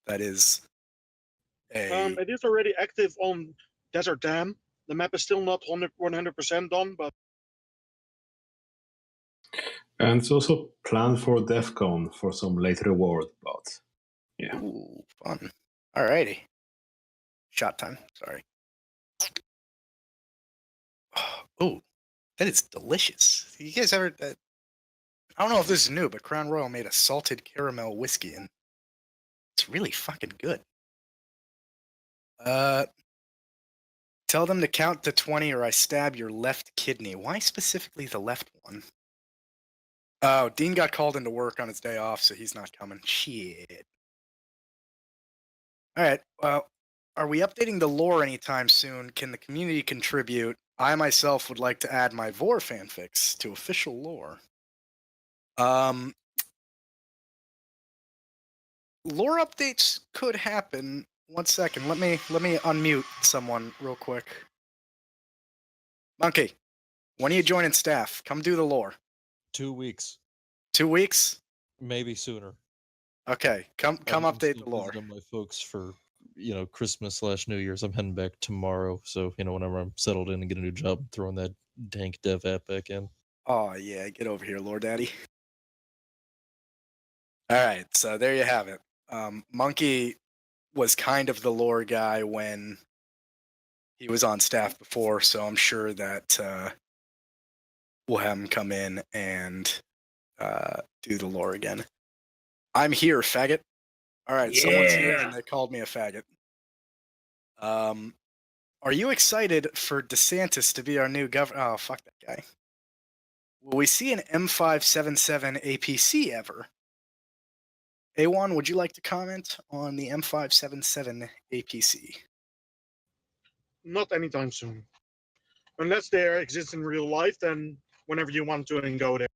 that is a... It is already active on Desert Dam. The map is still not 100% done, but... And it's also planned for DEF CON for some late reward, but yeah. Ooh, fun. Alrighty. Shot time, sorry. Oh, that is delicious. You guys ever... I don't know if this is new, but Crown Royal made a salted caramel whiskey, and it's really fucking good. Tell them to count to 20 or I stab your left kidney. Why specifically the left one? Oh, Dean got called into work on his day off, so he's not coming. Shit. Alright, well, are we updating the lore anytime soon? Can the community contribute? I myself would like to add my Vor fanfics to official lore. Lore updates could happen. 1 second. Let me unmute someone real quick. Monkey, when are you joining staff? Come do the lore. 2 weeks. 2 weeks? Maybe sooner. Okay, come update the lore. My folks for Christmas/New Year's. I'm heading back tomorrow, so whenever I'm settled in and get a new job, I'm throwing that dank dev app back in. Oh yeah, get over here, Lore Daddy. All right, so there you have it. Monkey was kind of the lore guy when he was on staff before, so I'm sure that we'll have him come in and do the lore again. I'm here, faggot. All right, yeah. Someone's here and they called me a faggot. Are you excited for DeSantis to be our new governor? Oh, fuck that guy. Will we see an M577 APC ever? A1, would you like to comment on the M577 APC? Not anytime soon. Unless they exist in real life, then whenever you want to and go there.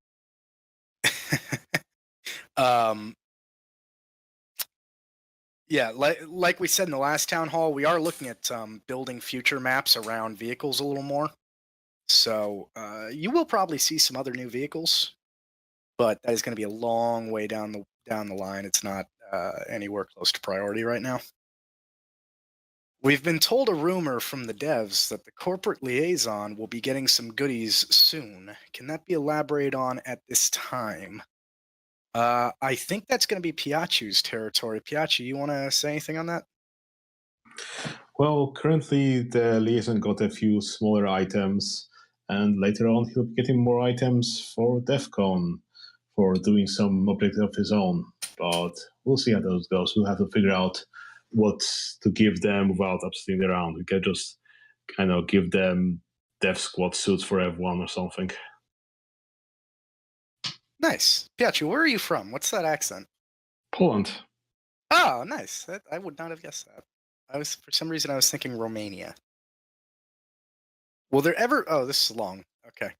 Yeah, like we said in the last town hall, we are looking at building future maps around vehicles a little more. So you will probably see some other new vehicles, but that is going to be a long way down the line. It's not anywhere close to priority right now. We've been told a rumor from the devs that the corporate liaison will be getting some goodies soon. Can that be elaborated on at this time? I think that's going to be Piachu's territory. Piachu, you want to say anything on that? Well, currently the liaison got a few smaller items, and later on he'll be getting more items for DEF CON for doing some objectives of his own. But we'll see how those goes. We'll have to figure out what to give them without upsetting around. We can just kind of give them Dev Squad suits for everyone or something. Nice. Piachu, where are you from? What's that accent? Poland. Oh, nice. I would not have guessed that. For some reason I was thinking Romania. Will there ever... Oh, this is long. Okay.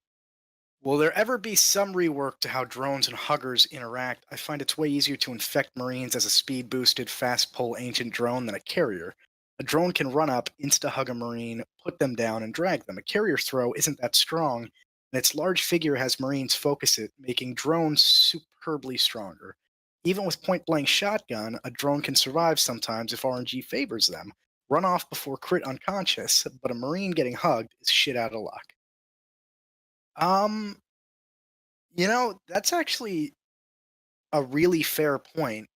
Will there ever be some rework to how drones and huggers interact? I find it's way easier to infect Marines as a speed-boosted, fast-pull ancient drone than a carrier. A drone can run up, insta-hug a Marine, put them down, and drag them. A carrier throw isn't that strong, and its large figure has Marines focus it, making drones superbly stronger. Even with point-blank shotgun, a drone can survive sometimes if RNG favors them. Run off before crit unconscious, but a Marine getting hugged is shit out of luck. That's actually a really fair point.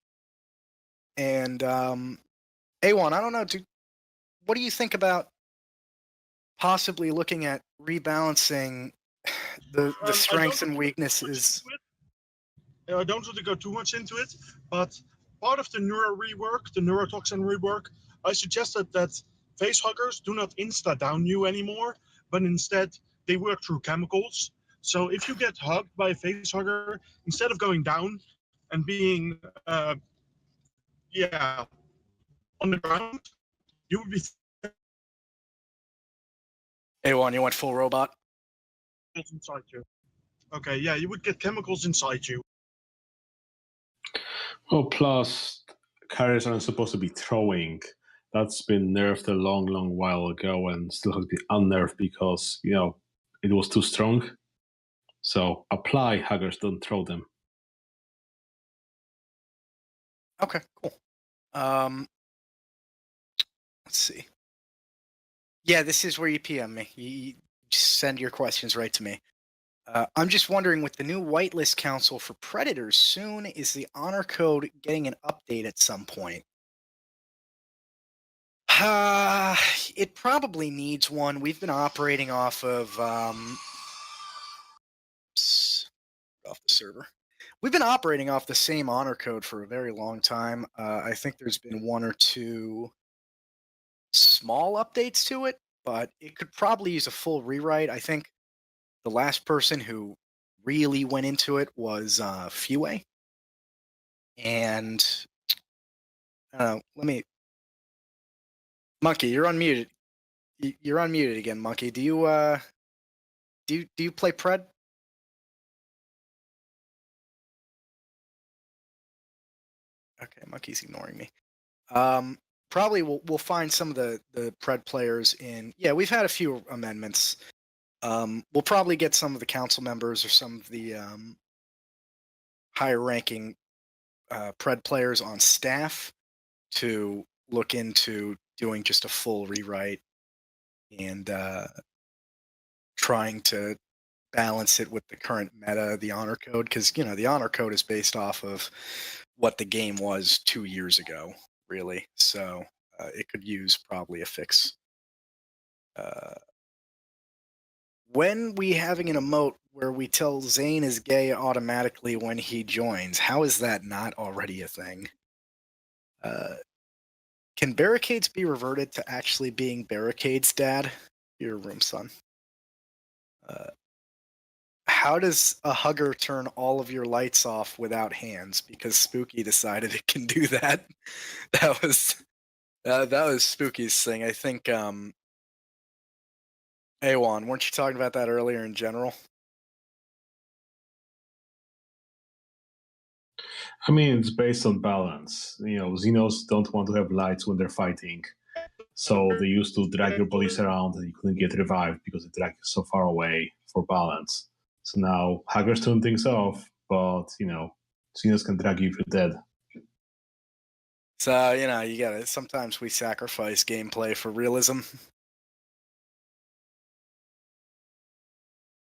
And A1, I don't know, what do you think about possibly looking at rebalancing the strengths and weaknesses? I don't want to go too much into it, but part of the neuro rework, the neurotoxin rework, I suggested that face huggers do not insta-down you anymore, but instead they work through chemicals. So if you get hugged by a face hugger, instead of going down and being, on the ground, you would be... A1, you went full robot? Inside you. Okay, yeah, you would get chemicals inside you. Well, plus, carriers aren't supposed to be throwing. That's been nerfed a long, long while ago and still has to be unnerfed because, it was too strong. So apply huggers, don't throw them. Okay, cool. Let's see. Yeah, this is where you PM me. You just send your questions right to me. I'm just wondering, with the new whitelist council for predators soon, is the honor code getting an update at some point? It probably needs one. We've been operating off of off the server. We've been operating off the same honor code for a very long time. I think there's been one or two small updates to it, but it could probably use a full rewrite. I think the last person who really went into it was Fue. And let me, Monkey, you're unmuted. You're unmuted again, Monkey. Do you play Pred? Okay, Monkey's ignoring me. Probably we'll find some of the Pred players in. Yeah, we've had a few amendments. We'll probably get some of the council members or some of the higher ranking Pred players on staff to look into doing just a full rewrite and trying to balance it with the current meta, the honor code, because the honor code is based off of what the game was 2 years ago, really. So it could use probably a fix. When we having an emote where we tell Zane is gay automatically when he joins, how is that not already a thing? Can barricades be reverted to actually being barricades, Dad? Your room, son. How does a hugger turn all of your lights off without hands? Because Spooky decided it can do that. That was Spooky's thing. I think Awan, weren't you talking about that earlier in general? I mean, it's based on balance. Xenos don't want to have lights when they're fighting. So they used to drag your bodies around and you couldn't get revived because the drag is so far away for balance. So now hackers turn things off, but Xenos can drag you if you're dead. So, you gotta, sometimes we sacrifice gameplay for realism.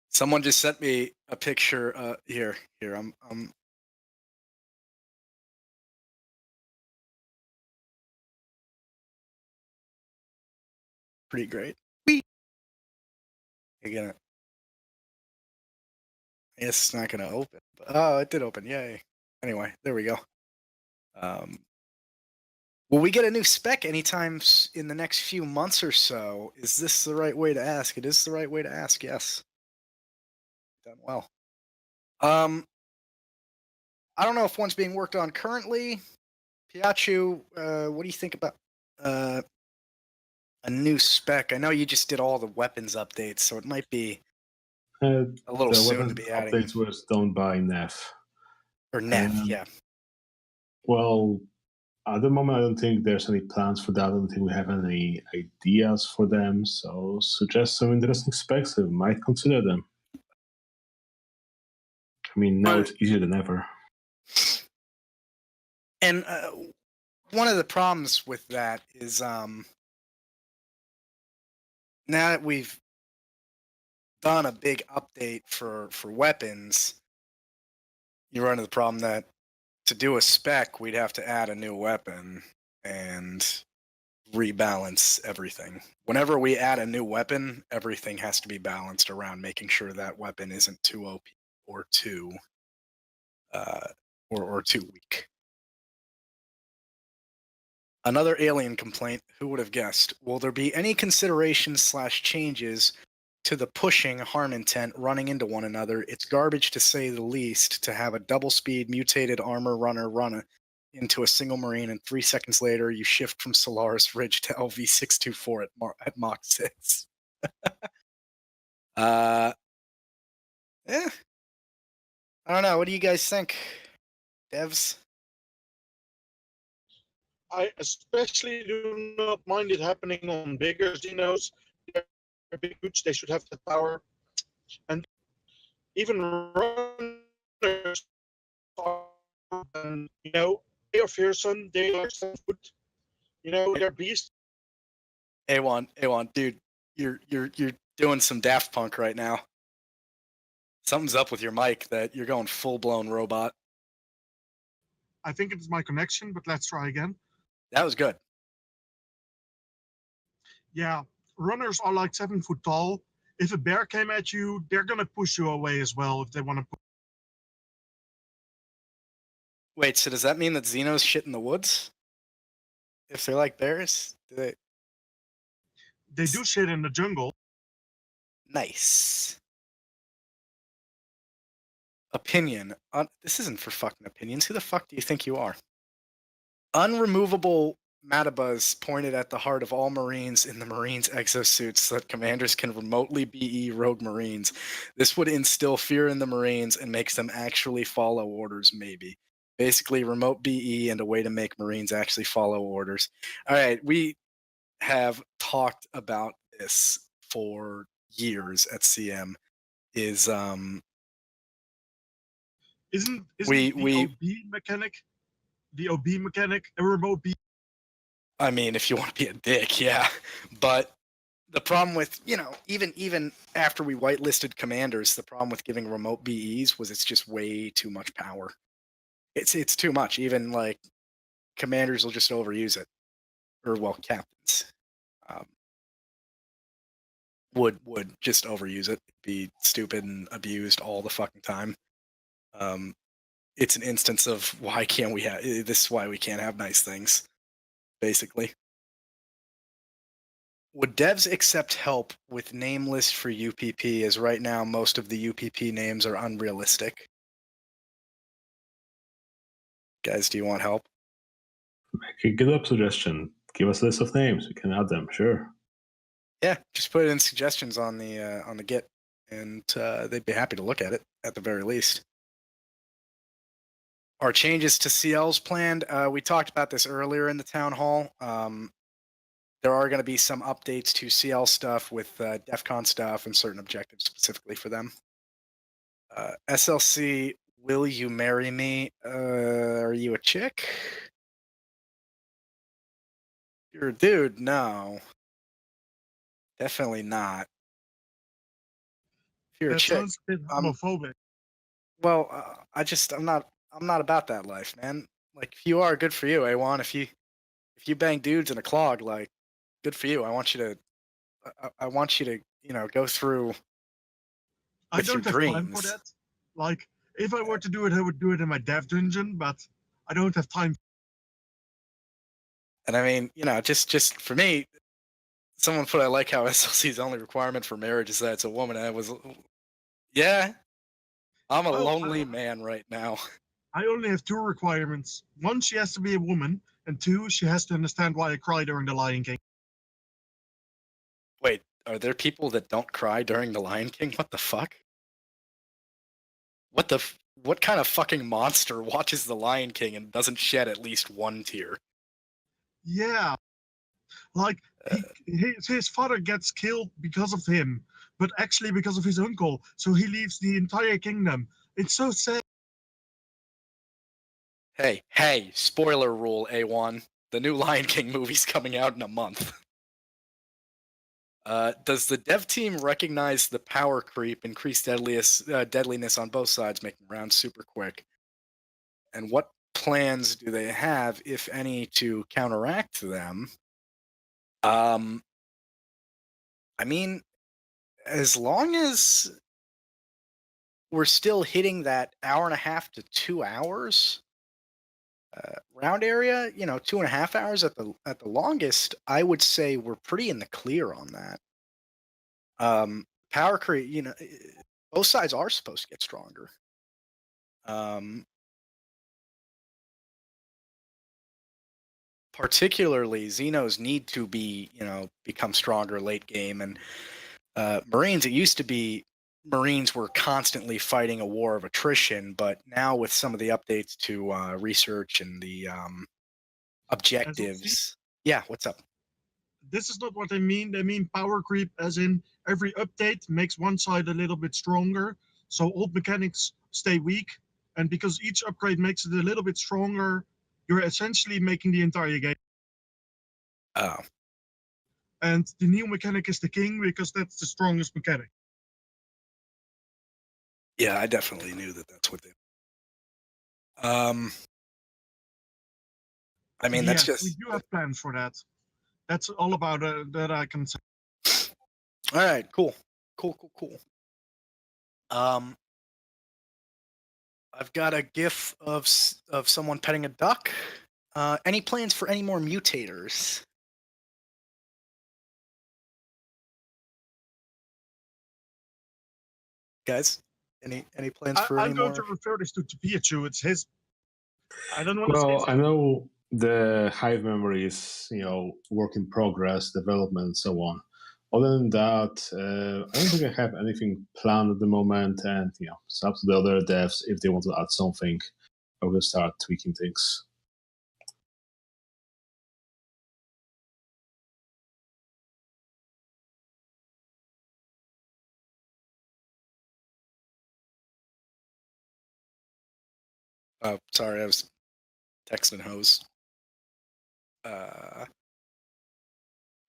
Someone just sent me a picture. Here, I'm pretty great. You're gonna, I guess it's not gonna open. But, oh, it did open. Yay. Anyway, there we go. Will we get a new spec anytime in the next few months or so? Is this the right way to ask? It is the right way to ask, yes. Done well. I don't know if one's being worked on currently. Piachu, what do you think about a new spec? I know you just did all the weapons updates, so it might be a little soon to be adding. Updates were done by Neff. Or Neff, yeah. Well, at the moment, I don't think there's any plans for that. I don't think we have any ideas for them. So suggest some interesting specs. We might consider them. I mean, now it's easier than ever. And one of the problems with that is now that we've done a big update for weapons, you run into the problem that to do a spec, we'd have to add a new weapon and rebalance everything. Whenever we add a new weapon, everything has to be balanced around making sure that weapon isn't too OP or too weak. Another alien complaint, who would have guessed? Will there be any considerations/changes to the pushing harm intent running into one another? It's garbage to say the least to have a double speed mutated armor runner run into a single marine and 3 seconds later you shift from Solaris Ridge to LV624 at Mach 6. Yeah. I don't know. What do you guys think, devs? I especially do not mind it happening on bigger Xenos. They're big, huge. They should have the power. And even runners, They are fearsome. They are 7 foot. You know, they're beasts. A1, dude, you're doing some Daft Punk right now. Something's up with your mic that you're going full blown robot. I think it's my connection, but let's try again. That was good. Yeah, runners are like 7 foot tall. If a bear came at you, they're gonna push you away as well if they want to. Wait, so does that mean that Xenos shit in the woods? If they're like bears, do they? They do shit in the jungle. Nice. Opinion. This isn't for fucking opinions. Who the fuck do you think you are? Unremovable Matabas pointed at the heart of all Marines in the Marines exosuits so that commanders can remotely BE rogue Marines. This would instill fear in the Marines and makes them actually follow orders, maybe. Basically, remote BE and a way to make Marines actually follow orders. All right, we have talked about this for years at CM. Isn't We- the we- OB mechanic, a remote B? I mean, if you want to be a dick, yeah. But the problem with, even after we whitelisted commanders, the problem with giving remote BEs was it's just way too much power. It's too much. Even like commanders will just overuse it, or well, captains would just overuse it, be stupid and abused all the fucking time. It's an instance of why can't we have this is why we can't have nice things, basically. Would devs accept help with name list for UPP, as right now most of the UPP names are unrealistic? Guys, do you want help? Make a good up suggestion. Give us a list of names. We can add them. Sure. Yeah, just put it in suggestions on the Git, and they'd be happy to look at it at the very least. Our changes to CLs planned. We talked about this earlier in the town hall. There are going to be some updates to CL stuff with DEF CON stuff and certain objectives specifically for them. SLC, will you marry me? Are you a chick? You're a dude? No. Definitely not. If you're a That chick, sounds a bit homophobic. well, I'm not about that life, man. Like, if you are, good for you, A1. If you bang dudes in a clog, like, good for you. I want you to, go through I with your don't have time for dreams. that. Like, if I were to do it, I would do it in my dev dungeon, but I don't have time. And I mean, just for me, someone put, I like how SLC's only requirement for marriage is that it's a woman. I was, yeah, I'm a Well, lonely man right now. I only have 2 requirements. 1, she has to be a woman, and 2, she has to understand why I cry during the Lion King. Wait, are there people that don't cry during the Lion King? What the fuck? What kind of fucking monster watches the Lion King and doesn't shed at least one tear? Yeah. Like, his father gets killed because of him, but actually because of his uncle, so he leaves the entire kingdom. It's so sad. Hey, spoiler rule, A1. The new Lion King movie's coming out in a month. Does the dev team recognize the power creep, increased deadliness on both sides, making rounds super quick? And what plans do they have, if any, to counteract them? I mean, as long as we're still hitting that hour and a half to 2 hours round area, 2.5 hours at the longest, I would say we're pretty in the clear on that. Power creep, both sides are supposed to get stronger. Particularly, Xenos need to become stronger late game, and Marines. It used to be Marines were constantly fighting a war of attrition, but now with some of the updates to research and the objectives, yeah. What's up? This is not what they mean. They mean power creep, as in every update makes one side a little bit stronger, so old mechanics stay weak, and because each upgrade makes it a little bit stronger, you're essentially making the entire game. Oh, And the new mechanic is the king because that's the strongest mechanic. yeah, I definitely knew that that's what they. I mean, that's Yes, we just do have plans for that. That's all about that I can say. all right. Cool. I've got a GIF of someone petting a duck. Any plans for any more mutators? Guys, any plans for any I'm going more? to refer this to Pikachu. It's his. I don't want to Well, say. I know the Hive memory is, work in progress, development, and so on. Other than that, I don't think I have anything planned at the moment, and it's up to the other devs if they want to add something. I will start tweaking things. Oh, sorry, I was texting Hose.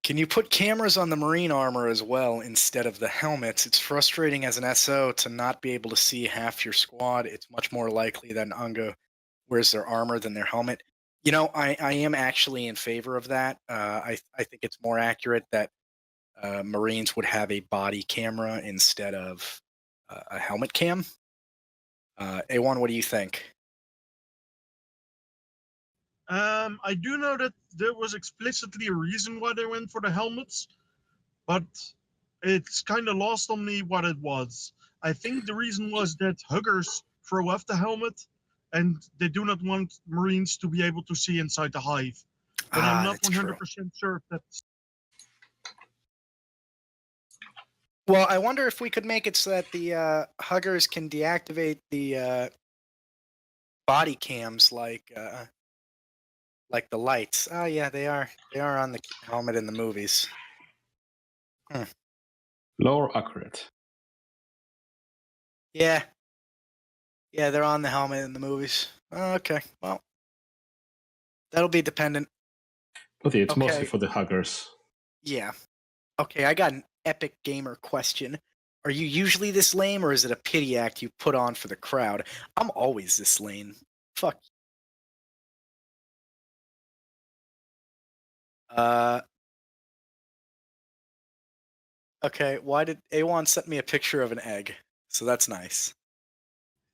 Can you put cameras on the marine armor as well instead of the helmets? It's frustrating as an SO to not be able to see half your squad. It's much more likely that Unga wears their armor than their helmet. I am actually in favor of that. I think it's more accurate that Marines would have a body camera instead of a helmet cam. A1, what do you think? I do know that there was explicitly a reason why they went for the helmets, but it's kind of lost on me what it was. I think the reason was that huggers throw off the helmet, and they do not want Marines to be able to see inside the hive. But I'm not That's 100% true. sure if that's. Well, I wonder if we could make it so that the huggers can deactivate the body cams like the lights. Oh yeah, they are on the helmet in the movies. Lore accurate. Yeah, they're on the helmet in the movies. Okay, well, that'll be dependent. But yeah, it's mostly Okay. for the huggers. Yeah. Okay, I got an epic gamer question. Are you usually this lame, or is it a pity act you put on for the crowd? I'm always this lame. Fuck. Okay, why did A1 send me a picture of an egg? So that's nice.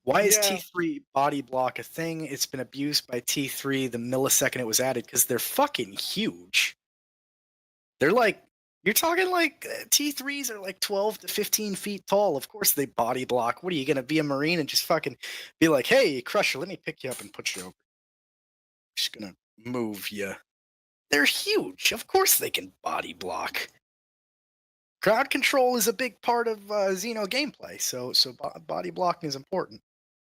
Why is Yeah. T3 body block a thing? It's been abused by T3 the millisecond it was added because they're fucking huge. They're like, you're talking like T3s are like 12 to 15 feet tall. Of course they body block. What are you going to be a Marine and just fucking be like, hey, Crusher, let me pick you up and put you over? Just going to move you. They're huge. Of course they can body block. Crowd control is a big part of Xeno gameplay, so body blocking is important.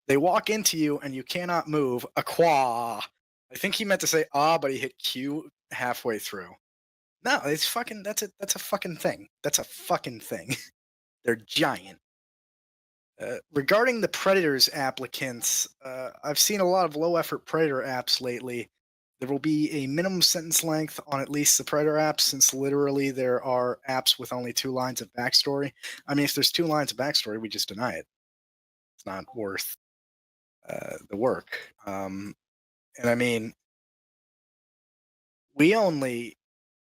They walk into you and you cannot move. Aqua. I think he meant to say but he hit Q halfway through. No, it's fucking. That's a fucking thing. That's a fucking thing. They're giant. Regarding the Predators applicants, I've seen a lot of low effort Predator apps lately. There will be a minimum sentence length on at least the Predator apps, since literally there are apps with only 2 lines of backstory. I mean, if there's 2 lines of backstory, we just deny it. It's not worth the work. And I mean, we only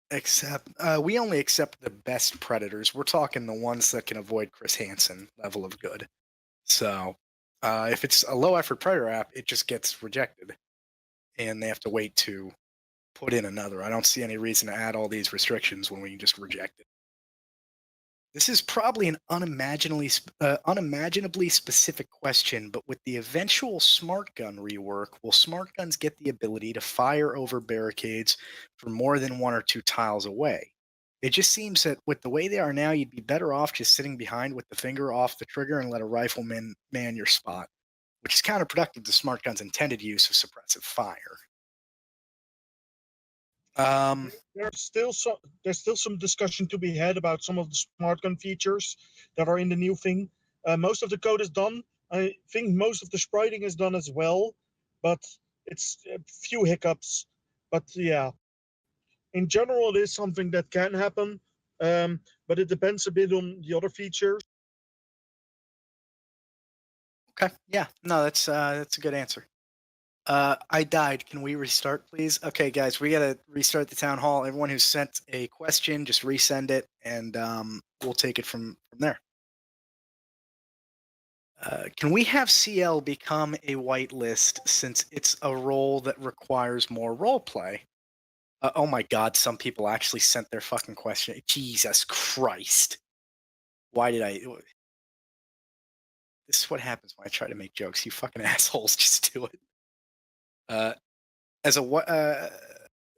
accept the best Predators. We're talking the ones that can avoid Chris Hansen level of good. So if it's a low effort Predator app, it just gets rejected, and they have to wait to put in another. I don't see any reason to add all these restrictions when we can just reject it. This is probably an unimaginably specific question, but with the eventual smart gun rework, will smart guns get the ability to fire over barricades from more than 1 or 2 tiles away? It just seems that with the way they are now, you'd be better off just sitting behind with the finger off the trigger and let a rifleman man your spot, which is counterproductive to smart guns' intended use of suppressive fire. There's still some discussion to be had about some of the smart gun features that are in the new thing. Most of the code is done. I think most of the spriting is done as well, but it's a few hiccups, but yeah, in general, it is something that can happen. But it depends a bit on the other features. Okay. Yeah. No, that's a good answer. I died. Can we restart, please? Okay, guys, we gotta restart the town hall. Everyone who sent a question, just resend it, and we'll take it from there. Can we have CL become a whitelist since it's a role that requires more role play? Oh my God! Some people actually sent their fucking question. Jesus Christ! Why did I? This is what happens when I try to make jokes. You fucking assholes, just do it. As a what?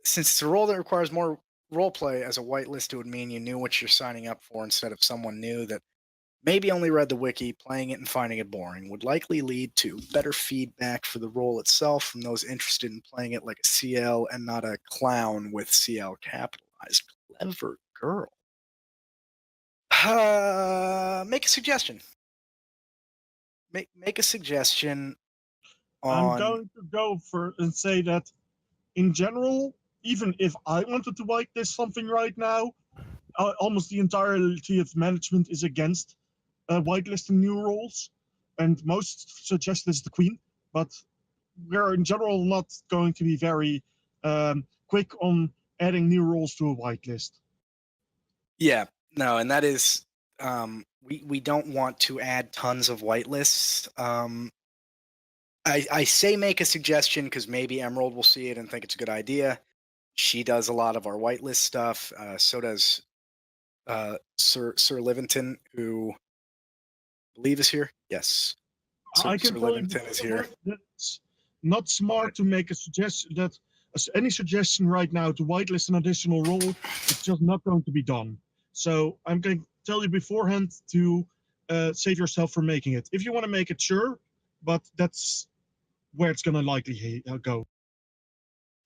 Since it's a role that requires more role play, as a whitelist, it would mean you knew what you're signing up for instead of someone new that maybe only read the wiki. Playing it and finding it boring would likely lead to better feedback for the role itself from those interested in playing it like a CL and not a clown with CL capitalized. Clever girl. Make a suggestion. Make a suggestion I'm on. going to go for and say that in general, even if I wanted to whitelist something right now, almost the entirety of management is against whitelisting new roles, and most suggest it's the Queen. But we're in general not going to be very quick on adding new roles to a whitelist. Yeah, no, and that is we don't want to add tons of whitelists. I say make a suggestion because maybe Emerald will see it and think it's a good idea. She does a lot of our whitelist stuff. So does Sir Livington, who I believe is here. Yes, I can Sir tell you Livington is here. that it's not smart to make a suggestion that any suggestion right now to whitelist an additional role is just not going to be done. So I'm going to tell you beforehand to save yourself from making it. If you want to make it, sure, but that's where it's going to likely go.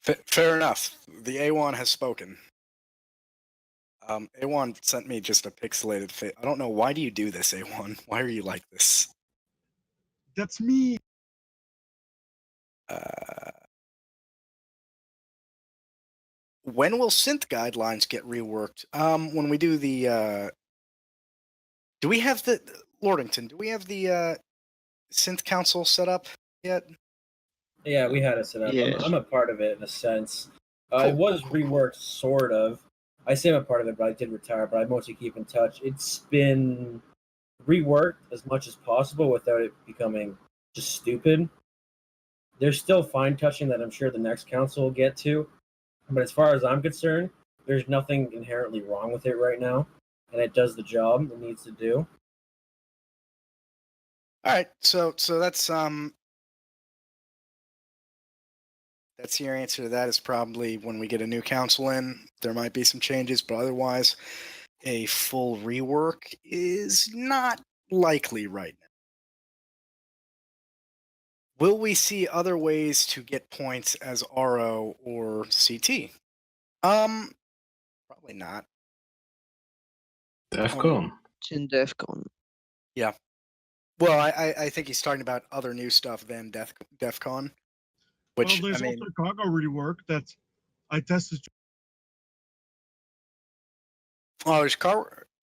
Fair enough. The A1 has spoken. A1 sent me just a pixelated face. I don't know. Why do you do this, A1? Why are you like this? That's me. When will synth guidelines get reworked? When we do the do we have the Lordington? Do we have the synth council set up yet? Yeah, we had it set up. Yes. I'm a part of it in a sense. Cool, It was cool. reworked, sort of. I say I'm a part of it, but I did retire. But I mostly keep in touch. It's been reworked as much as possible without it becoming just stupid. There's still fine touching that I'm sure the next council will get to, but as far as I'm concerned, there's nothing inherently wrong with it right now, and it does the job it needs to do. All right, so that's your answer to that is probably when we get a new council in, there might be some changes, but otherwise, a full rework is not likely right now. Will we see other ways to get points as RO or CT? Probably not. DEFCON. It's in DEFCON. Yeah. Well, I think he's talking about other new stuff than DEFCON. Which, Well, there's I mean, also cargo rework that I tested. oh,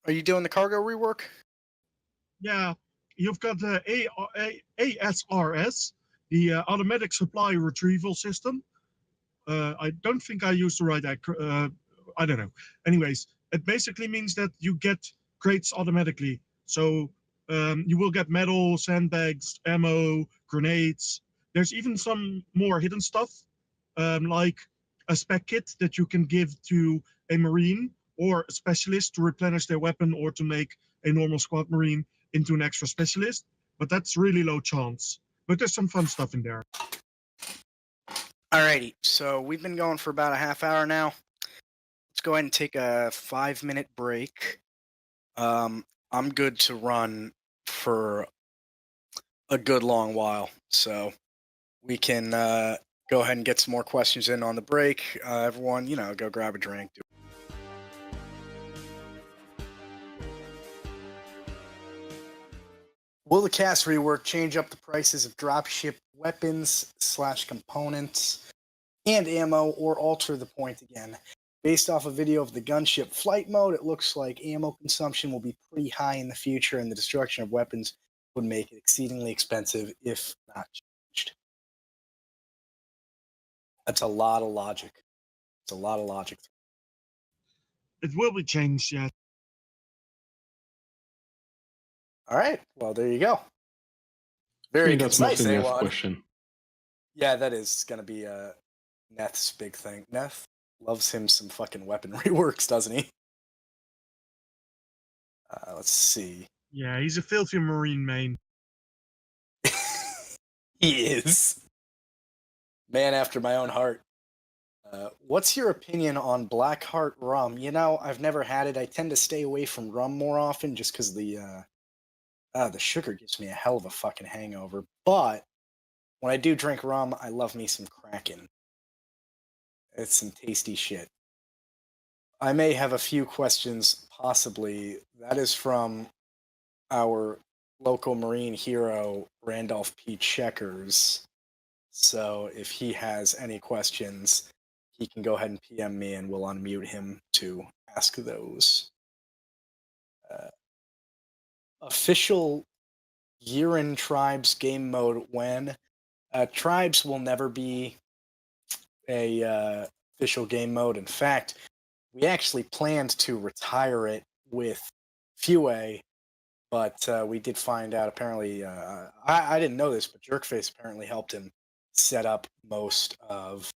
are you doing the cargo rework? Yeah, you've got the ASRS, the automatic supply retrieval system. I don't think I used the right I don't know. Anyways, it basically means that you get crates automatically. So you will get metal, sandbags, ammo, grenades. There's even some more hidden stuff, like a spec kit that you can give to a marine or a specialist to replenish their weapon or to make a normal squad marine into an extra specialist. But that's really low chance. But there's some fun stuff in there. Alrighty, so we've been going for about a half hour now. Let's go ahead and take a 5-minute break. I'm good to run for a good long while, so we can go ahead and get some more questions in on the break. Everyone, go grab a drink. Will the cast rework change up the prices of dropship weapons/components and ammo, or alter the point again. Based off a video of the gunship flight mode, it looks like ammo consumption will be pretty high in the future, and the destruction of weapons would make it exceedingly expensive if not changed. That's a lot of logic. It's a lot of logic. It will be changed, yeah. All right. Well, there you go. I Very think that's concise, mostly Neth's A1. question. Yeah, that is going to be Neth's big thing. Neth loves him some fucking weaponry works, doesn't he? Let's see. Yeah, he's a filthy Marine main. He is. Man after my own heart. What's your opinion on Black Heart rum? You know, I've never had it. I tend to stay away from rum more often just because the sugar gives me a hell of a fucking hangover. But when I do drink rum, I love me some Kraken. It's some tasty shit. I may have a few questions, possibly. That is from our local Marine hero, Randolph P. Checkers. So if he has any questions, he can go ahead and PM me and we'll unmute him to ask those. Official Year-in Tribes game mode when? Tribes will never be a official game mode. In fact, we actually planned to retire it with Fue, but we did find out apparently, I didn't know this, but Jerkface apparently helped him set up most of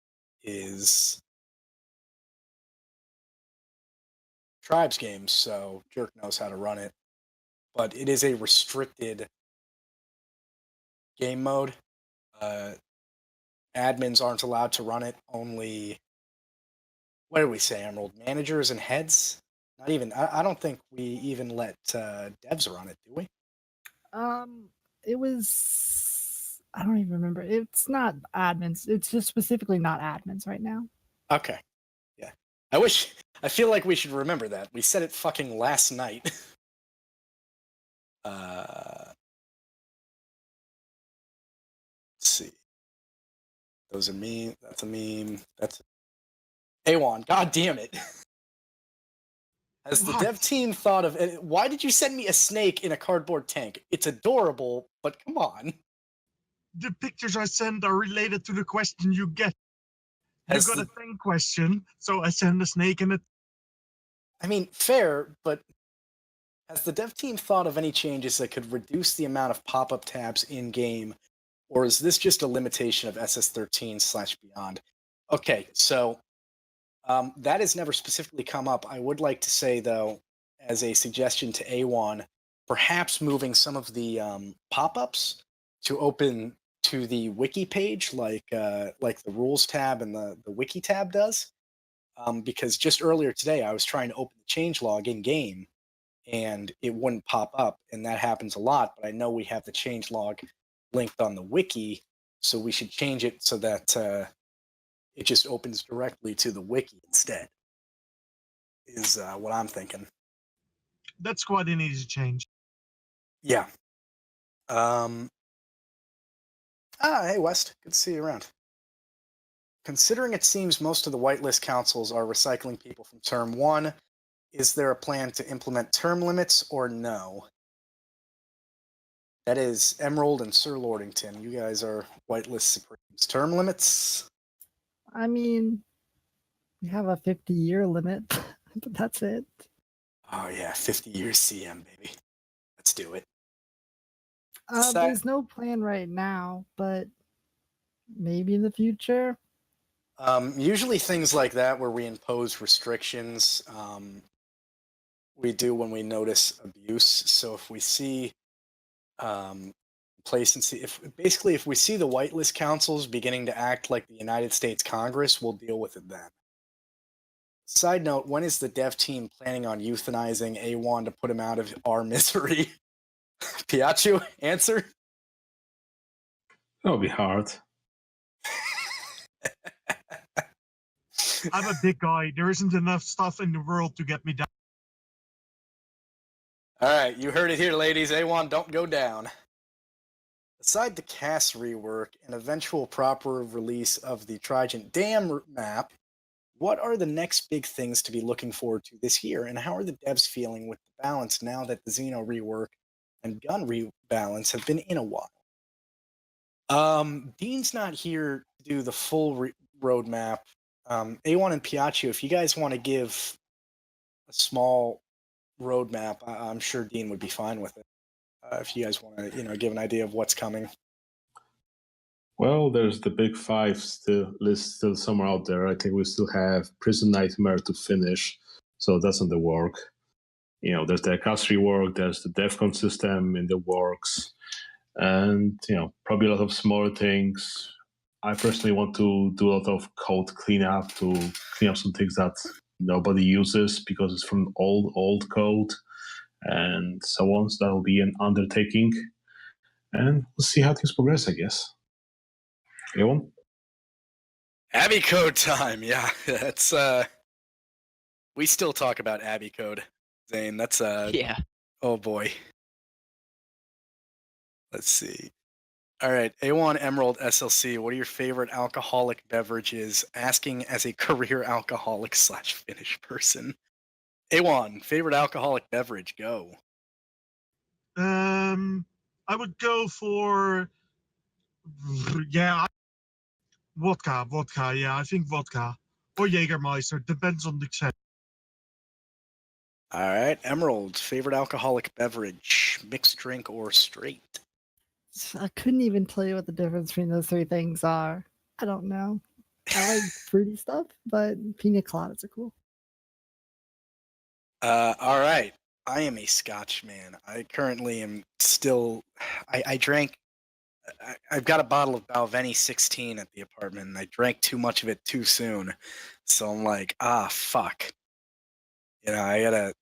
his Tribes games, so Jerk knows how to run it. But it is a restricted game mode. Admins aren't allowed to run it. Only, what did we say, Emerald? Managers and heads? Not even, I don't think we even let devs run it, do we? It was, I don't even remember. It's not admins. It's just specifically not admins right now. Okay. Yeah. I feel like we should remember that. We said it fucking last night. Let's see. Those are meme. That's a meme. That's A1. God damn it. Has the dev team thought of it? Why did you send me a snake in a cardboard tank? It's adorable, but come on. The pictures I send are related to the question you get. You got a thing question, so I send a snake in it. I mean, fair, but has the dev team thought of any changes that could reduce the amount of pop-up tabs in-game, or is this just a limitation of SS13/beyond? Okay, so that has never specifically come up. I would like to say, though, as a suggestion to A1, perhaps moving some of the pop-ups to open to the wiki page, like the rules tab and the wiki tab does. Because just earlier today, I was trying to open the changelog in-game, and it wouldn't pop up, and that happens a lot, but I know we have the changelog linked on the wiki, so we should change it so that it just opens directly to the wiki instead, is what I'm thinking. That's quite an easy change. Yeah. Hey, West. Good to see you around. Considering it seems most of the whitelist councils are recycling people from Term 1, is there a plan to implement term limits or no? That is Emerald and Sir Lordington. You guys are whitelist supremes. Term limits? I mean, we have a 50-year limit, but that's it. Oh yeah, 50 years CM, baby. Let's do it. There's no plan right now, but maybe in the future. Usually things like that where we impose restrictions, we do when we notice abuse. So if we see complacency, if we see the whitelist councils beginning to act like the United States Congress, we'll deal with it then. Side note, when is the dev team planning on euthanizing A1 to put him out of our misery? Piachu, answer? That'll be hard. I'm a big guy. There isn't enough stuff in the world to get me down. All right, you heard it here, ladies. A1, don't go down. Aside the cast rework and eventual proper release of the Trident Dam map, what are the next big things to be looking forward to this year, and how are the devs feeling with the balance now that the Xeno rework and gun rebalance have been in a while? Dean's not here to do the full roadmap. A1 and Piaccio, if you guys want to give a small roadmap, I'm sure Dean would be fine with it. If you guys want to, give an idea of what's coming. Well, there's the big five still somewhere out there. I think we still have Prison Nightmare to finish, so that's in the work. There's the cast rework, there's the DEFCON system in the works, and probably a lot of smaller things. I personally want to do a lot of code cleanup to clean up some things that nobody uses because it's from old code and so on. So that'll be an undertaking, and we'll see how things progress, I guess. Anyone? Abbey Code time, yeah. That's we still talk about Abbey Code, Zane. That's Yeah. oh boy. Let's see. All right, A1 Emerald SLC, what are your favorite alcoholic beverages? Asking as a career alcoholic / Finnish person. A1, favorite alcoholic beverage, go. I would go for vodka. Yeah, I think vodka or Jägermeister, depends on the set. All right, Emerald, favorite alcoholic beverage, mixed drink or straight? I couldn't even tell you what the difference between those three things are. I don't know. I like fruity stuff, but pina coladas are cool. All right. I am a Scotch man. I currently am still. I drank. I've got a bottle of Balvenie 16 at the apartment, and I drank too much of it too soon. So I'm like, fuck. I'm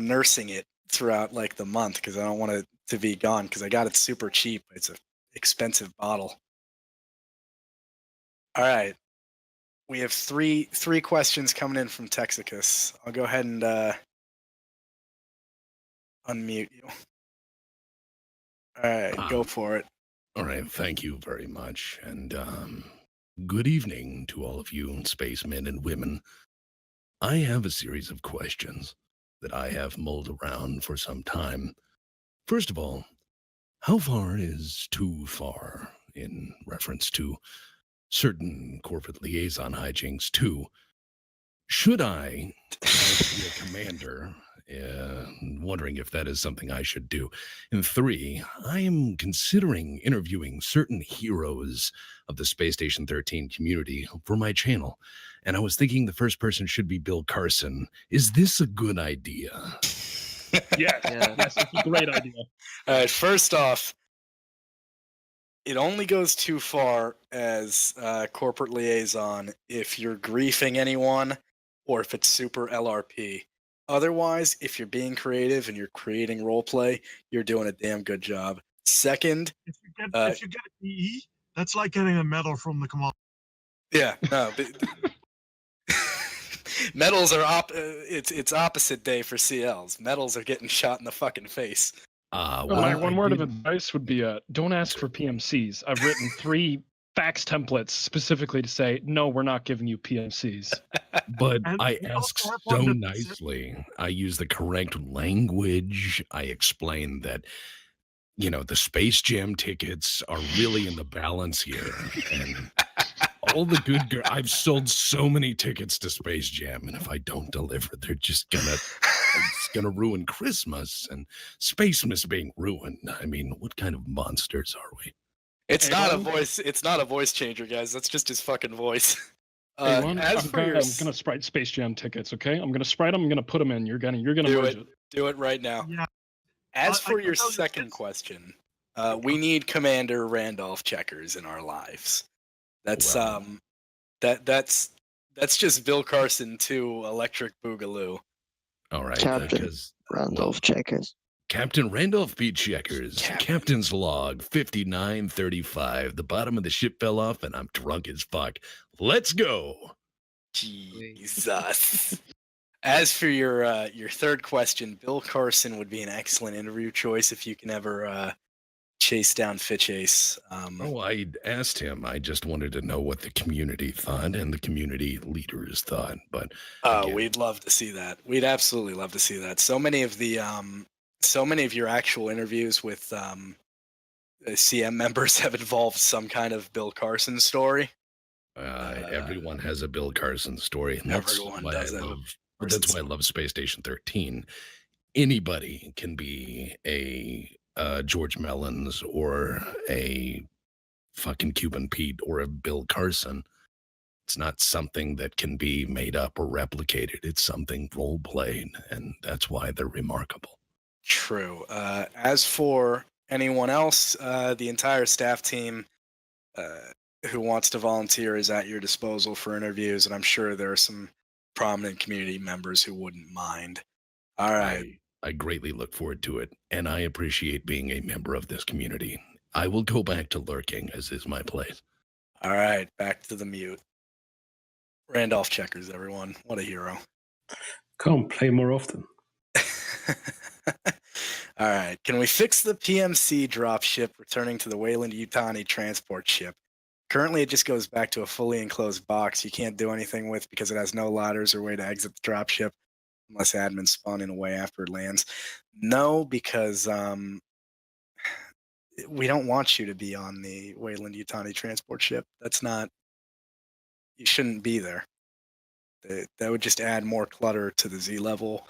nursing it throughout like the month because I don't want it to be gone because I got it super cheap. It's an expensive bottle. All right. We have three questions coming in from Texicus. I'll go ahead and unmute you. All right, go for it. All right, thank you very much. And good evening to all of you spacemen and women. I have a series of questions that I have mulled around for some time. First of all, how far is too far in reference to certain corporate liaison hijinks? 2, should I be a commander? Wondering if that is something I should do. And 3, I am considering interviewing certain heroes of the Space Station 13 community for my channel. And I was thinking the first person should be Bill Carson. Is this a good idea? Yes, Yeah. yes, it's a great idea. All right, first off, it only goes too far as corporate liaison if you're griefing anyone or if it's super LRP. Otherwise, if you're being creative and you're creating roleplay, you're doing a damn good job. Second, If you get a PE, that's like getting a medal from the command. yeah, no, medals are it's opposite day for CLs. Medals are getting shot in the fucking face. My one word of advice would be don't ask for PMCs. I've written 3 fax templates specifically to say, no, we're not giving you PMCs. But And I we ask also have so one that says- nicely. I use the correct language. I explain that, the Space Jam tickets are really in the balance here. And all the good I've sold so many tickets to Space Jam, and if I don't deliver, they're just it's gonna ruin Christmas and Spacemas being ruined. I mean, what kind of monsters are we? It's not a A1? voice. It's not a voice changer, guys. That's just his fucking voice. A1, As for your, I'm gonna sprite Space Jam tickets, okay? I'm gonna sprite them. I'm gonna put them in. You're gonna do merge it. Do it right now. Yeah. As I for can your tell you second this. question, we need Commander Randolph checkers in our lives. That's Well. that's just Bill Carson to Electric Boogaloo. All right, Captain because Randolph Checkers. Captain Randolph B. Checkers, Captain. Captain's log 5935. The bottom of the ship fell off, and I'm drunk as fuck. Let's go. Jesus. As for your third question, Bill Carson would be an excellent interview choice if you can ever chase down Fitch Ace. Oh, I asked him. I just wanted to know what the community thought and the community leaders thought. But again, we'd love to see that. We'd absolutely love to see that. So many of your actual interviews with CM members have involved some kind of Bill Carson story. everyone has a Bill Carson story. And Everyone does have that's why I love Space Station 13. Anybody can be a George Mellons or a fucking Cuban Pete or a Bill Carson. It's not something that can be made up or replicated. It's something role played, and that's why they're remarkable. True. As for anyone else, the entire staff team who wants to volunteer is at your disposal for interviews, and I'm sure there are some prominent community members who wouldn't mind. All right. I greatly look forward to it, and I appreciate being a member of this community. I will go back to lurking, as is my place. All right. Back to the mute. Randolph Checkers, everyone. What a hero. Come play more often. All right. Can we fix the PMC dropship returning to the Wayland-Yutani transport ship? Currently, it just goes back to a fully enclosed box you can't do anything with because it has no ladders or way to exit the dropship unless admins spawn in a way after it lands. No, because we don't want you to be on the Wayland-Yutani transport ship. That's not... You shouldn't be there. That would just add more clutter to the Z level,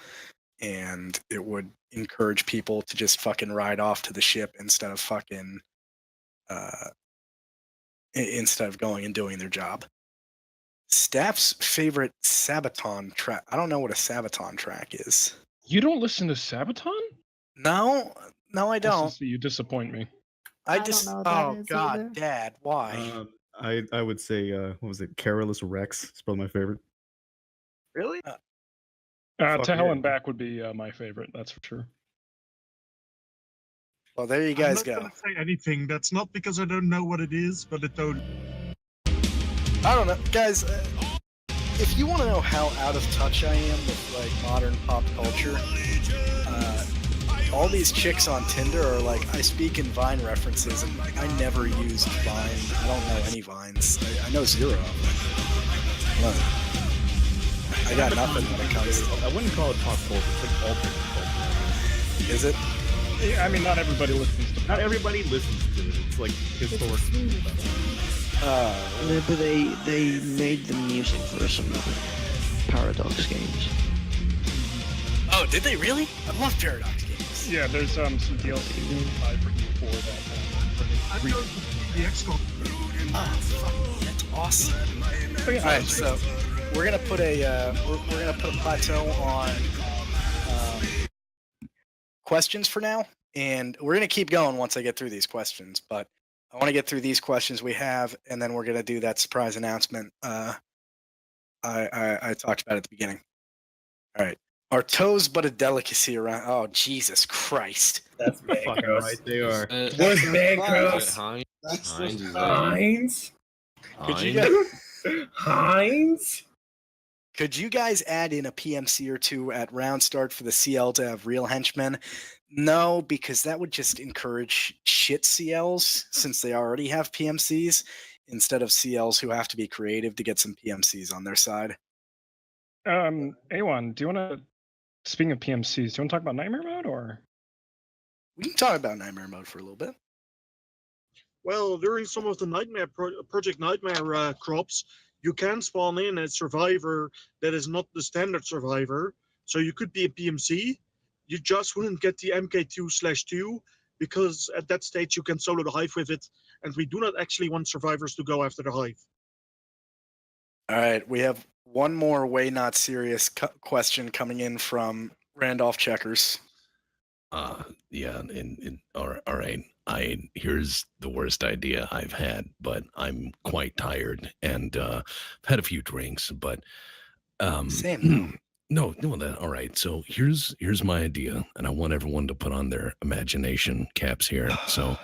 and it would encourage people to just fucking ride off to the ship instead of fucking instead of going and doing their job. Staff's favorite Sabaton track. I don't know what a Sabaton track is. You don't listen to Sabaton? No, I don't. You disappoint me. I don't just know what that oh is god, either. Dad, why? I would say what was it? Careless Rex. It's probably my favorite. Really? Fuck To Hell yeah. and Back would be my favorite. That's for sure. Well, there you guys I'm not go. gonna say anything. That's not because I don't know what it is, but it don't. I don't know, guys. If you want to know how out of touch I am with like modern pop culture, all these chicks on Tinder are like, I speak in Vine references, and I never used Vine. I don't know any Vines. I know zero of them. I got nothing when it comes to. I wouldn't call it pop culture. It's like alternate culture. Is it? Yeah, I mean, not everybody listens to Not everybody listens to it. It's like historic stuff. But they made the music for some Paradox games. Oh, did they really? I love Paradox games. Yeah, there's some DLC for that. I don't the XCOM. Oh, fuck, that's awesome. Yeah, All right, so we're gonna put a we're gonna put a plateau on questions for now, and we're gonna keep going once I get through these questions. But I want to get through these questions we have, and then we're gonna do that surprise announcement I talked about at the beginning. All right, are toes but a delicacy around? Oh, Jesus Christ! That's big, Fucking gross. right, they are. What's big, gross? Heinz. Could you guys, Heinz? could you guys add in a PMC or two at round start for the CL to have real henchmen? No, because that would just encourage shit CLs since they already have PMCs instead of CLs who have to be creative to get some PMCs on their side. A1, do you want to? Speaking of PMCs, do you want to talk about Nightmare Mode or? We can talk about Nightmare Mode for a little bit. Well, during some of the Project Nightmare crops, you can spawn in a survivor that is not the standard survivor. So you could be a PMC. You just wouldn't get the MK2/2 because at that stage you can solo the hive with it, and we do not actually want survivors to go after the hive. All right, we have one more way not serious question coming in from Randolph Checkers. Yeah, all right. Here's the worst idea I've had, but I'm quite tired and I've had a few drinks, but Same. no, all right. So here's my idea, and I want everyone to put on their imagination caps here. So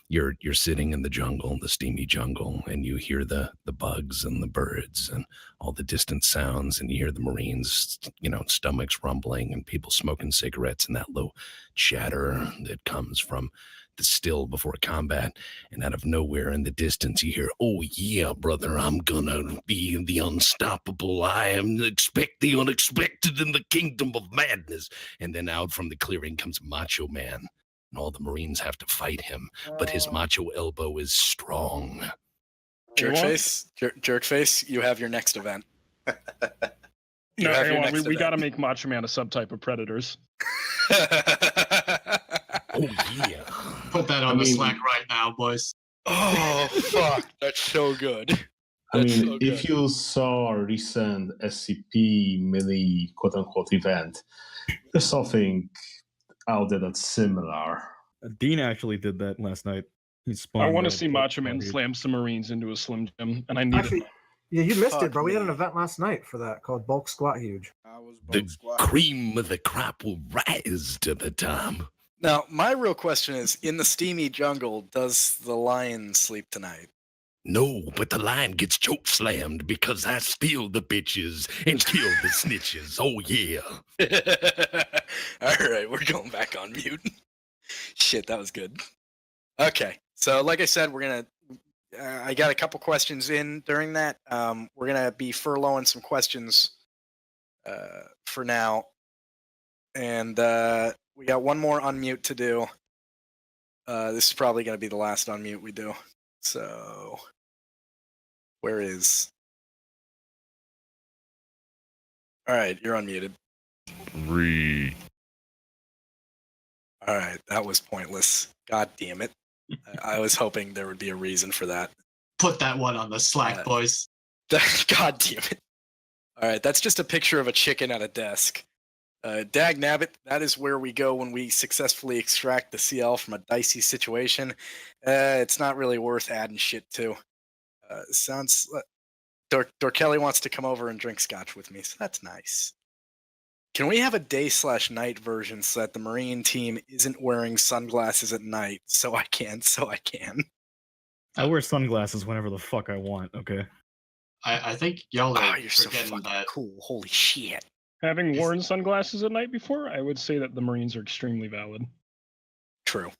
you're sitting in the jungle, the steamy jungle, and you hear the bugs and the birds and all the distant sounds, and you hear the Marines, stomachs rumbling and people smoking cigarettes and that low chatter that comes from still before combat, and out of nowhere in the distance you hear, "Oh yeah, brother, I'm gonna be the unstoppable. I am expect the unexpected in the kingdom of madness." And then out from the clearing comes Macho Man, and all the Marines have to fight him, but his macho elbow is strong. Jerkface, you have your next event. No, hang on. We got to make Macho Man a subtype of Predators. Oh yeah. Put that on the Slack right now, boys. Oh fuck, that's so good. If you saw a recent SCP mini quote-unquote event, there's something out there that's similar. Dean actually did that last night. I want to see Macho Man slam some Marines into a Slim Jim, and I need it. Yeah, you missed it, bro. We had an event last night for that called Bulk Squat Huge. The cream of the crop will rise to the top. Now, my real question is, in the steamy jungle, does the lion sleep tonight? No, but the lion gets choke slammed because I steal the bitches and kill the snitches. Oh, yeah. All right, we're going back on mute. Shit, that was good. Okay, so like I said, we're going to... I got a couple questions in during that. We're going to be furloughing some questions for now. And we got one more unmute to do. This is probably going to be the last unmute we do. So, where is... All right, you're unmuted. All right, that was pointless. God damn it. I was hoping there would be a reason for that. Put that one on the Slack, boys. God damn it. All right, that's just a picture of a chicken at a desk. Dag nabbit, that is where we go when we successfully extract the CL from a dicey situation. It's not really worth adding shit to. Sounds... Dorkelly wants to come over and drink scotch with me, so that's nice. Can we have a day/night version so that the Marine team isn't wearing sunglasses at night? So I can. I wear sunglasses whenever the fuck I want, okay? I think y'all are you're so forgetting fucking that. cool. Holy shit. Having worn sunglasses at night before, I would say that the Marines are extremely valid. True.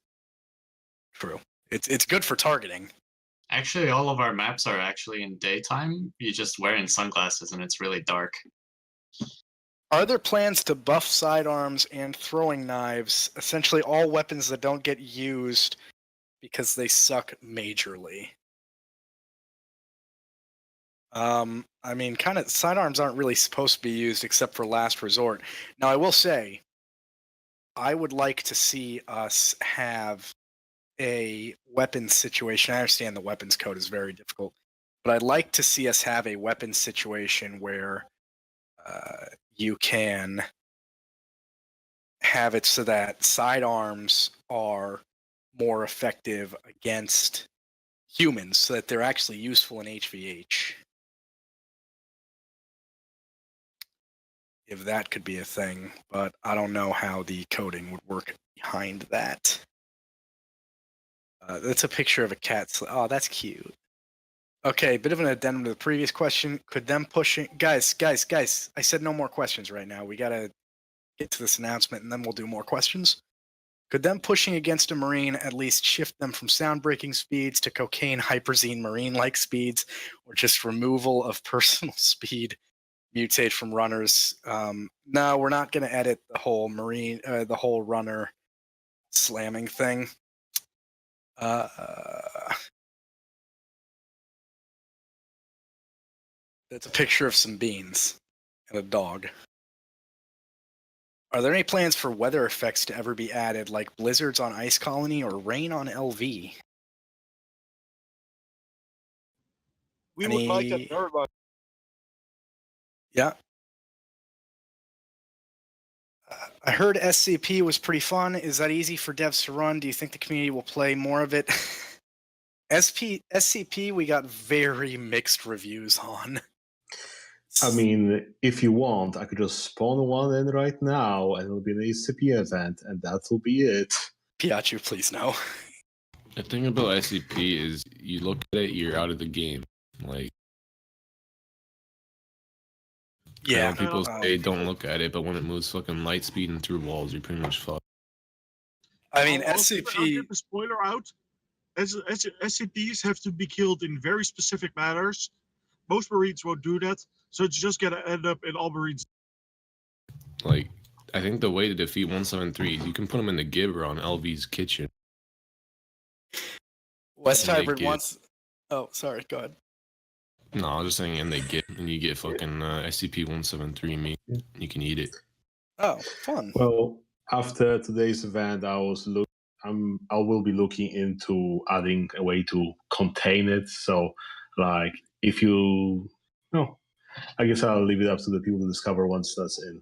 It's good for targeting. Actually, all of our maps are actually in daytime. You're just wearing sunglasses and it's really dark. Are there plans to buff sidearms and throwing knives, essentially all weapons that don't get used because they suck majorly? I mean, kind of, sidearms aren't really supposed to be used except for last resort. Now, I will say, I would like to see us have a weapons situation. I understand the weapons code is very difficult, but I'd like to see us have a weapons situation where you can have it so that sidearms are more effective against humans, so that they're actually useful in HVH. If that could be a thing, but I don't know how the coding would work behind that. That's a picture of a cat. Oh, that's cute. Okay, bit of an addendum to the previous question. Could them pushing... Guys, I said no more questions right now. We got to get to this announcement, and then we'll do more questions. Could them pushing against a Marine at least shift them from sound-breaking speeds to cocaine hyperzine Marine-like speeds, or just removal of personal speed mutate from runners? No, we're not going to edit the whole Marine, the whole runner slamming thing. That's a picture of some beans and a dog. Are there any plans for weather effects to ever be added, like blizzards on Ice Colony or rain on LV? We would like that very much. Yeah. I heard SCP was pretty fun. Is that easy for devs to run? Do you think the community will play more of it? SCP, we got very mixed reviews on. I mean, if you want, I could just spawn one in right now, and it'll be an SCP event, and that will be it. Piachu, please no. The thing about SCP is, you look at it, you're out of the game. Like, yeah, people say don't look at it, but when it moves fucking light speed and through walls, you're pretty much fucked. I mean, I'll give SCP. a spoiler out. SCPs have to be killed in very specific manners. Most Marines won't do that, so it's just gonna end up in all Marines. Like, I think the way to defeat 173 is you can put them in the Gibber on LV's kitchen. West And they Hybrid get- wants. Oh, sorry. Go ahead. No, I was just saying, and you get fucking SCP-173 meat. You can eat it. Oh, fun. Well, after today's event, I will be looking into adding a way to contain it. So, like, if you, no, I guess I'll leave it up to the people to discover once that's in.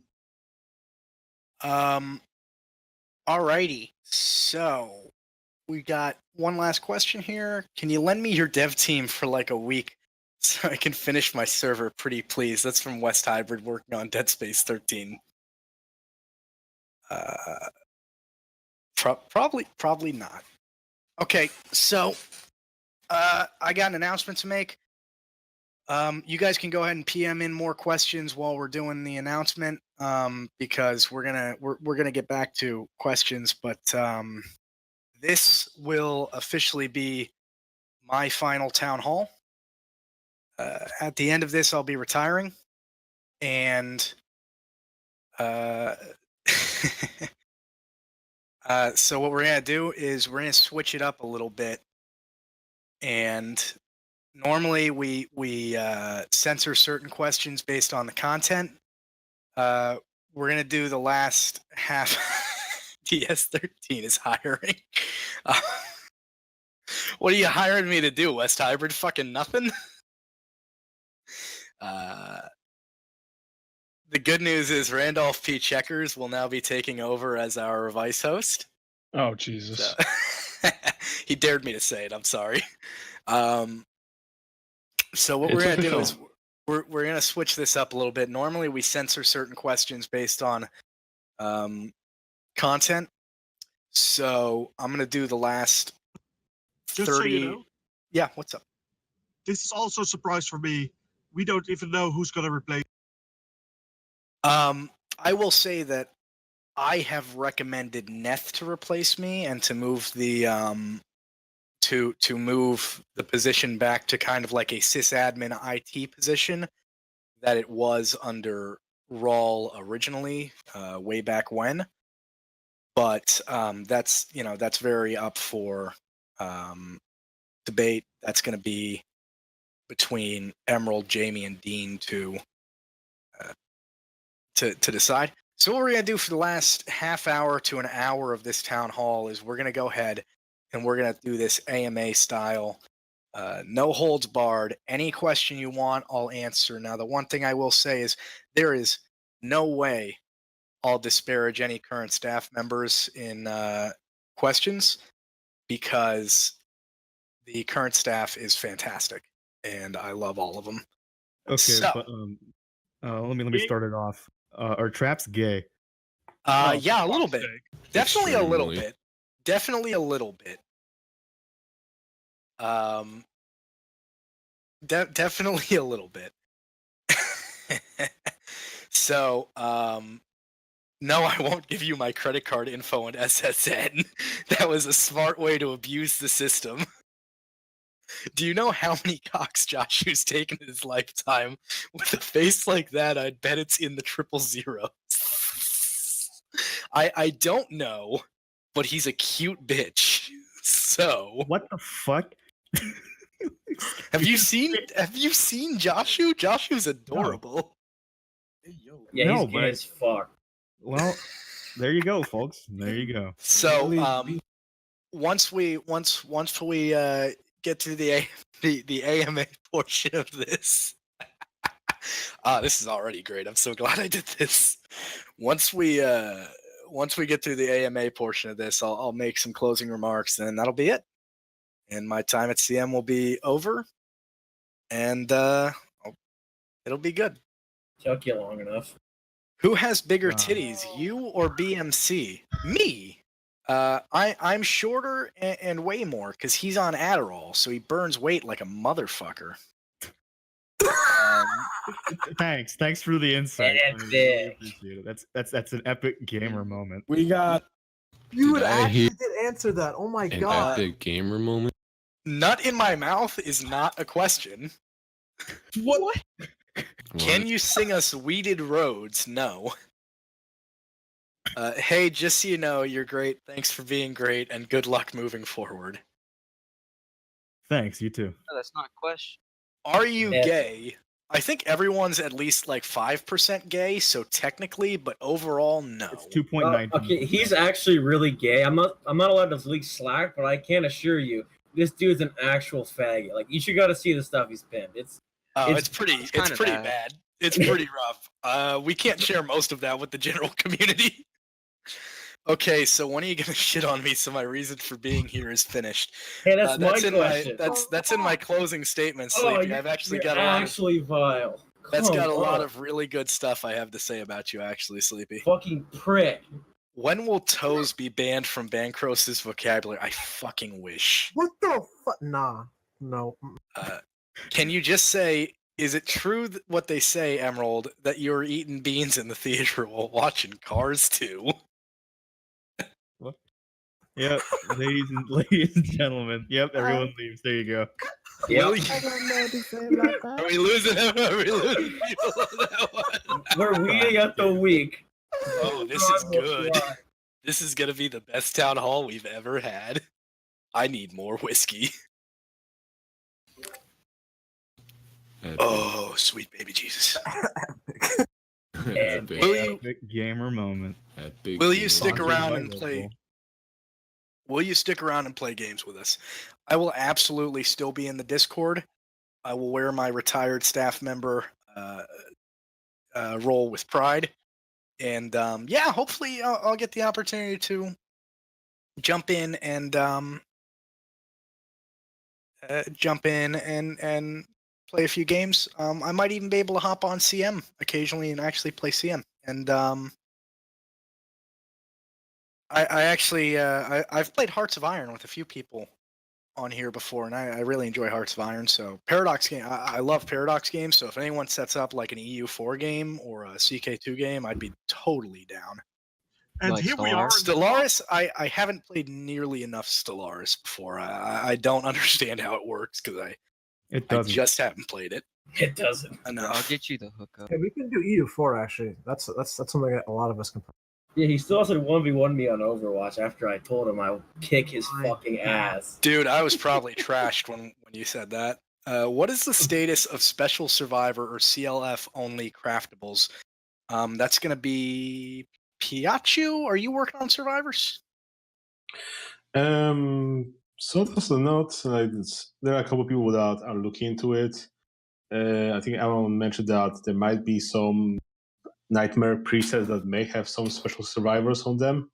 Alrighty. So we got one last question here. Can you lend me your dev team for like a week so I can finish my server? Pretty please. That's from West Hybrid working on Dead Space 13. Probably not. Okay, so I got an announcement to make. You guys can go ahead and PM in more questions while we're doing the announcement, because we're gonna get back to questions, but this will officially be my final town hall. At the end of this, I'll be retiring, and so what we're gonna do is we're gonna switch it up a little bit, and normally we censor certain questions based on the content. We're gonna do the last half. DS13 is hiring. What are you hiring me to do, West Hybrid? Fucking nothing. The good news is Randolph P. Checkers will now be taking over as our vice host. Oh Jesus! So, he dared me to say it. I'm sorry. So what It's we're gonna do official. is we're gonna switch this up a little bit. Normally we censor certain questions based on content. So I'm gonna do the last Just 30. so you know, Yeah, what's up? this is also a surprise for me. We don't even know who's gonna replace. I will say that I have recommended Neth to replace me and to move the to move the position back to kind of like a sysadmin IT position that it was under Rawl originally, way back when. But that's that's very up for debate. That's going to be between Emerald, Jamie, and Dean to decide. So what we're going to do for the last half hour to an hour of this town hall is we're going to go ahead and we're going to do this AMA style, no holds barred. Any question you want, I'll answer. Now, the one thing I will say is there is no way I'll disparage any current staff members in questions, because the current staff is fantastic and I love all of them. Okay, So, but let me start it off. Are traps gay? yeah, a little bit. Definitely a little Extremely. bit. Definitely a little bit. Definitely a little bit. So, no, I won't give you my credit card info and SSN. That was a smart way to abuse the system. Do you know how many cocks Joshua's taken in his lifetime? With a face like that, I'd bet it's in the 000. I don't know, but he's a cute bitch. So What the fuck? have you seen Joshua? Joshua's adorable. Yeah, No, he's but gay as fuck. Well, there you go, folks. There you go. So once we get to the AMA portion of this, this is already great. I'm so glad I did this. Once we get through the AMA portion of this, I'll make some closing remarks, and that'll be it. And my time at CM will be over, and it'll be good. Took you long enough. Who has bigger titties, you or BMC? Me. I'm shorter and way more because he's on Adderall, so he burns weight like a motherfucker. Thanks for the insight. I Epic. really appreciate it. That's an epic gamer moment. We got You Did I actually hear did answer that. Oh my an god. epic gamer moment? Nut in my mouth is not a question. What? Can you sing us Weeded Roads? No. Hey, just so you know, you're great. Thanks for being great, and good luck moving forward. Thanks, you too. No, that's not a question. Are you Yeah. gay? I think everyone's at least like 5% gay, so technically, but overall, no. It's 2.9. Okay, he's actually really gay. I'm not allowed to leak slack, but I can assure you, this dude's an actual faggot. Like, you should go to see the stuff he's pinned. It's pretty kinda bad. bad. It's pretty rough. We can't share most of that with the general community. Okay, so when are you gonna shit on me so my reason for being here is finished? Hey, that's my in question. that's in my closing statement, Oh, Sleepy. I've actually you're got a lot of, actually vile. that's got a Come lot on. of really good stuff I have to say about you, actually, Sleepy. Fucking prick. When will toes be banned from Bancross's vocabulary? I fucking wish. What the fuck? Nah. No. Can you just say, is it true what they say, Emerald, that you were eating beans in the theater while watching Cars 2? Yep, ladies and gentlemen. Yep, everyone leaves. There you go. Yep. I don't know what to say about that. Are we losing people on that one? We're weeding out the weak. Oh, this is good. This is gonna be the best town hall we've ever had. I need more whiskey. Oh, sweet baby Jesus. Epic. Will you- Epic gamer moment. Epic Will you gamer stick moment. around and play? Will you stick around and play games with us? I will absolutely still be in the Discord. I will wear my retired staff member role with pride, and yeah, hopefully I'll get the opportunity to jump in and play a few games. I might even be able to hop on CM occasionally and actually play CM. And I actually I've played Hearts of Iron with a few people on here before, and I really enjoy Hearts of Iron. So Paradox game, I love Paradox games. So if anyone sets up like an EU4 game or a CK2 game, I'd be totally down. And Like here we are. Stellaris, I haven't played nearly enough Stellaris before. I don't understand how it works because It I doesn't. just haven't played it It doesn't. enough. I'll get you the hookup. Hey, we can do EU4 actually. That's something that a lot of us can play. Yeah, he still has to 1v1 me on Overwatch after I told him I would kick his fucking ass. Dude, I was probably trashed when you said that. What is the status of Special Survivor or CLF only craftables? That's going to be Piachu. Are you working on Survivors? So that's not. There are a couple of people that are looking into it. I think Aaron mentioned that there might be some Nightmare presets that may have some special survivors on them.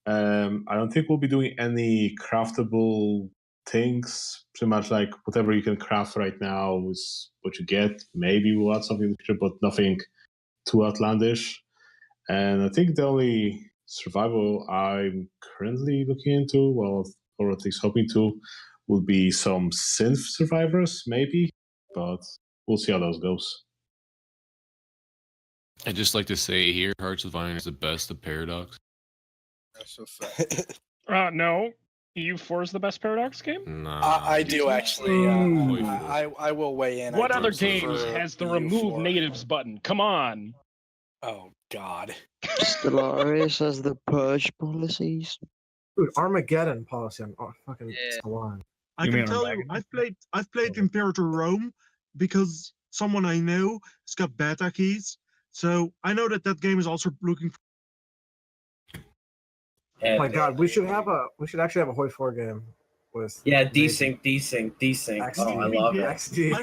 I don't think we'll be doing any craftable things. Pretty much like whatever you can craft right now is what you get. Maybe we'll add something in the future, but nothing too outlandish. And I think the only survival I'm currently looking into, well, or at least hoping to, would be some synth survivors, maybe. But we'll see how those goes. I'd just like to say here, Hearts of Iron is the best of Paradox. No. EU4 is the best Paradox game? Nah. I do actually. I will weigh in. What I do other game prefer has the remove EU4. natives button? Come on. Oh God. Stellaris has the purge policies. Dude, Armageddon policy on fucking Yeah. Stellaris. I You can mean tell you, Armageddon? I've played Imperator Rome because someone I know has got beta keys. So I know that game is also looking for. Oh my god, we should actually have a Hoi 4 game with desync. Oh, I love it. XD.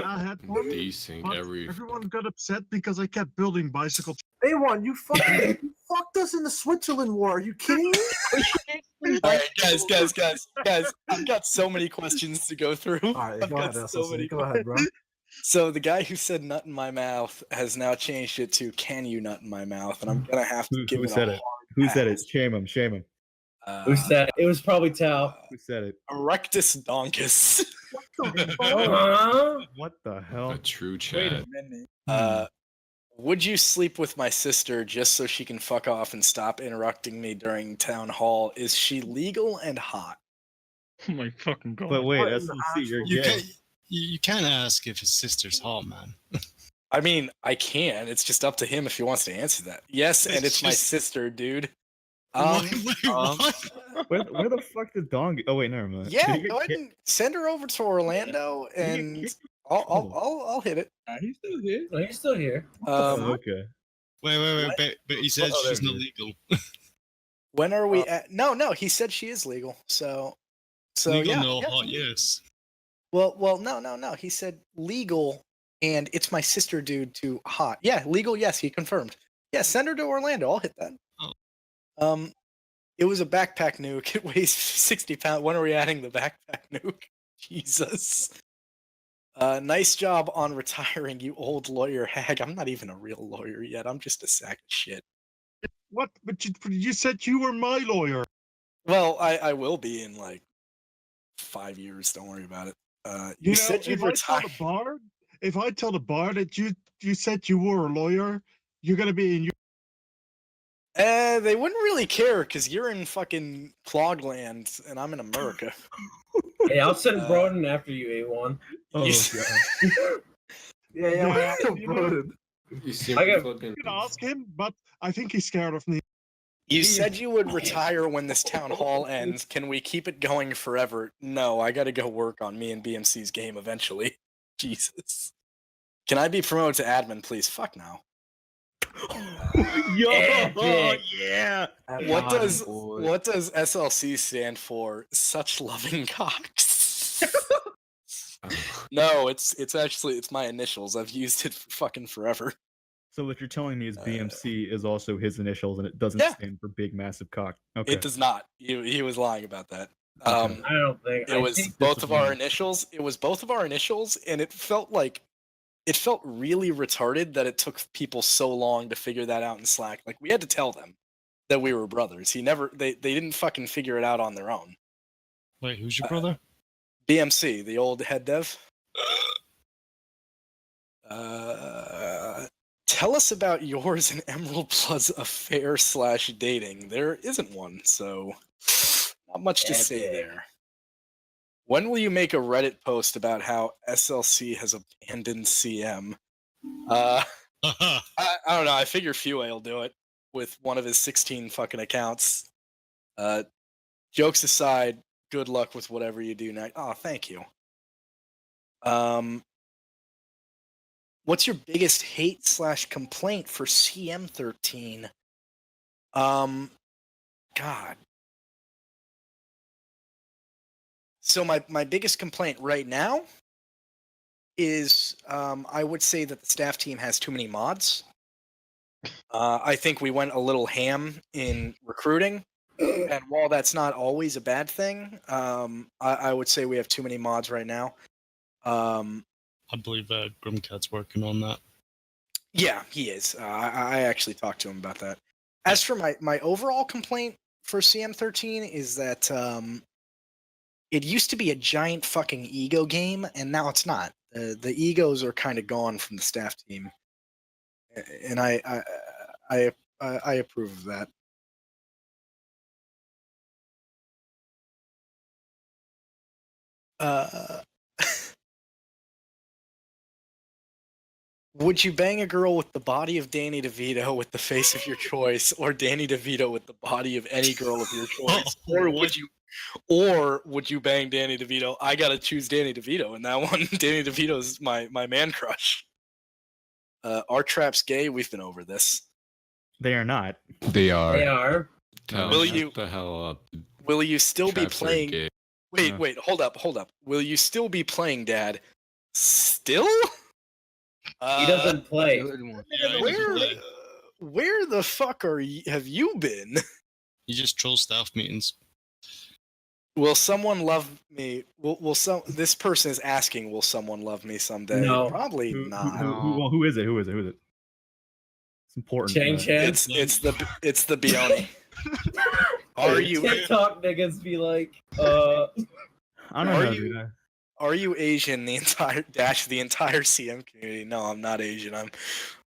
I had one, Desync but every. everyone got upset because I kept building bicycle. A1, you fucked us in the Switzerland war. Are you kidding me? All right, guys. I've got so many questions to go through. All right, I've go got ahead, so many. Go ahead, bro. So the guy who said "nut in my mouth" has now changed it to "can you nut in my mouth," and I'm gonna have to give Who it said a it? Who said it? Shame him. Shame him. Who said it? It was probably Tal. Who said it? Erectus donkus. Huh? What the hell? A true Wait a chat. Uh, Would you sleep with my sister just so she can fuck off and stop interrupting me during town hall? Is she legal and hot? Oh my fucking god. But wait, What that's in the see, you're actual- gay. You can't ask if his sister's hot, man. I mean, I can. It's just up to him if he wants to answer that. Yes, and it's my Just- sister, dude. What? Where the fuck did Dawn go? Oh wait, never mind. Yeah, Did he get go ahead kicked? and send her over to Orlando, Did he get and kicked? I'll hit it. He's still here. No, he's still here. Oh, okay. Wait, but he says Oh, there she's it not is. legal. When are we at? No, he said she is legal. So legal, yeah, no yeah. hot, yes. Well, no. He said legal, and it's my sister, dude. To hot. Yeah, legal. Yes, he confirmed. Yeah, send her to Orlando. I'll hit that. Oh. It was a backpack nuke. It weighs 60 pounds. When are we adding the backpack nuke? Jesus. Nice job on retiring, you old lawyer hag. I'm not even a real lawyer yet. I'm just a sack of shit. What? But you said you were my lawyer. Well, I will be in like 5 years. Don't worry about it. You said you'd if I retire. tell the bar, if I tell the bar that you said you were a lawyer, you're gonna be in your. They wouldn't really care because you're in fucking Clogland and I'm in America. Hey, I'll send Broden after you, A1. Oh god. Yeah. You know, You seem I got- fucking. you can ask him, but I think he's scared of me. You said you would retire when this town hall ends. Can we keep it going forever? No, I gotta go work on me and BMC's game eventually. Jesus. Can I be promoted to admin, please? Fuck no. Yo, Epic. yeah. What does SLC stand for? Such loving cocks. No, it's actually my initials. I've used it for fucking forever. So what you're telling me is BMC is also his initials, and it doesn't Yeah. stand for big massive cock. Okay. It does not. He was lying about that. I don't think It was think both of our disappointing. initials. It was both of our initials, and it felt really retarded that it took people so long to figure that out in Slack. Like we had to tell them that we were brothers. They didn't fucking figure it out on their own. Wait, who's your brother? BMC, the old head dev. Tell us about yours and Emerald Plus affair / dating. There isn't one, so not much to say Epic. there. When will you make a Reddit post about how SLC has abandoned CM? I don't know. I figure Fuey will do it with one of his 16 fucking accounts. Jokes aside, good luck with whatever you do next. Oh, thank you. What's your biggest hate / complaint for CM-13? God. So my biggest complaint right now is I would say that the staff team has too many mods. I think we went a little ham in recruiting, and while that's not always a bad thing, I would say we have too many mods right now. I believe Grimcat's working on that. Yeah, he is. I actually talked to him about that. As for my overall complaint for CM-13 is that it used to be a giant fucking ego game, and now it's not. The egos are kind of gone from the staff team, and I approve of that. Would you bang a girl with the body of Danny DeVito with the face of your choice, or Danny DeVito with the body of any girl of your choice, or would you bang Danny DeVito? I gotta choose Danny DeVito in that one. Danny DeVito's my man crush. Our trap's gay. We've been over this. They are not. They are. They are. Will you- Shut the hell up? Will you still be Traps are playing? gay. Wait, hold up. Will you still be playing, Dad? Still? He doesn't play. Where the fuck have you been? You just troll staff meetings. Will someone love me? This person is asking, will someone love me someday? No. Probably not. Who is it? Who is it? It's important. Change hands. It's the Bioni. Are you TikTok niggas be like, I don't Are know, you- dude. Are you Asian? The entire CM community? No, I'm not Asian.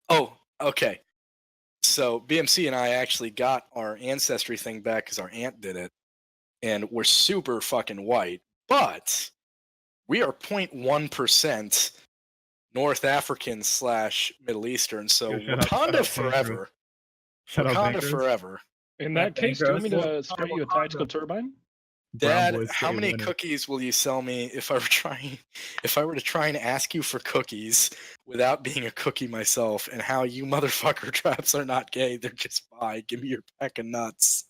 Oh, Okay. So BMC and I actually got our ancestry thing back because our aunt did it, and we're super fucking white, but we are 0.1% North African / Middle Eastern. So Yo, shout out Wakanda forever. Shout out Wakanda Bankers. forever. In that case, do you want me to spray you a tactical turbine? Dad, Brown boys how stay many winning. cookies will you sell me if I were to try and ask you for cookies without being a cookie myself? And how you motherfucker traps are not gay? They're just bi. Give me your pack of nuts.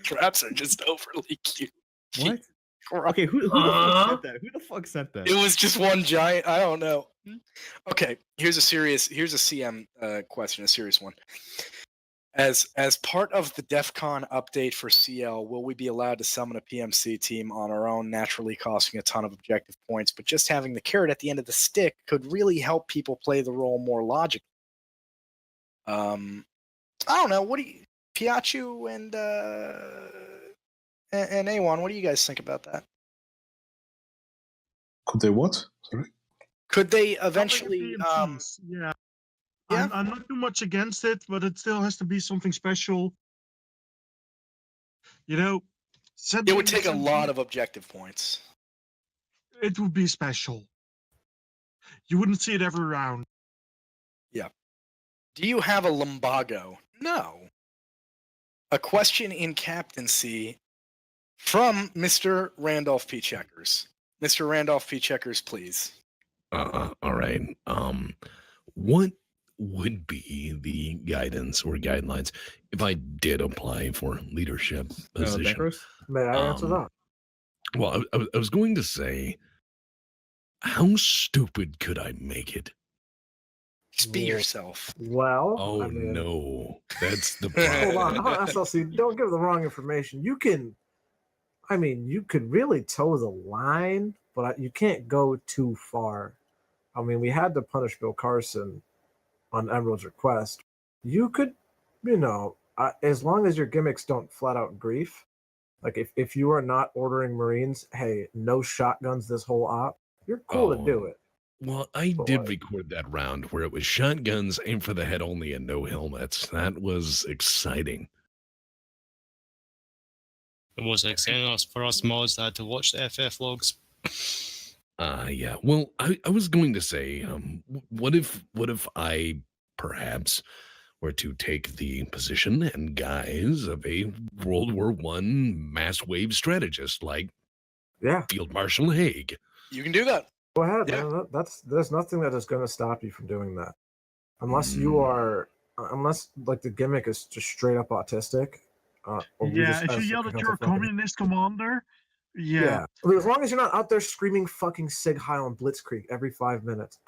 Traps are just overly cute. What? Okay, who the fuck said that? Who the fuck said that? It was just one giant. I don't know. Okay, here's a CM question, a serious one. As part of the DEF CON update for CL, will we be allowed to summon a PMC team on our own, naturally costing a ton of objective points, but just having the carrot at the end of the stick could really help people play the role more logically? I don't know. What do you, Piachu and A1, what do you guys think about that? Could they what? Sorry. Could they eventually? Yeah. I'm not too much against it, but it still has to be something special. You know, It would take a lot of objective points. It would be special. You wouldn't see it every round. Yeah. Do you have a lumbago? No. A question in captaincy from Mr. Randolph P. Checkers. Mr. Randolph P. Checkers, please. All right. What would be the guidance or guidelines if I did apply for leadership position? Bankers? May I answer that? Well, I was going to say, how stupid could I make it? Just be yourself. Well, Oh I mean, no, that's the hold on, problem. SLC. Don't give the wrong information. You can, I mean, you could really toe the line, but you can't go too far. I mean, we had to punish Bill Carson on Emerald's request. You could, as long as your gimmicks don't flat out grief, like if you are not ordering Marines, hey, no shotguns this whole op, you're cool to do it. Well, I did record that round where it was shotguns, aim for the head only, and no helmets. That was exciting. It was exciting for us mods that had to watch the FF logs. Yeah. Well, I was going to say, what if I perhaps were to take the position and guise of a World War I mass wave strategist like Field Marshal Haig? You can do that. Go ahead, man. There's nothing that is going to stop you from doing that, unless you are, unless like the gimmick is just straight up autistic. Or if you yell that you're a communist commander, yeah. I mean, as long as you're not out there screaming fucking Sig Heil and Blitzkrieg every 5 minutes,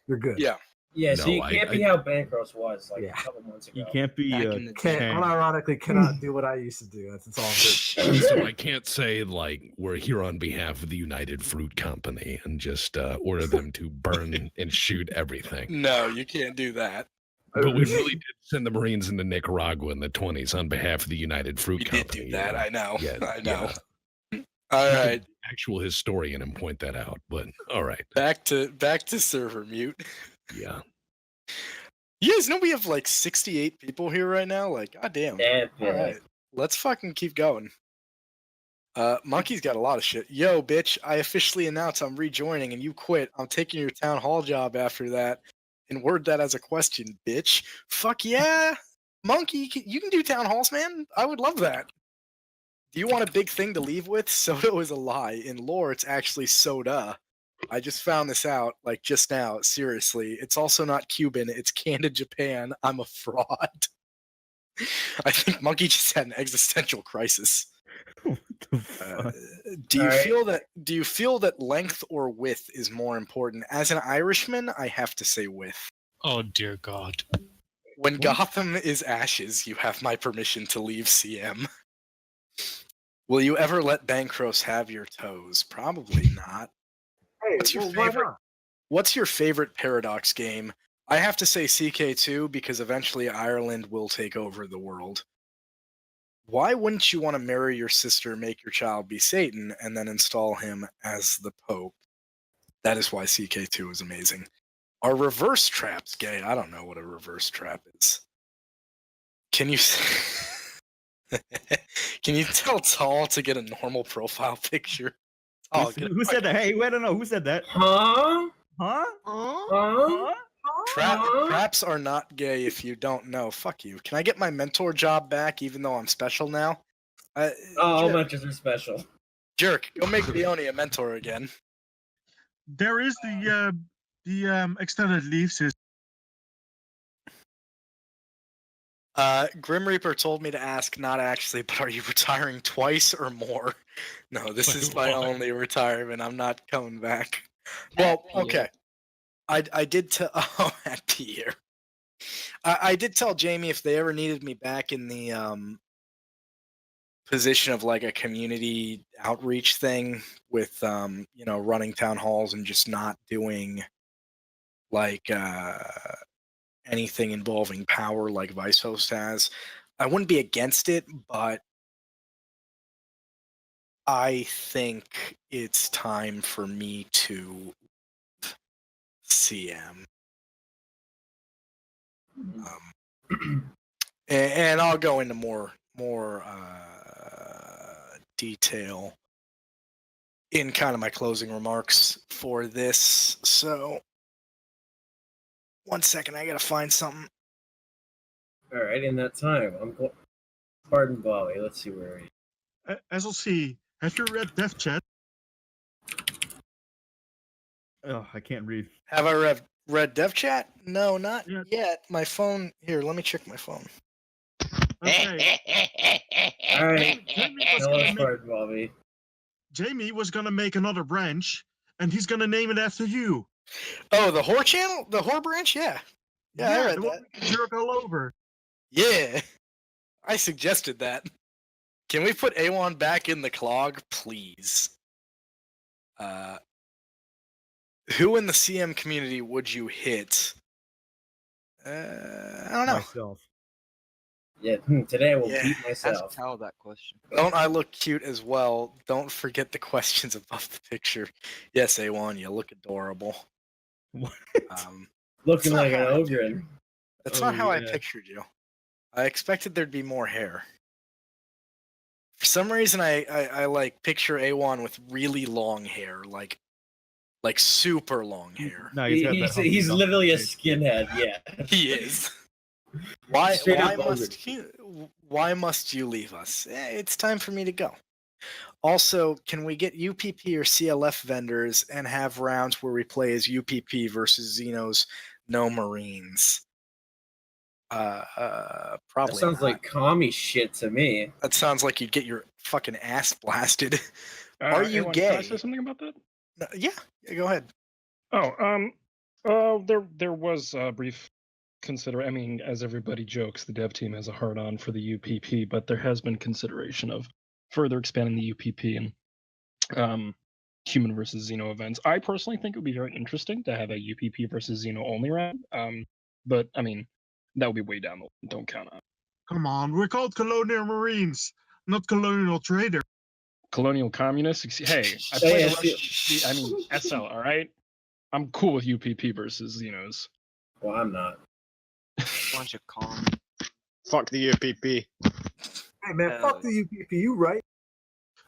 you're good. Yeah. Yeah, so you can't be how Bancross was like a couple months ago. You can't be. Unironically, cannot do what I used to do. It's all good. So I can't say like we're here on behalf of the United Fruit Company and just order them to burn and shoot everything. No, you can't do that. But we really did send the Marines into Nicaragua in the 1920s on behalf of the United Fruit Company. Did do that, I know. Yeah, I know. Yeah. All right. Actual historian and point that out, but all right. Back to server mute. Yeah. You guys know we have like 68 people here right now? Like, goddamn. Yeah. All right. Let's fucking keep going. Monkey's got a lot of shit. Yo, bitch, I officially announced I'm rejoining and you quit. I'm taking your town hall job after that. And word that as a question, bitch. Fuck yeah. Monkey, you can do town halls, man. I would love that. Do you want a big thing to leave with? Soda is a lie. In lore, it's actually soda. I just found this out, like, just now. Seriously. It's also not Cuban. It's canned in Japan. I'm a fraud. I think Monkey just had an existential crisis. Do you feel that length or width is more important? As an Irishman, I have to say width. Oh dear God. When Gotham is ashes, you have my permission to leave CM. Will you ever let Bancross have your toes? Probably not. Hey, What's your favorite Paradox game? I have to say CK2 because eventually Ireland will take over the world. Why wouldn't you want to marry your sister, make your child be Satan, and then install him as the Pope? That is why CK2 is amazing. Are reverse traps gay? I don't know what a reverse trap is. Can you can you tell Tall to get a normal profile picture? Oh, Who said that? Hey, wait, no, who said that? Huh? Huh? Huh? Traps are not gay if you don't know. Fuck you. Can I get my mentor job back even though I'm special now? All mentors are special. Jerk, go make Leone a mentor again. There is the extended leave system. Grim Reaper told me to ask, not actually, but are you retiring twice or more? No, this is my only retirement. I'm not coming back. Well, okay. I did tell at Pierre. I did tell Jamie if they ever needed me back in the position of like a community outreach thing with running town halls and just not doing like anything involving power like Vice Host has. I wouldn't be against it, but I think it's time for me to CM. And I'll go into more detail in kind of my closing remarks for this. So, 1 second, I gotta find something. All right, in that time, I'm going. Pardon, Bali. Let's see where he. SLC, have you read Death Chat? Oh, I can't read. Have I read Dev Chat? No, not yet. My phone. Here, let me check my phone. Okay. All right. Jamie Pardon, Bobby. Jamie was gonna make another branch, and he's gonna name it after you. Oh, the Whore channel? The Whore branch? Yeah. Yeah, I read the that. one you jerk all over. Yeah. I suggested that. Can we put A1 back in the clog, please? Who in the CM community would you hit? I don't know. Myself. Yeah, today I will Yeah. beat myself. Ask Cal that question. Don't I look cute as well? Don't forget the questions above the picture. Yes, A1, you look adorable. What? Looking not like an how I ogre. That's not how I pictured you. I expected there'd be more hair. For some reason, I like picture A1 with really long hair, like super long hair. No, He's literally a skinhead. Yeah. He is. Why Straight up why must you leave us? It's time for me to go. Also, can we get UPP or CLF vendors and have rounds where we play as UPP versus Xenos no Marines? Probably. That sounds like commie shit to me. That sounds like you'd get your fucking ass blasted. Are you A1, gay? Can I say something about that? Yeah, go ahead. There was a brief I mean, as everybody jokes, the dev team has a hard-on for the UPP, but there has been consideration of further expanding the UPP and human versus Xeno events. I personally think it would be very interesting to have a UPP versus Xeno only round. But I mean, that would be way down the line. Don't count on it. Come on, we're called Colonial Marines, not Colonial Trader. Colonial communists. Hey, I play I mean, SL. All right, I'm cool with UPP versus Xenos. Well, I'm not. Bunch of calm. Fuck the UPP. Hey man, fuck the UPP. You right?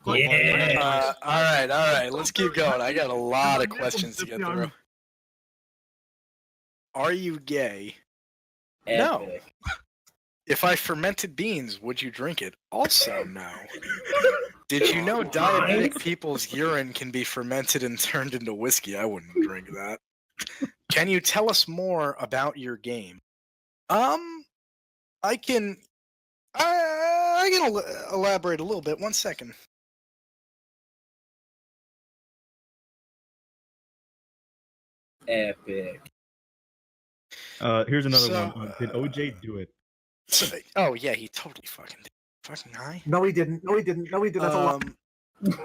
Yeah. All right. Let's keep going. I got a lot of questions to get through. Are you gay? No. If I fermented beans, would you drink it? Also, no. Did you know diabetic people's urine can be fermented and turned into whiskey? I wouldn't drink that. Can you tell us more about your game? I can elaborate a little bit. 1 second. Epic. Here's another one. Did OJ do it? Oh yeah, he totally fucking did. Fucking high. No, he didn't. No, he didn't. No, he didn't. That's a lie.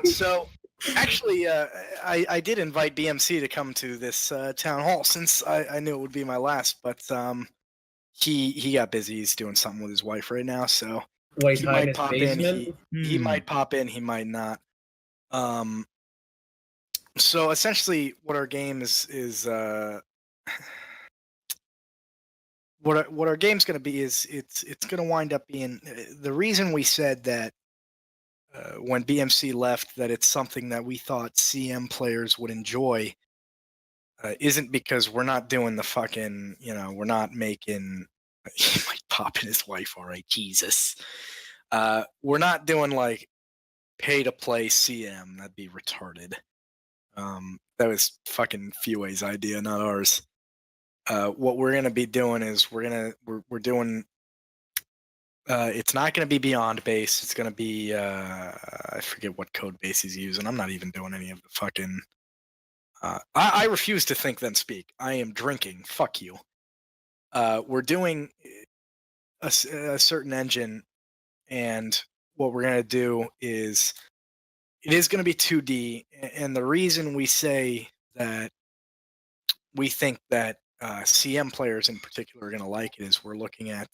So, actually, I did invite BMC to come to this town hall since I knew it would be my last, but he got busy. He's doing something with his wife right now, so Wait, he hide might his pop basement? in. He might pop in. He might not. So essentially, what our game is what our game's going to be is it's going to wind up being the reason we said that when BMC left that it's something that we thought CM players would enjoy isn't because we're not doing the fucking, we're not making he might pop in his wife, all right, Jesus. We're not doing like pay to play CM. That'd be retarded. That was fucking Fue's idea, not ours. What we're gonna be doing is we're doing. It's not gonna be beyond base. It's gonna be I forget what code base he's using. I'm not even doing any of the fucking. I refuse to think then speak. I am drinking. Fuck you. We're doing a certain engine, and what we're gonna do is it is gonna be 2D, and the reason we say that we think that CM players in particular are gonna like it is we're looking at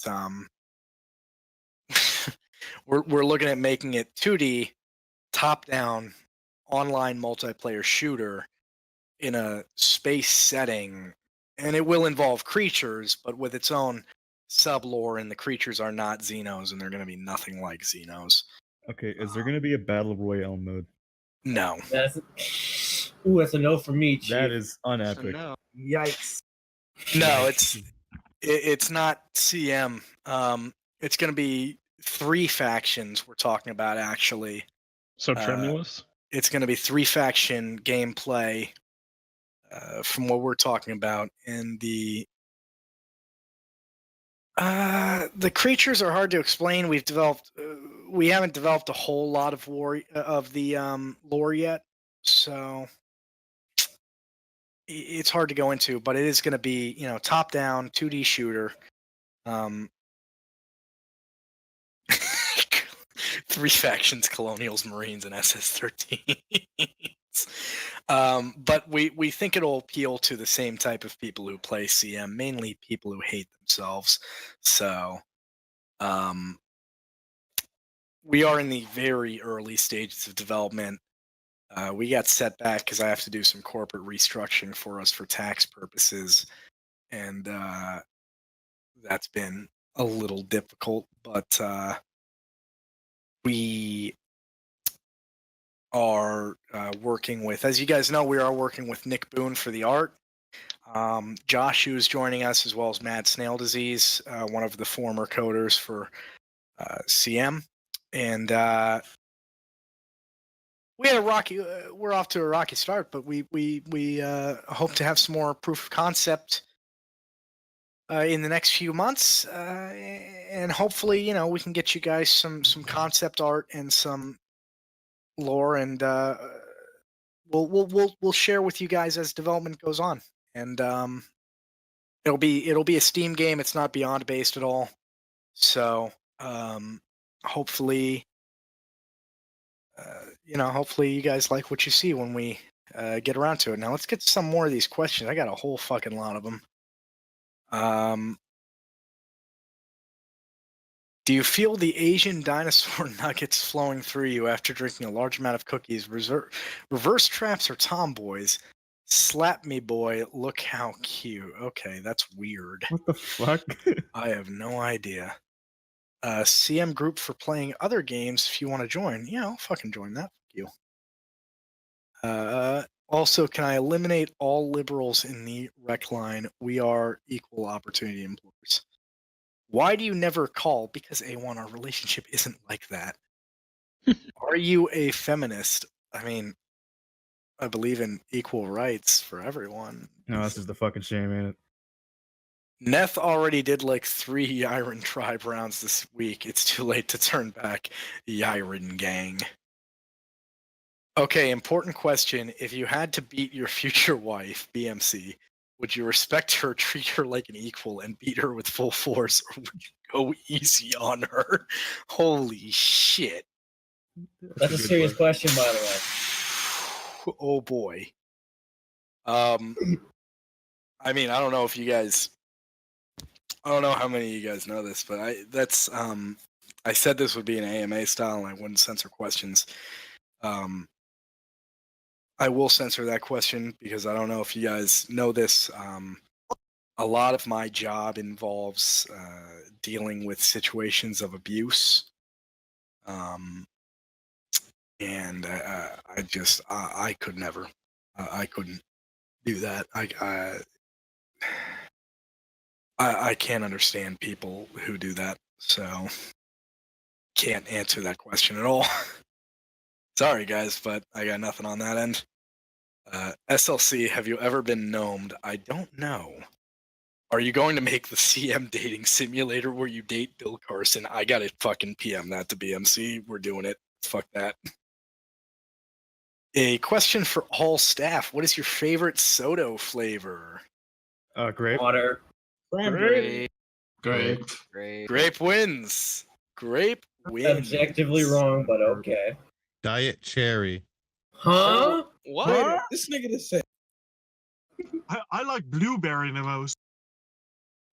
we're looking at making it 2D, top-down, online multiplayer shooter in a space setting, and it will involve creatures, but with its own sub-lore, and the creatures are not Xenos, and they're going to be nothing like Xenos. Okay, is there going to be a battle royale mode? No. That's a no for me, Chief. That is unepic. No. Yikes. No, it's not CM. It's going to be 3 factions we're talking about, actually. So Tremulous? It's going to be 3 faction gameplay from what we're talking about. And the creatures are hard to explain. We haven't developed a whole lot of lore yet, so it's hard to go into. But it is going to be, top down 2D shooter. 3 factions: Colonials, Marines, and SS13. But we think it'll appeal to the same type of people who play CM, mainly people who hate themselves. So we are in the very early stages of development. We got set back because I have to do some corporate restructuring for us for tax purposes, and that's been a little difficult, but we are working with, as you guys know, we are working with Nick Boone for the art. Josh, who's joining us, as well as Mad Snail Disease, one of the former coders for CM. And we had a rocky, we're off to a rocky start, but we hope to have some more proof of concept in the next few months. And hopefully, we can get you guys some concept art and some lore, and we'll share with you guys as development goes on. And it'll be a Steam game. It's not Beyond based at all. So hopefully hopefully you guys like what you see when we get around to it. Now let's get to some more of these questions. I got a whole fucking lot of them. Do you feel the Asian dinosaur nuggets flowing through you after drinking a large amount of cookies? Reverse traps or tomboys? Slap me, boy. Look how cute. Okay, that's weird. What the fuck? I have no idea. CM group for playing other games if you want to join. Yeah, I'll fucking join that. Fuck you. Also, can I eliminate all liberals in the rec line? We are equal opportunity employers. Why do you never call? Because A1, our relationship isn't like that. Are you a feminist? I mean, I believe in equal rights for everyone. No, this is the fucking shame, ain't it? Neth already did like 3 Iron Tribe rounds this week. It's too late to turn back. Yiren gang. Okay, important question. If you had to beat your future wife, BMC, would you respect her, treat her like an equal, and beat her with full force, or would you go easy on her? Holy shit. That's a serious question, by the way. Oh boy. I mean, I don't know if you guys, I don't know how many of you guys know this, but I said this would be an AMA style and I wouldn't censor questions. I will censor that question because I don't know if you guys know this. a lot of my job involves dealing with situations of abuse. And I could never, I couldn't do that. I can't understand people who do that. So can't answer that question at all. Sorry, guys, but I got nothing on that end. SLC, have you ever been gnomed? I don't know. Are you going to make the CM dating simulator where you date Bill Carson? I gotta fucking PM that to BMC. We're doing it. Fuck that. A question for all staff. What is your favorite soda flavor? Grape. Water. Grape. Grape wins. Grape wins. Objectively wrong, but okay. Diet cherry. Huh? What? This nigga just said. I like blueberry the most.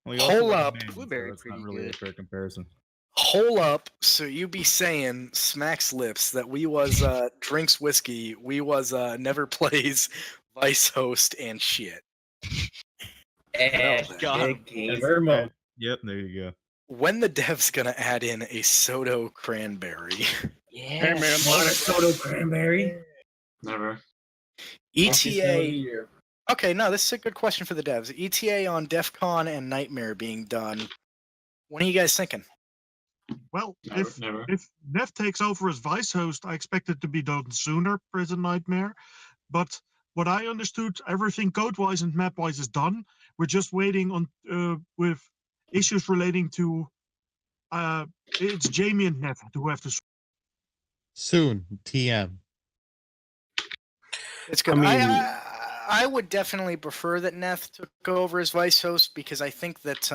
Well, you also Hold like up. mint, so Blueberry that's pretty not really a good. fair comparison. Hold up. So you be saying smacks lips that we was drinks whiskey, we was never plays vice host and shit. And God. gamer mode. Yep, there you go. When the dev's gonna add in a Soto cranberry? Yeah. Hey, man. Water soda cranberry. Never. ETA. Okay, no, this is a good question for the devs. ETA on DEF CON and Nightmare being done. When are you guys thinking? Well, Never. if Neff takes over as vice host, I expect it to be done sooner, Prison Nightmare. But what I understood, everything code-wise and map-wise is done. We're just waiting on with issues relating to it's Jamie and Neff who have to. Soon, TM. It's good. I mean- I would definitely prefer that Neth took over as vice host because I think that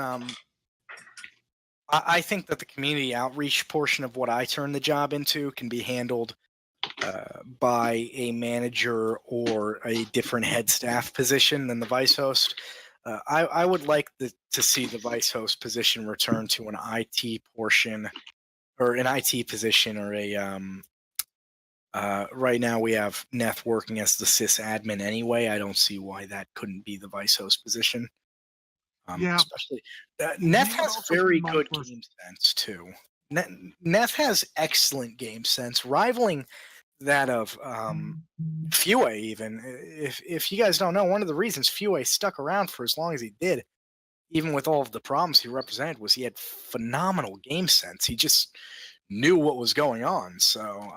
I think that the community outreach portion of what I turn the job into can be handled by a manager or a different head staff position than the vice host. I would like to see the vice host position return to an IT portion or an IT position or a right now we have Neth working as the sysadmin anyway. I don't see why that couldn't be the vice host position. Yeah. Especially Neth He would has also be very my good first- game sense too. Neth has excellent game sense, rivaling that of Fue. Even if you guys don't know, one of the reasons Fue stuck around for as long as he did, even with all of the problems he represented, was he had phenomenal game sense. He just knew what was going on. So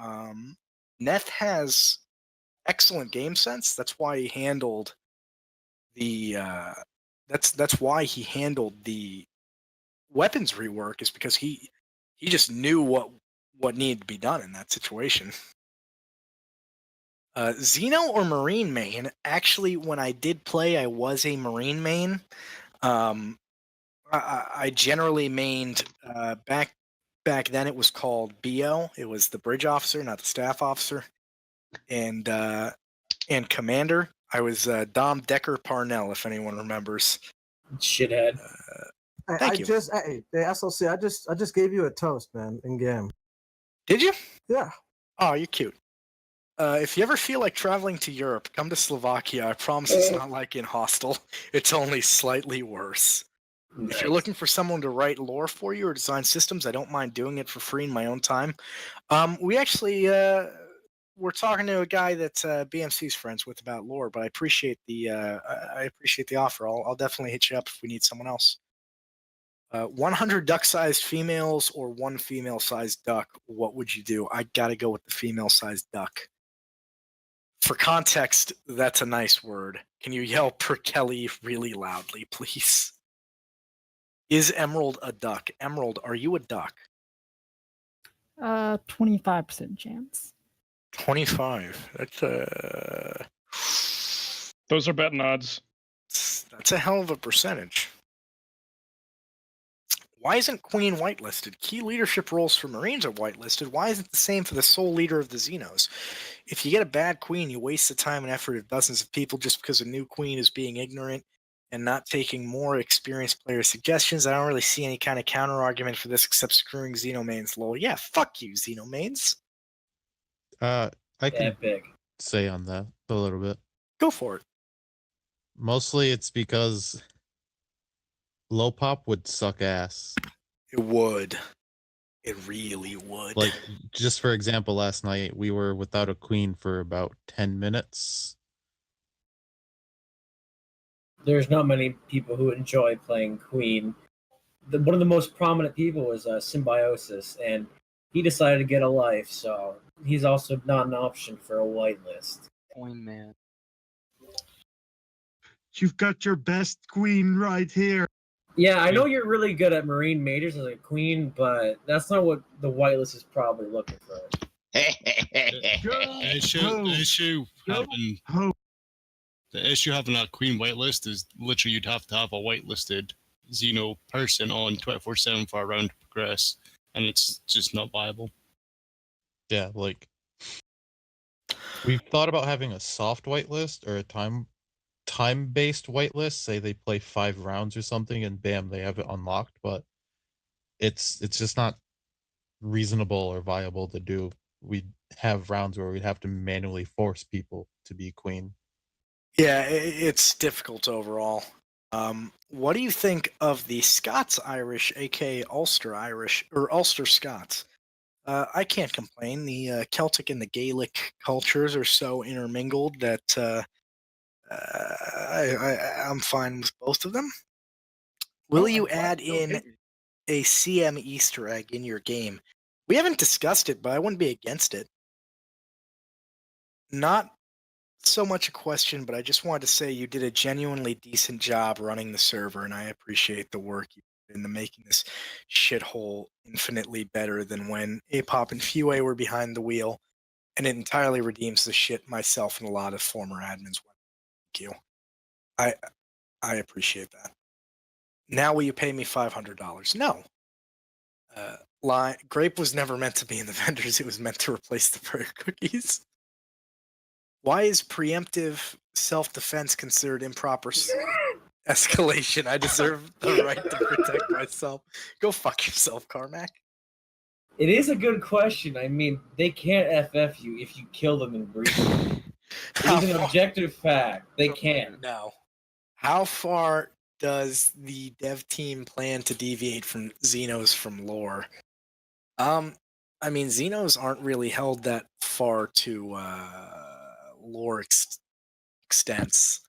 Neth has excellent game sense. That's why he handled the that's why he handled the weapons rework, is because he just knew what needed to be done in that situation. Xeno or Marine main? Actually, when I did play, I was a Marine main. I generally mained back then. It was called BO. It was the bridge officer, not the staff officer, and commander. I was Dom Decker Parnell, if anyone remembers. Shithead. Thank you. Hey, SLC, I just gave you a toast, man, in game. Did you? Yeah. Oh, you're cute. If you ever feel like traveling to Europe, come to Slovakia. I promise it's not like in Hostel. It's only slightly worse. If you're looking for someone to write lore for you or design systems, I don't mind doing it for free in my own time. We actually we're talking to a guy that BMC's friends with about lore, but I appreciate the offer. I'll definitely hit you up if we need someone else. 100 duck-sized females or one female-sized duck, what would you do? I gotta go with the female-sized duck. For context, that's a nice word. Can you yell per Kelly really loudly, please? Is Emerald a duck? Emerald, are you a duck? 25% chance. 25. That's Those are betting odds. That's a hell of a percentage. Why isn't Queen whitelisted? Key leadership roles for Marines are whitelisted. Why isn't it the same for the sole leader of the Xenos? If you get a bad queen, you waste the time and effort of dozens of people just because a new queen is being ignorant and not taking more experienced player suggestions. I don't really see any kind of counter argument for this except screwing Xenomains, lol. Yeah, fuck you, Xenomains. I can big. say on that a little bit. Go for it. Mostly it's because low pop would suck ass. It would. It really would. Like, just for example, last night we were without a queen for about 10 minutes. There's not many people who enjoy playing Queen. One of the most prominent people was Symbiosis, and he decided to get a life, so he's also not an option for a whitelist. Coin man. You've got your best queen right here. Yeah, I know you're really good at Marine Majors as a Queen, but that's not what the whitelist is probably looking for. The issue having a queen whitelist is literally you'd have to have a whitelisted Xeno person on 24/7 for a round to progress, and it's just not viable. Yeah, like we've thought about having a soft whitelist or a time-based whitelist. Say they play 5 rounds or something, and bam, they have it unlocked. But it's just not reasonable or viable to do. We'd have rounds where we'd have to manually force people to be queen. Yeah, it's difficult overall. What do you think of the Scots Irish, aka Ulster Irish or Ulster Scots? I can't complain. The Celtic and the Gaelic cultures are so intermingled that I'm fine with both of them. Will you add in a CM Easter egg in your game? We haven't discussed it, but I wouldn't be against it. Not so much a question, but I just wanted to say you did a genuinely decent job running the server, and I appreciate the work you put into making this shithole infinitely better than when Apop and Fue were behind the wheel, and it entirely redeems the shit myself and a lot of former admins went. Thank you. I appreciate that. Now will you pay me $500? No. Grape was never meant to be in the vendors. It was meant to replace the prayer cookies. Why is preemptive self-defense considered improper escalation? I deserve the right to protect myself. Go fuck yourself, Carmack. It is a good question. I mean, they can't FF you if you kill them in brief. It is an objective fact. They can. No. How far does the dev team plan to deviate from Xenos from lore? I mean, Xenos aren't really held that far to lore extents.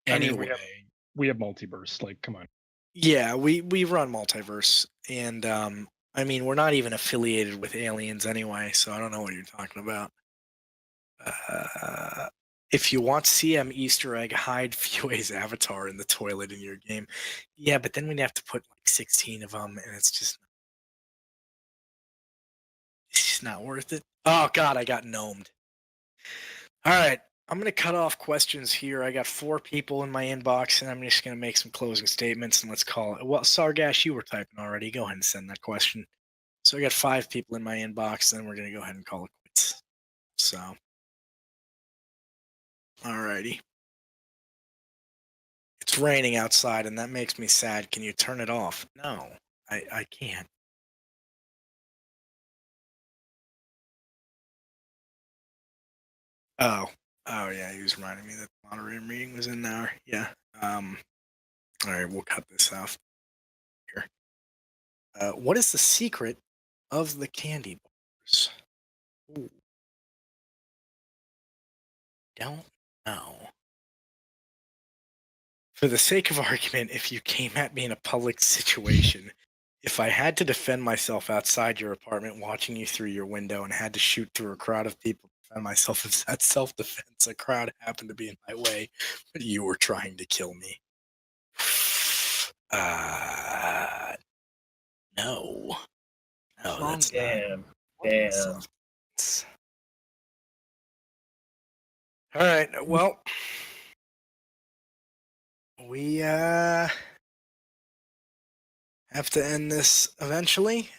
Anyway, I mean, we have multiverse. Like, come on. Yeah, we run multiverse, and I mean, we're not even affiliated with aliens anyway, so I don't know what you're talking about. If you want CM Easter egg, hide Fue's avatar in the toilet in your game. Yeah, but then we'd have to put like 16 of them, and it's just not worth it. Oh god, I got gnomed. All right, I'm gonna cut off questions here. I got 4 people in my inbox, and I'm just gonna make some closing statements, and let's call it. Well, Sargash, you were typing already. Go ahead and send that question. So I got 5 people in my inbox, and then we're gonna go ahead and call it quits. So, alrighty. It's raining outside, and that makes me sad. Can you turn it off? No, I can't. Oh yeah, he was reminding me that the moderator meeting was in an hour. Yeah. All right, we'll cut this off here. What is the secret of the candy bars? Ooh. Don't know. For the sake of argument, if you came at me in a public situation, if I had to defend myself outside your apartment watching you through your window and had to shoot through a crowd of people to defend myself, if that's self-defense, a crowd happened to be in my way, but you were trying to kill me. No. No, that's Damn. not. Damn. All right, well, we have to end this eventually.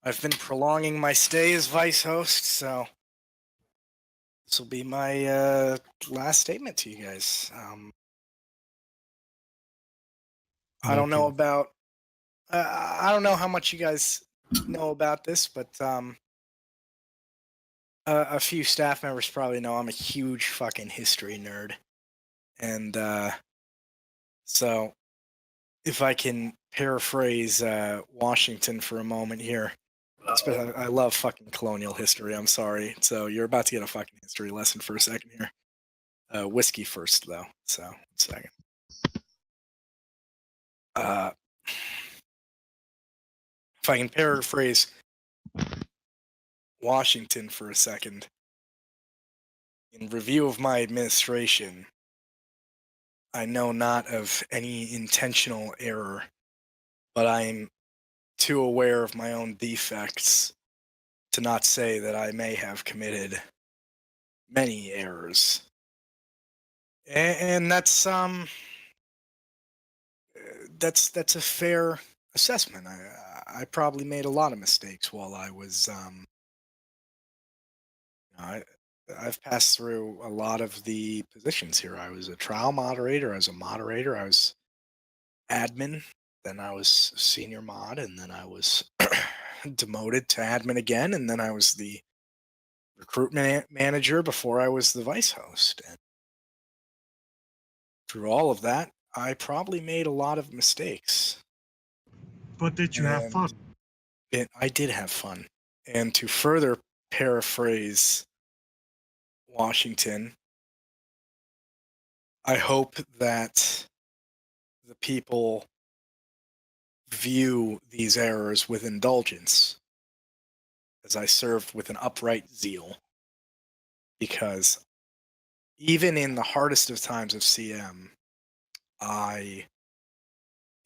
I've been prolonging my stay as vice host, so this will be my last statement to you guys. I don't know about. I don't know how much you guys know about this, but a few staff members probably know I'm a huge fucking history nerd, and So, if I can paraphrase Washington for a moment here, I love fucking colonial history. I'm sorry. So you're about to get a fucking history lesson for a second here. Whiskey first, though. So, 1 second. If I can paraphrase Washington for a second, in review of my administration, I know not of any intentional error, but I'm too aware of my own defects to not say that I may have committed many errors. And that's a fair assessment. I probably made a lot of mistakes while I was I've passed through a lot of the positions here. I was a trial moderator, I was a moderator, I was admin, then I was senior mod, and then I was demoted to admin again, and then I was the recruitment manager before I was the vice host. And through all of that, I probably made a lot of mistakes. But did you have fun? I did have fun. And to further paraphrase Washington, I hope that the people view these errors with indulgence, as I served with an upright zeal, because even in the hardest of times of CM, I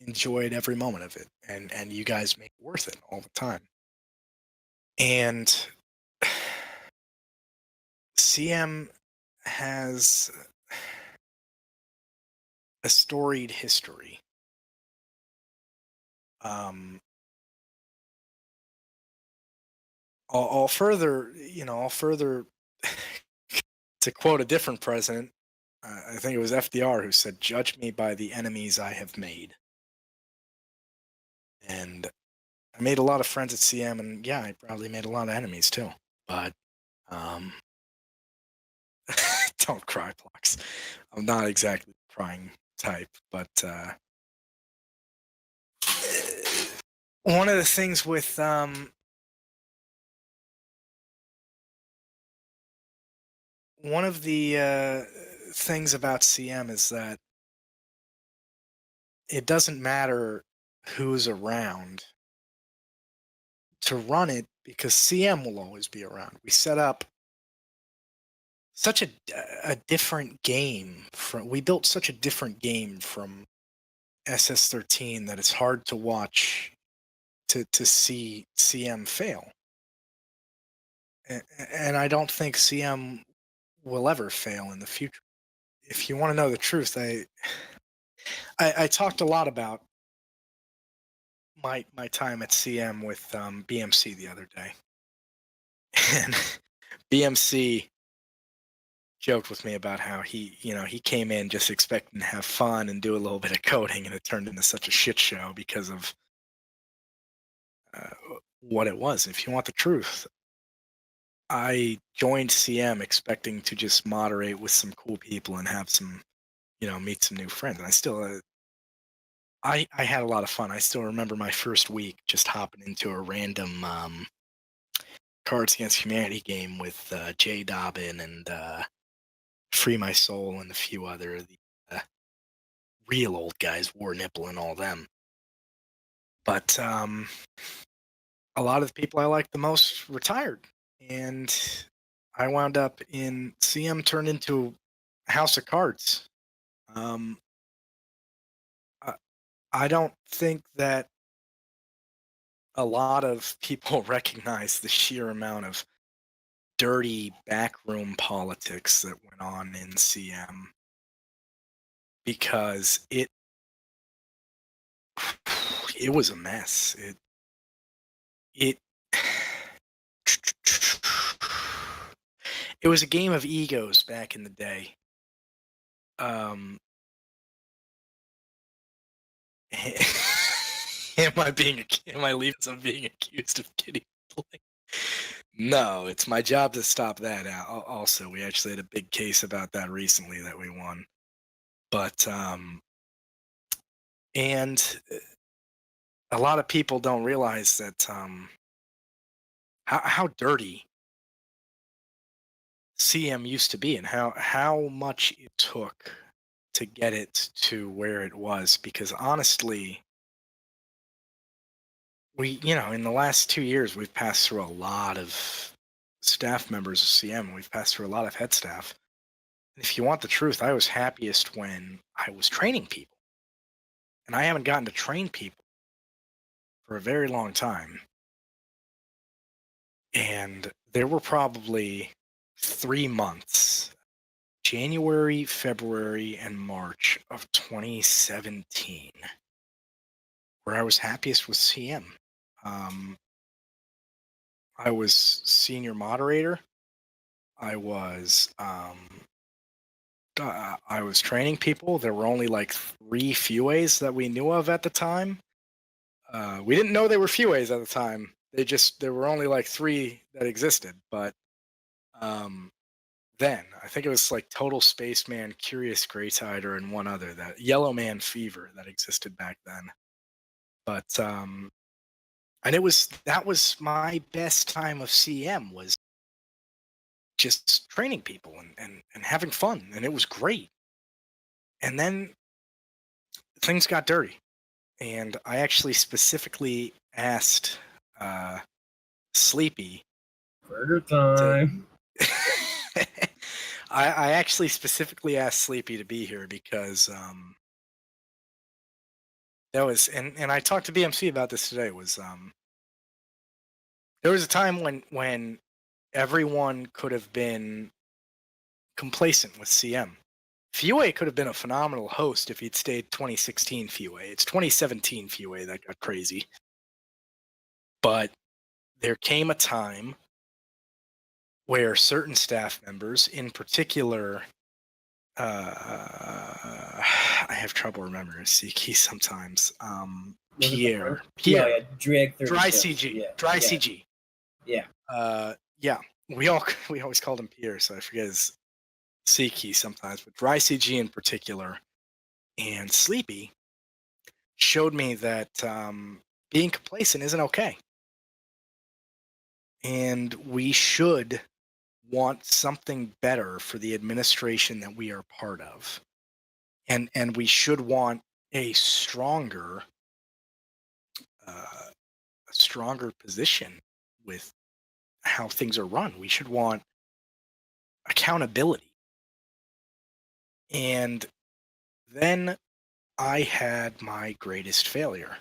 enjoyed every moment of it, and you guys make it worth it all the time. And CM has a storied history. I'll further to quote a different president. I think it was FDR who said, "Judge me by the enemies I have made." And I made a lot of friends at CM, and yeah, I probably made a lot of enemies too. But don't cry, Plex. I'm not exactly the crying type, but one of the things with one of the things about CM is that it doesn't matter who's around to run it, because CM will always be around. We set up such a different game we built such a different game from SS13 that it's hard to watch to see CM fail. And I don't think CM will ever fail in the future. If you want to know the truth, I talked a lot about my time at CM with BMC the other day. And BMC joked with me about how he came in just expecting to have fun and do a little bit of coding, and it turned into such a shit show because of what it was. If you want the truth, I joined CM expecting to just moderate with some cool people and have some, meet some new friends. And I still, I had a lot of fun. I still remember my first week just hopping into a random Cards Against Humanity game with Jay Dobbin and Free My Soul and a few other real old guys, War Nipple and all them. But a lot of the people I liked the most retired, and I wound up in CM turned into House of Cards. I don't think that a lot of people recognize the sheer amount of dirty backroom politics that went on in CM, because it was a mess. It was a game of egos back in the day. Am I leaving some being accused of kidding? No, it's my job to stop that out. Also, we actually had a big case about that recently that we won. But And a lot of people don't realize that how dirty CM used to be and how much it took to get it to where it was. Because honestly, in the last 2 years, we've passed through a lot of staff members of CM. We've passed through a lot of head staff. If you want the truth, I was happiest when I was training people. And I haven't gotten to train people for a very long time. And there were probably 3 months, January, February, and March of 2017, where I was happiest with CM. I was senior moderator. I was training people. There were only like 3 FUAs that we knew of at the time. We didn't know they were FUAs at the time. There were only like 3 that existed. But then I think it was like Total Spaceman, Curious Greytider, and one other, that Yellow Man Fever, that existed back then. But and that was my best time of CM, was just training people and having fun, and it was great. And then things got dirty, and I actually specifically asked Sleepy. Burger time. I actually specifically asked Sleepy to be here because that was, and I talked to BMC about this today, was there was a time when everyone could have been complacent with CM. FUA could have been a phenomenal host if he'd stayed 2016 FUA. It's 2017 FUA that got crazy. But there came a time where certain staff members, in particular, I have trouble remembering CK sometimes. Pierre. Yeah, Drag 36. Dry CG. Yeah, Dry yeah. CG. Yeah. Yeah. We always called him Pierre, so I forget his C key sometimes. But Dry CG in particular and Sleepy showed me that being complacent isn't okay. And we should want something better for the administration that we are part of. And we should want a stronger position with how things are run. We should want accountability. And then I had my greatest failure,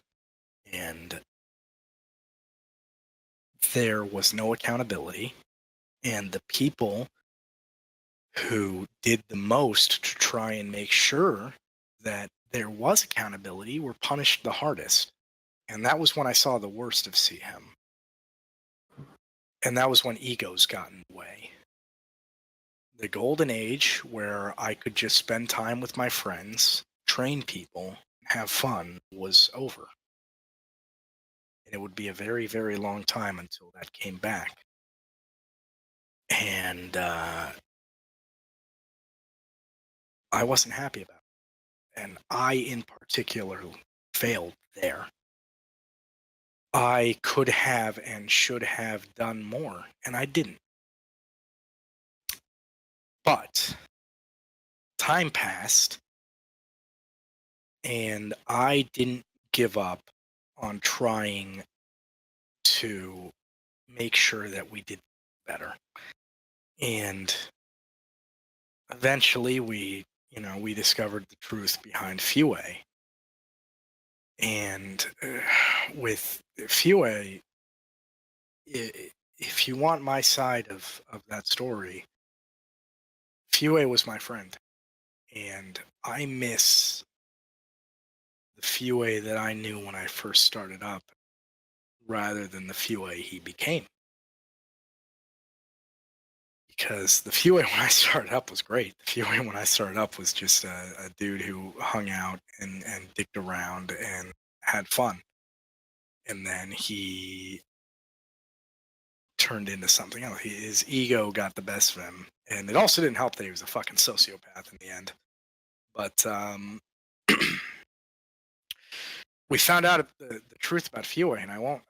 and there was no accountability, and the people who did the most to try and make sure that there was accountability were punished the hardest. And that was when I saw the worst of CM. And that was when egos got in the way. The golden age where I could just spend time with my friends, train people, have fun, was over. And it would be a very, very long time until that came back. And I wasn't happy about it. And I, in particular, failed there. I could have and should have done more, and I didn't. But time passed, and I didn't give up on trying to make sure that we did better. And eventually we discovered the truth behind FUA. And with FUA, if you want my side of that story, FUA was my friend. And I miss the FUA that I knew when I first started up rather than the FUA he became. Because the FUA when I started up was great. The FUA when I started up was just a dude who hung out and dicked around and had fun. And then he turned into something else. His ego got the best of him. And it also didn't help that he was a fucking sociopath in the end. But we found out the truth about Fue, and I won't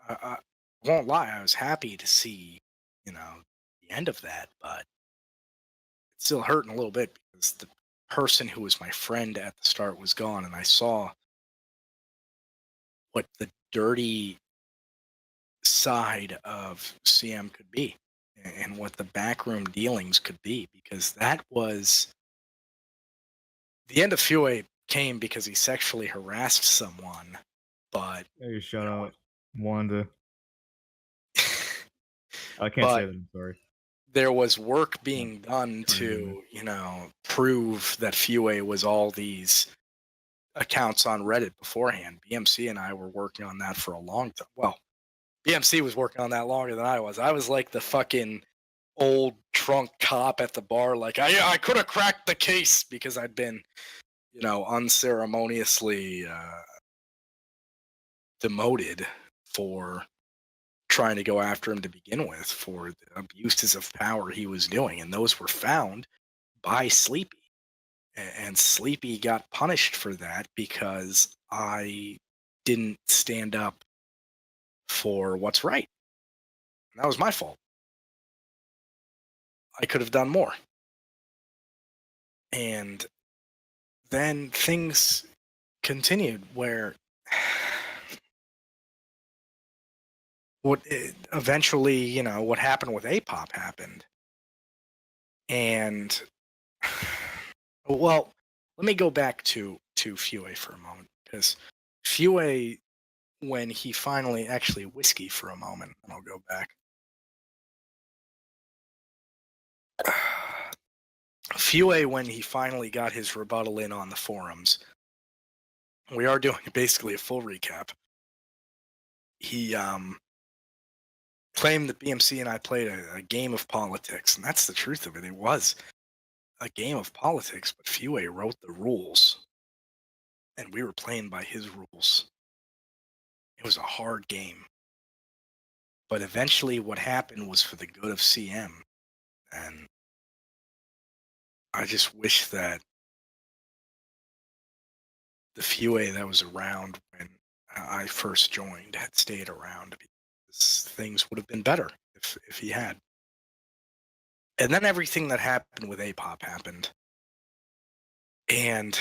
lie. I was happy to see, the end of that, but it's still hurting a little bit because the person who was my friend at the start was gone, and I saw what the dirty side of CM could be and what the backroom dealings could be, because that was the end of Fue came because he sexually harassed someone, but Hey, shout out Wanda. I can't But- say that. I'm sorry. there was work being done to, prove that Fue was all these accounts on Reddit beforehand. BMC and I were working on that for a long time. Well, BMC was working on that longer than I was. I was like the fucking old drunk cop at the bar. Like I could have cracked the case because I'd been, unceremoniously demoted for trying to go after him to begin with for the abuses of power he was doing, and those were found by Sleepy, and Sleepy got punished for that because I didn't stand up for what's right. And that was my fault. I could have done more. And then things continued where eventually, what happened with APOP happened. And well, let me go back to Fue for a moment, because Fue, when he finally actually whiskey for a moment, and I'll go back. Fue, when he finally got his rebuttal in on the forums, we are doing basically a full recap. He claimed that BMC and I played a game of politics, and that's the truth of it. It was a game of politics, but Fue wrote the rules, and we were playing by his rules. It was a hard game. But eventually what happened was for the good of CM, and I just wish that the Fue that was around when I first joined had stayed around, because things would have been better if he had. And then everything that happened with APOP happened. And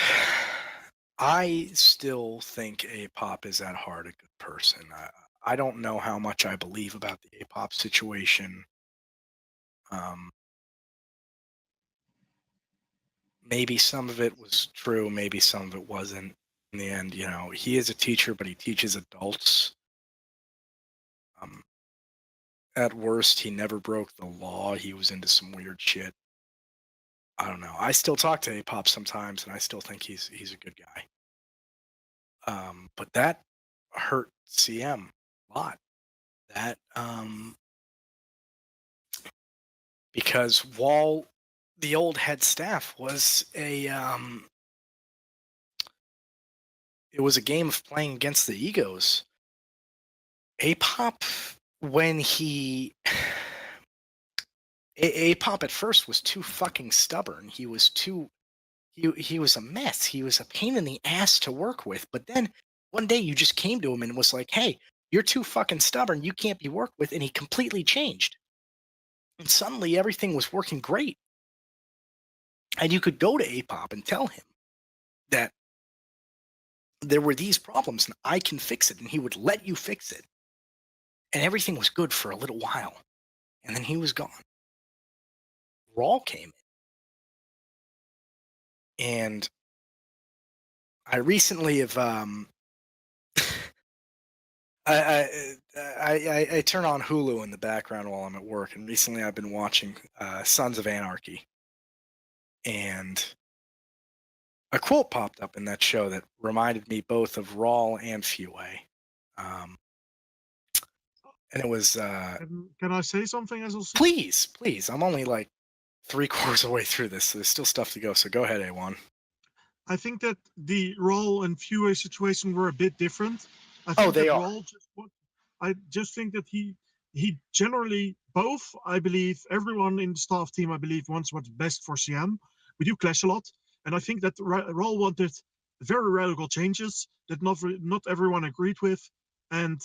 I still think APOP is at heart a good person. I don't know how much I believe about the APOP situation. Maybe some of it was true, maybe some of it wasn't. In the end, he is a teacher, but he teaches adults. At worst, he never broke the law. He was into some weird shit. I don't know. I still talk to APOP sometimes, and I still think he's a good guy. But that hurt CM a lot. That because while the old head staff was it was a game of playing against the egos. APOP, when APOP at first was too fucking stubborn. He was he was a mess. He was a pain in the ass to work with. But then one day you just came to him and was like, hey, you're too fucking stubborn. You can't be worked with. And he completely changed. And suddenly everything was working great. And you could go to APOP and tell him that there were these problems and I can fix it. And he would let you fix it. And everything was good for a little while. And then he was gone. Raw came in. And I recently have I turn on Hulu in the background while I'm at work, and recently I've been watching Sons of Anarchy, and a quote popped up in that show that reminded me both of Raw and Fue. And it was Can I say something, SLC? Please. I'm only like 3/4 of the way through this, so there's still stuff to go. So go ahead, A1. I think that the Roll and Fue situation were a bit different. I Oh, think they that are. Roll I just think that he generally both, I believe, everyone in the staff team, I believe, wants what's best for CM. We do clash a lot, and I think that Roll wanted very radical changes that not everyone agreed with, and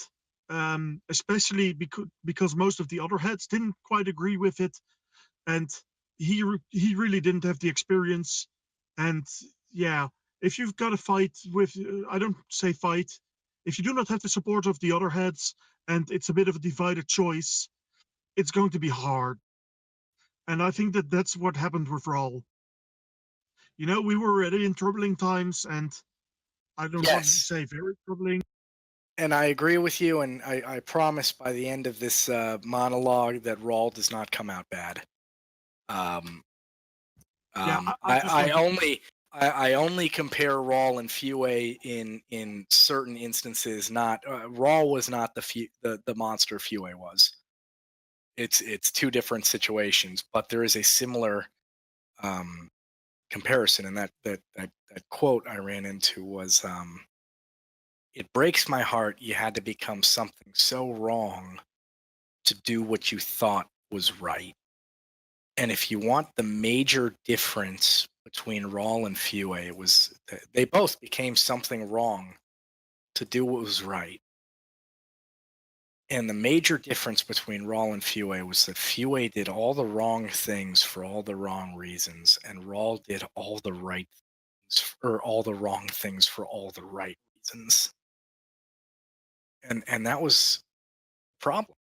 especially because most of the other heads didn't quite agree with it, and he really didn't have the experience. And yeah, if you've got to fight with, I don't say fight, if you do not have the support of the other heads, and it's a bit of a divided choice, it's going to be hard. And I think that that's what happened with Raul. You know, we were already in troubling times, and I don't want to Yes. say very troubling. And I agree with you, and I promise by the end of this monologue that Raul does not come out bad. Yeah, I just I want I only compare Raul and Fue in certain instances. Not Raul was not the monster Fue was. It's two different situations, but there is a similar comparison, and that quote I ran into was, "It breaks my heart you had to become something so wrong to do what you thought was right." And if you want the major difference between Raul and Fue, it was they both became something wrong to do what was right. And the major difference between Raul and Fue was that Fue did all the wrong things for all the wrong reasons, and Raul did all the right things or all the wrong things for all the right reasons. And that was the problem.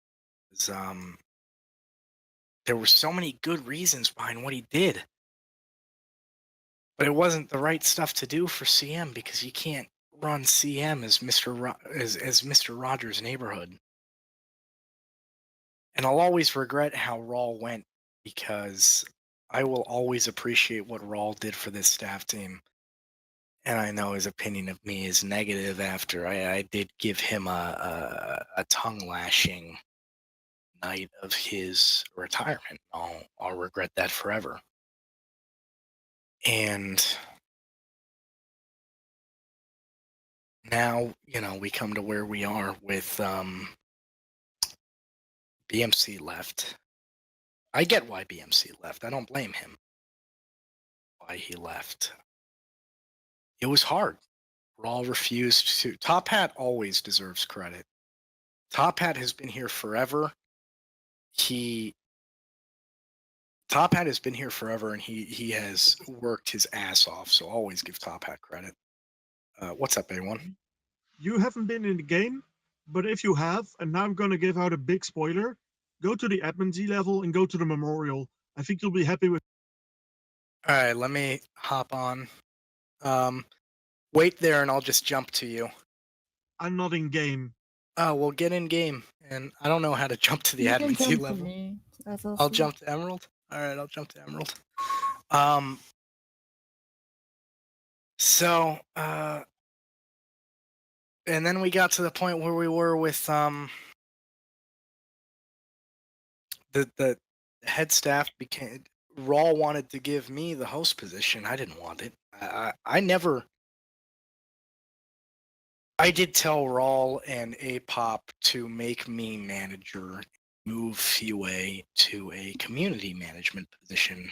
Is, there were so many good reasons behind what he did. But it wasn't the right stuff to do for CM because you can't run CM as as Mr. Rogers' neighborhood. And I'll always regret how Raul went because I will always appreciate what Raul did for this staff team. And I know his opinion of me is negative after I did give him a tongue lashing night of his retirement. I'll regret that forever. And now, we come to where we are with BMC left. I get why BMC left. I don't blame him why he left. It was hard. Raul refused to. Top Hat always deserves credit. Top Hat has been here forever. Top Hat has been here forever, and he has worked his ass off. So always give Top Hat credit. What's up, A1? You haven't been in the game, but if you have, and now I'm going to give out a big spoiler, go to the admin Z level and go to the memorial. I think you'll be happy with. All right, let me hop on. Wait there, and I'll just jump to you. I'm not in game. Oh, well, get in game, and I don't know how to jump to the You can admin Z jump to level. me. That's I'll awesome. jump to Emerald. All right, I'll jump to Emerald. So, and then we got to the point where we were with the head staff became. Raw wanted to give me the host position. I didn't want it. I never. I did tell Rawl and Apop to make me manager, move Fue to a community management position,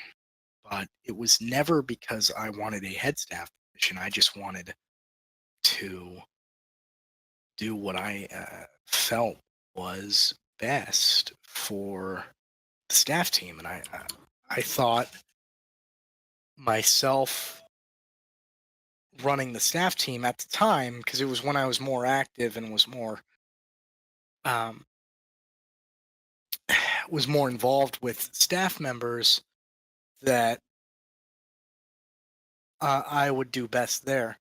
but it was never because I wanted a head staff position. I just wanted to do what I felt was best for the staff team, and I thought myself running the staff team at the time, because it was when I was more active and was more involved with staff members, that I would do best there.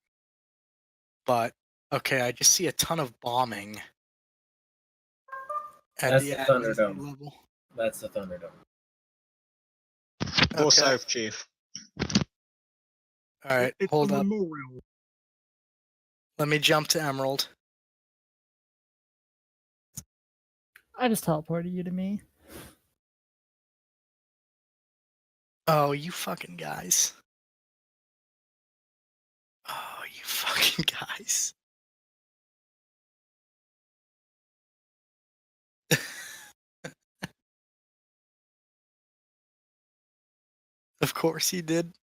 But okay, I just see a ton of bombing at That's the the admin Thunderdome. level. That's the Thunderdome. Go Okay. south, Chief. All right, It's hold the up. memorial. Let me jump to Emerald. I just teleported you to me. Oh, you fucking guys. Oh, you fucking guys. Of course he did.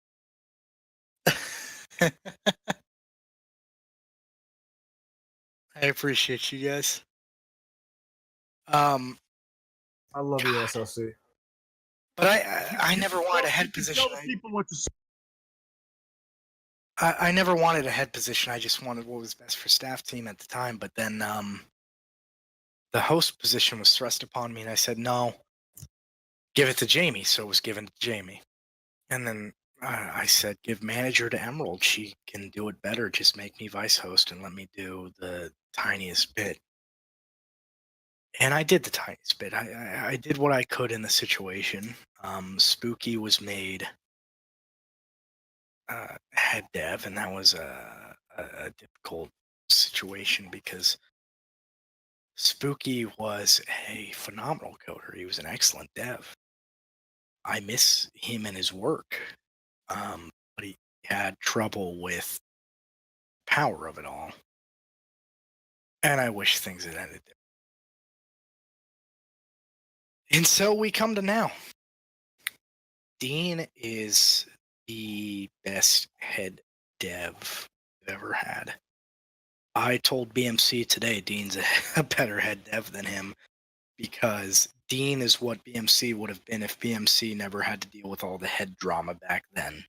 I appreciate you guys. I love you, SLC. But I never wanted a head You position. tell the people what to say. I never wanted a head position. I just wanted what was best for staff team at the time. But then the host position was thrust upon me, and I said, no, give it to Jamie. So it was given to Jamie. And then I said, give manager to Emerald. She can do it better. Just make me vice host and let me do the tiniest bit. And I did the tiniest bit. I did what I could in the situation. Spooky was made head dev, and that was a difficult situation because Spooky was a phenomenal coder. He was an excellent dev. I miss him and his work, but he had trouble with power of it all, and I wish things had ended there. And so we come to now. Dean is the best head dev we've ever had. I told BMC today Dean's a better head dev than him because Dean is what BMC would have been if BMC never had to deal with all the head drama back then.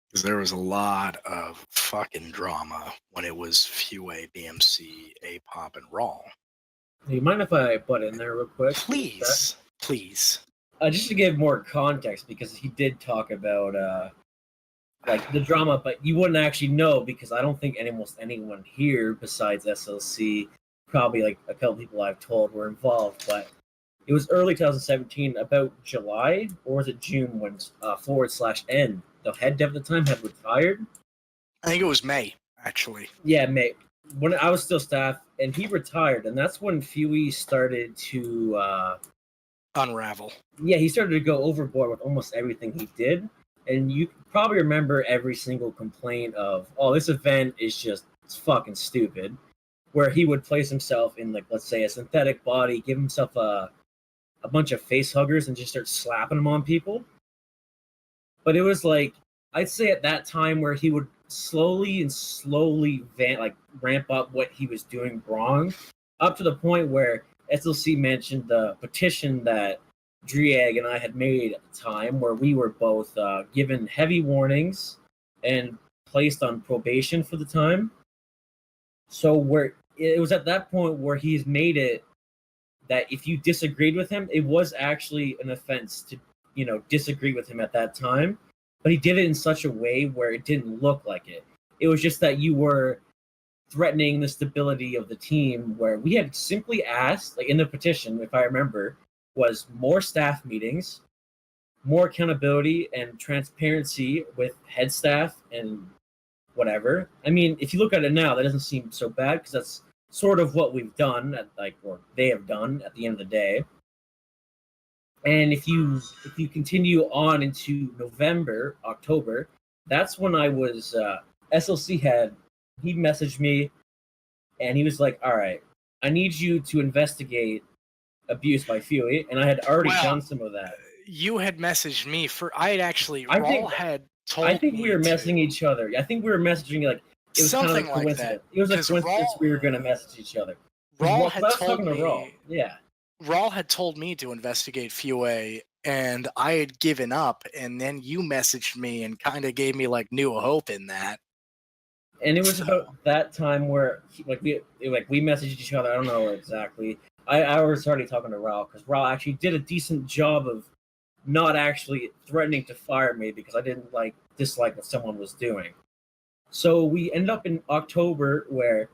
Because there was a lot of fucking drama when it was Fue, BMC, A-Pop, and Raw. Do you mind if I butt in there real quick? Please. Please. Just to give more context, because he did talk about like the drama, but you wouldn't actually know because I don't think almost anyone here besides SLC, probably like a couple people I've told were involved. But it was early 2017, about July or was it June when /N, the head dev at the time, had retired. I think it was May, actually. Yeah, May. When I was still staff, and he retired, and that's when Fue started to unravel. Yeah, he started to go overboard with almost everything he did. And you probably remember every single complaint of, oh, this event is just it's fucking stupid. Where he would place himself in, like, let's say, a synthetic body, give himself a bunch of face huggers and just start slapping them on people. But it was like, I'd say at that time where he would slowly ramp up what he was doing wrong, up to the point where SLC mentioned the petition that Driag and I had made at the time, where we were both given heavy warnings and placed on probation for the time. So where it was at that point where he's made it that if you disagreed with him, it was actually an offense to, disagree with him at that time. But he did it in such a way where it didn't look like it. It was just that you were threatening the stability of the team, where we had simply asked, like in the petition, if I remember, was more staff meetings, more accountability and transparency with head staff and whatever. I mean, if you look at it now, that doesn't seem so bad because that's sort of what we've done, or they have done at the end of the day. And if you continue on into November, October, that's when I was SLC he messaged me, and he was like, "All right, I need you to investigate abuse by Fue," and I had already done some of that. You had messaged me I think we were messaging each other. I think we were messaging like it was something kind of a coincidence. like that. It was a coincidence we were going to message each other. Raw had told me. Raw. Yeah. Raw had told me to investigate Fue, and I had given up. And then you messaged me and kind of gave me like new hope in that. And it was about that time where we messaged each other. I don't know exactly. I was already talking to Raul because Raul actually did a decent job of not actually threatening to fire me because I didn't dislike what someone was doing. So we ended up in October where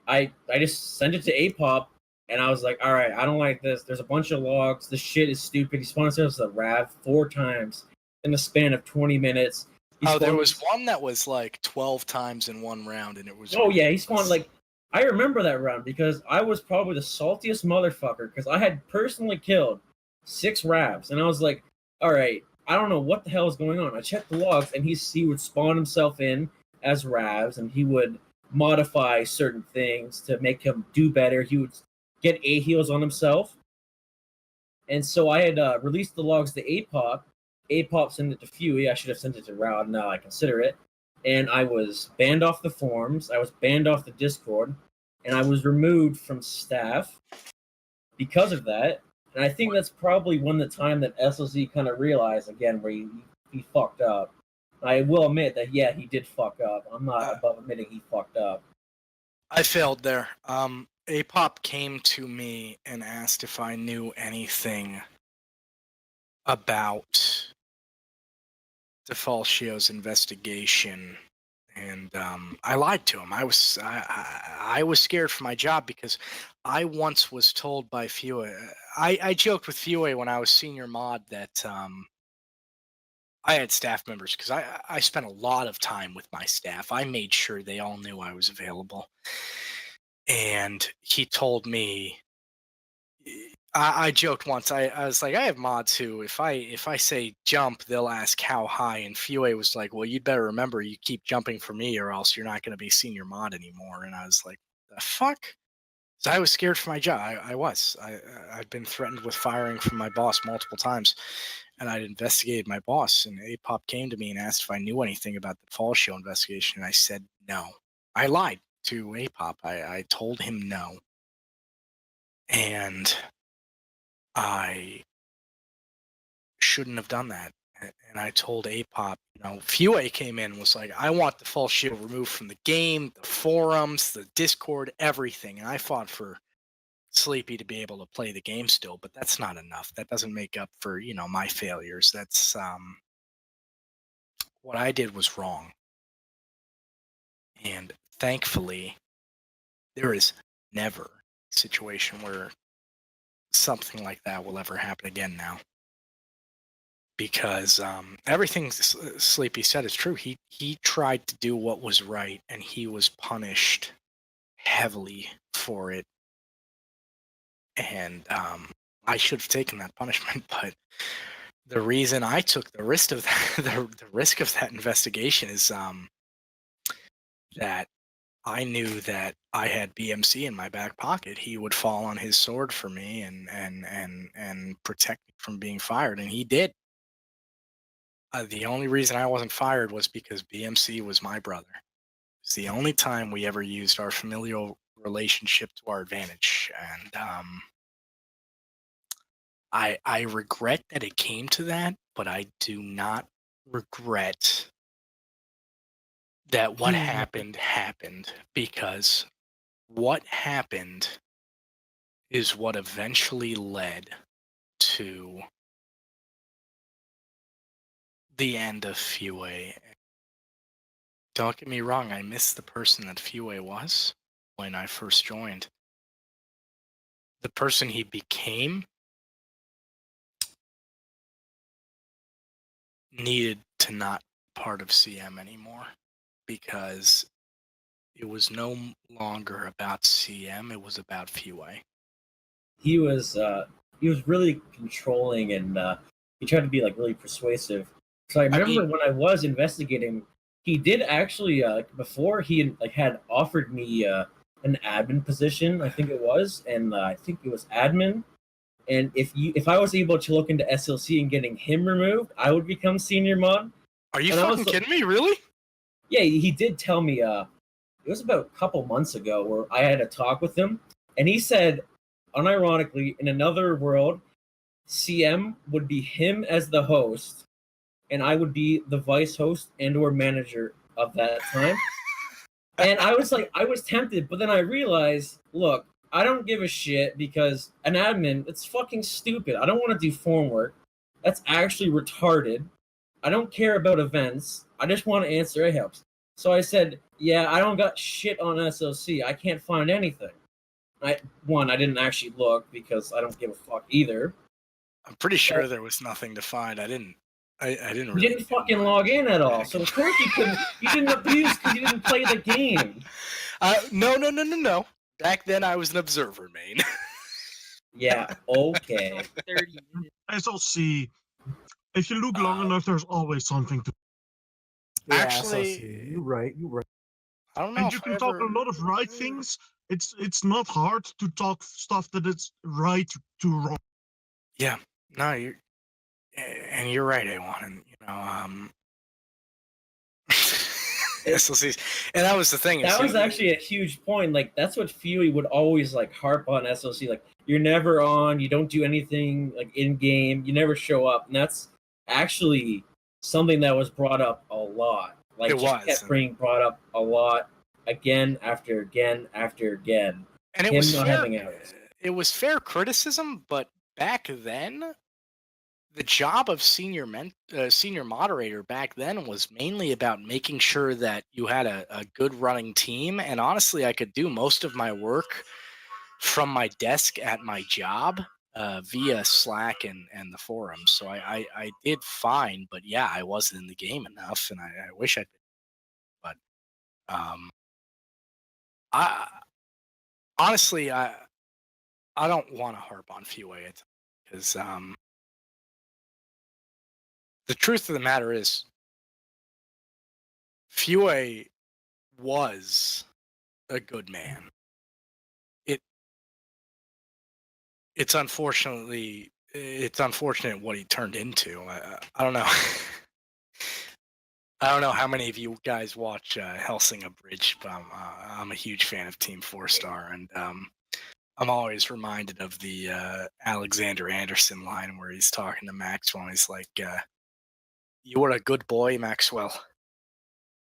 I just sent it to A-Pop and I was like, all right, I don't like this. There's a bunch of logs. This shit is stupid. He spawned himself as a Rav 4 times in the span of 20 minutes. There was one that was like 12 times in one round, and it was. Oh yeah, he spawned I remember that round because I was probably the saltiest motherfucker because I had personally killed 6 Ravs, and I was like, all right, I don't know what the hell is going on. I checked the logs, and he would spawn himself in as Ravs, and he would modify certain things to make him do better. He would get A heals on himself, and so I had released the logs to A-Pop. A-Pop sent it to Fue. I should have sent it to Rowd. Now I consider it. And I was banned off the forums. I was banned off the Discord. and I was removed from staff because of that. And I think that's probably when the time that SLC kind of realized again where he fucked up. I will admit that yeah, he did fuck up. I'm not above admitting he fucked up. I failed there. APOP came to me and asked if I knew anything about DeFalcio's investigation, and I lied to him. I was scared for my job because I once was told by Fue. I joked with Fue when I was senior mod that I had staff members because I spent a lot of time with my staff. I made sure they all knew I was available, and he told me. I joked once. I was like, I have mods who, if I say jump, they'll ask how high. And Fue was like, well, you'd better remember you keep jumping for me, or else you're not going to be senior mod anymore. And I was like, the fuck? So I was scared for my job. I was. I'd been threatened with firing from my boss multiple times, and I'd investigated my boss. And APOP came to me and asked if I knew anything about the Fall Show investigation. And I said no. I lied to APOP. I told him no. And I shouldn't have done that. And I told APOP, Fue came in and was like, I want the false shield removed from the game, the forums, the Discord, everything. And I fought for Sleepy to be able to play the game still, but that's not enough. That doesn't make up for, my failures. That's what I did was wrong. And thankfully, there is never a situation where something like that will ever happen again now. Because everything Sleepy said is true. He tried to do what was right, and he was punished heavily for it. And I should have taken that punishment, but the reason I took the risk of that, the risk of that investigation is that I knew that I had BMC in my back pocket. He would fall on his sword for me and protect me from being fired, and he did. The only reason I wasn't fired was because BMC was my brother. It's the only time we ever used our familial relationship to our advantage. And I regret that it came to that, but I do not regret that what happened, because what happened is what eventually led to the end of Fue. Don't get me wrong, I miss the person that Fue was when I first joined. The person he became needed to not be part of CM anymore because it was no longer about CM, it was about Fue. He was really controlling, and he tried to be like really persuasive. So I remember when I was investigating, he did actually before he had offered me an admin position, I think it was, and I think it was admin. And if I was able to look into SLC and getting him removed, I would become senior mod. Are you fucking kidding me? Really? Yeah, he did tell me. It was about a couple months ago where I had a talk with him, and he said, unironically, in another world, CM would be him as the host, and I would be the vice host and/or manager of that time. And I was tempted, but then I realized, look, I don't give a shit because an admin, it's fucking stupid. I don't want to do form work. That's actually retarded. I don't care about events. I just want to answer helps. So I said, yeah, I don't got shit on SLC. I can't find anything. I didn't actually look because I don't give a fuck either. I'm pretty sure there was nothing to find. I didn't You really. didn't fucking log in at all, so of course you couldn't. You didn't abuse because you didn't play the game. No. Back then, I was an observer, main. Yeah. Okay. SLC. If you look long enough, there's always something to. Yeah, Actually, SLC, you're right. I don't know. And you can talk a lot of right things. It's not hard to talk stuff that is right to wrong. Yeah. No, you're right, A1. And SLCs, and that was the thing. That was actually a huge point. Like that's what Fuey would always like harp on SOC. Like you're never on, you don't do anything like in game, you never show up, and that's actually something that was brought up a lot. Like It just was, kept and- being brought up a lot, again after again after again. And it Him was not fair. having hours. It was fair criticism, but back then, the job of senior moderator back then was mainly about making sure that you had a good running team. And honestly, I could do most of my work from my desk at my job via Slack and the forums. So I did fine, but yeah, I wasn't in the game enough, and I wish I did. But I honestly I don't want to harp on Fuey because the truth of the matter is Fuey was a good man. It's unfortunate what he turned into. I don't know. I don't know how many of you guys watch Helsing Abridged, but I'm a huge fan of Team 4-Star, and I'm always reminded of the Alexander Anderson line where he's talking to Maxwell, and he's like, "You were a good boy, Maxwell.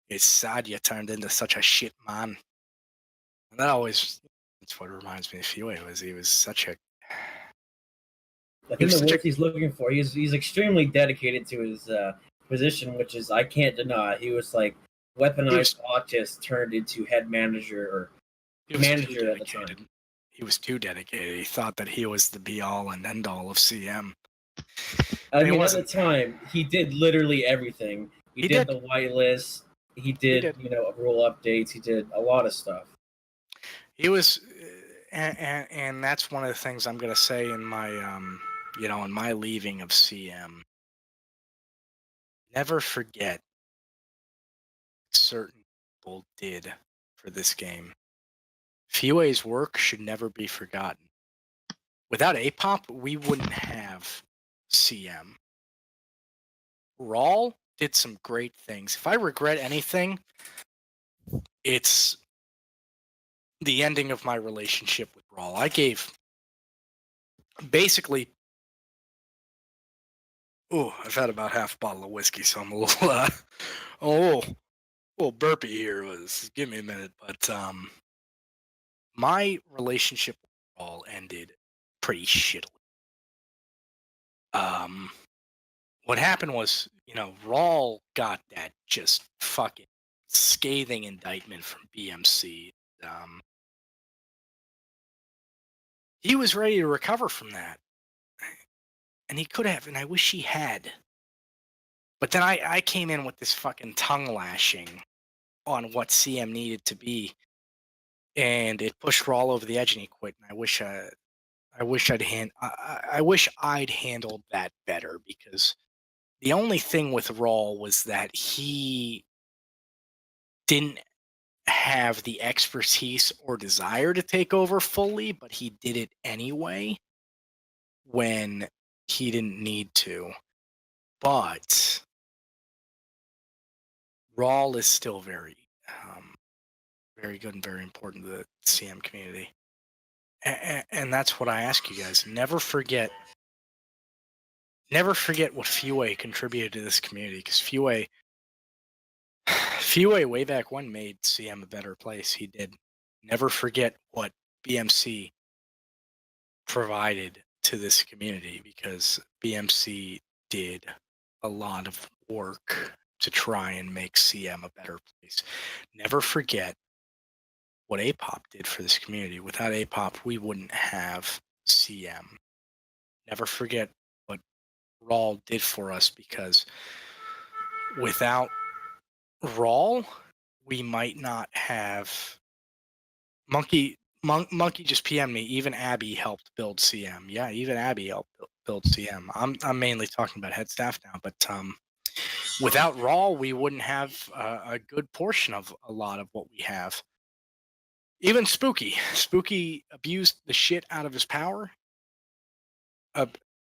It's sad you turned into such a shit man." And that's what reminds me of Fuey. He was such a I think the words he's looking for. He's extremely dedicated to his position, which is I can't deny. He was like weaponized autist turned into head manager or manager at the time. He was too dedicated. He thought that he was the be all and end all of CM. I mean, at the time, he did literally everything. He did the whitelist. He did, rule updates. He did a lot of stuff. He was, and that's one of the things I'm going to say in my, in my leaving of CM. Never forget what certain people did for this game. Fuey's work should never be forgotten. Without APOP, we wouldn't have CM. Rawl did some great things. If I regret anything, it's the ending of my relationship with Rawl. I gave basically. Oh, I've had about half a bottle of whiskey, so I'm a little, little burpy here. Give me a minute, but my relationship with Rawl ended pretty shittily. What happened was, Rawl got that just fucking scathing indictment from BMC. He was ready to recover from that. And he could have, and I wish he had. But then I came in with this fucking tongue lashing on what CM needed to be. And it pushed Rawl over the edge and he quit. And I wish I'd handled that better, because the only thing with Rawl was that he didn't have the expertise or desire to take over fully, but he did it anyway when he didn't need to. But Rawl is still very, very good and very important to the CM community. And that's what I ask you guys. Never forget what Fuey contributed to this community, because Fuey way back when made CM a better place. He did. Never forget what BMC provided to this community, because BMC did a lot of work to try and make CM a better place. Never forget what APOP did for this community. Without APOP, we wouldn't have CM. Never forget what Rawl did for us, because without Rawl, we might not have Monkey just PM'd me. Even Abby helped build CM. Yeah, even Abby helped build CM. I'm mainly talking about head staff now, but without Rawl, we wouldn't have a good portion of a lot of what we have. Even Spooky abused the shit out of his power.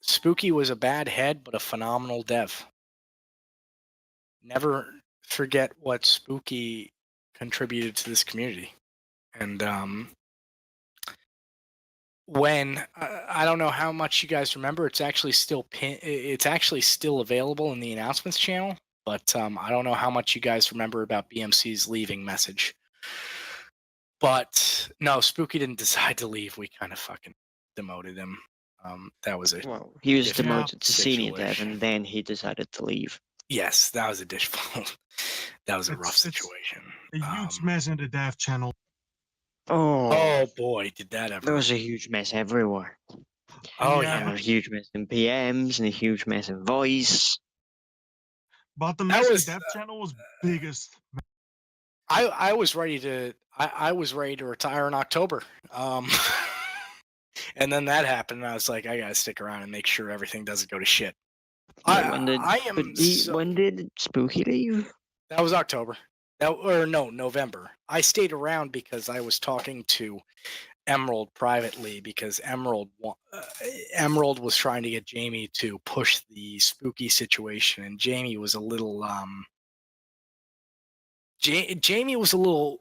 Spooky was a bad head, but a phenomenal dev. Never forget what Spooky contributed to this community. And when I don't know how much you guys remember, it's actually still available in the announcements channel. But I don't know how much you guys remember about BMC's leaving message. But no, Spooky didn't decide to leave. We kind of fucking demoted him. That was a Well, he was difficult demoted to senior dev, situation. and then he decided to leave. Yes, that was a difficult. That was a rough It's situation. a huge mess in the dev channel. Oh, boy, did that ever! there was a huge mess everywhere. Oh Yeah. And a huge mess in PMs, and a huge mess in voice. But the That mess in was, dev channel was biggest. I was ready to retire in October. And then that happened, and I was like, I gotta stick around and make sure everything doesn't go to shit. When did Spooky leave? That was October. November. I stayed around because I was talking to Emerald privately because Emerald was trying to get Jamie to push the Spooky situation, and Jamie was a little Jamie was a little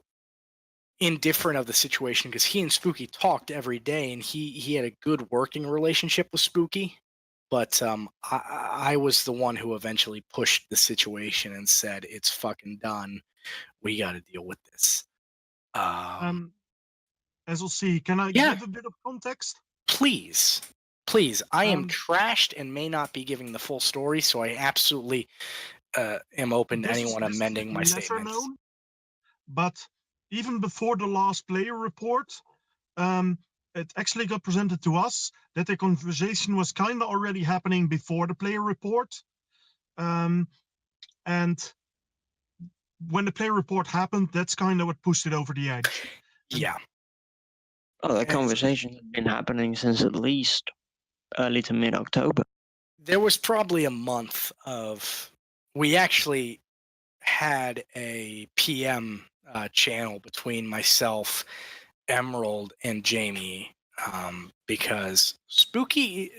indifferent of the situation because he and Spooky talked every day, and he had a good working relationship with Spooky. But I was the one who eventually pushed the situation and said, "It's fucking done. We got to deal with this." As we'll see, can I give a bit of context? Please. I am trashed and may not be giving the full story, so I absolutely am open to anyone amending my lesser statements. known, but even before the last player report, it actually got presented to us that the conversation was kind of already happening before the player report. And when the player report happened, that's kind of what pushed it over the edge. Yeah. Oh, the conversation had been happening since at least early to mid-October. There was probably a month of. We actually had a PM channel between myself, Emerald, and Jamie because Spooky,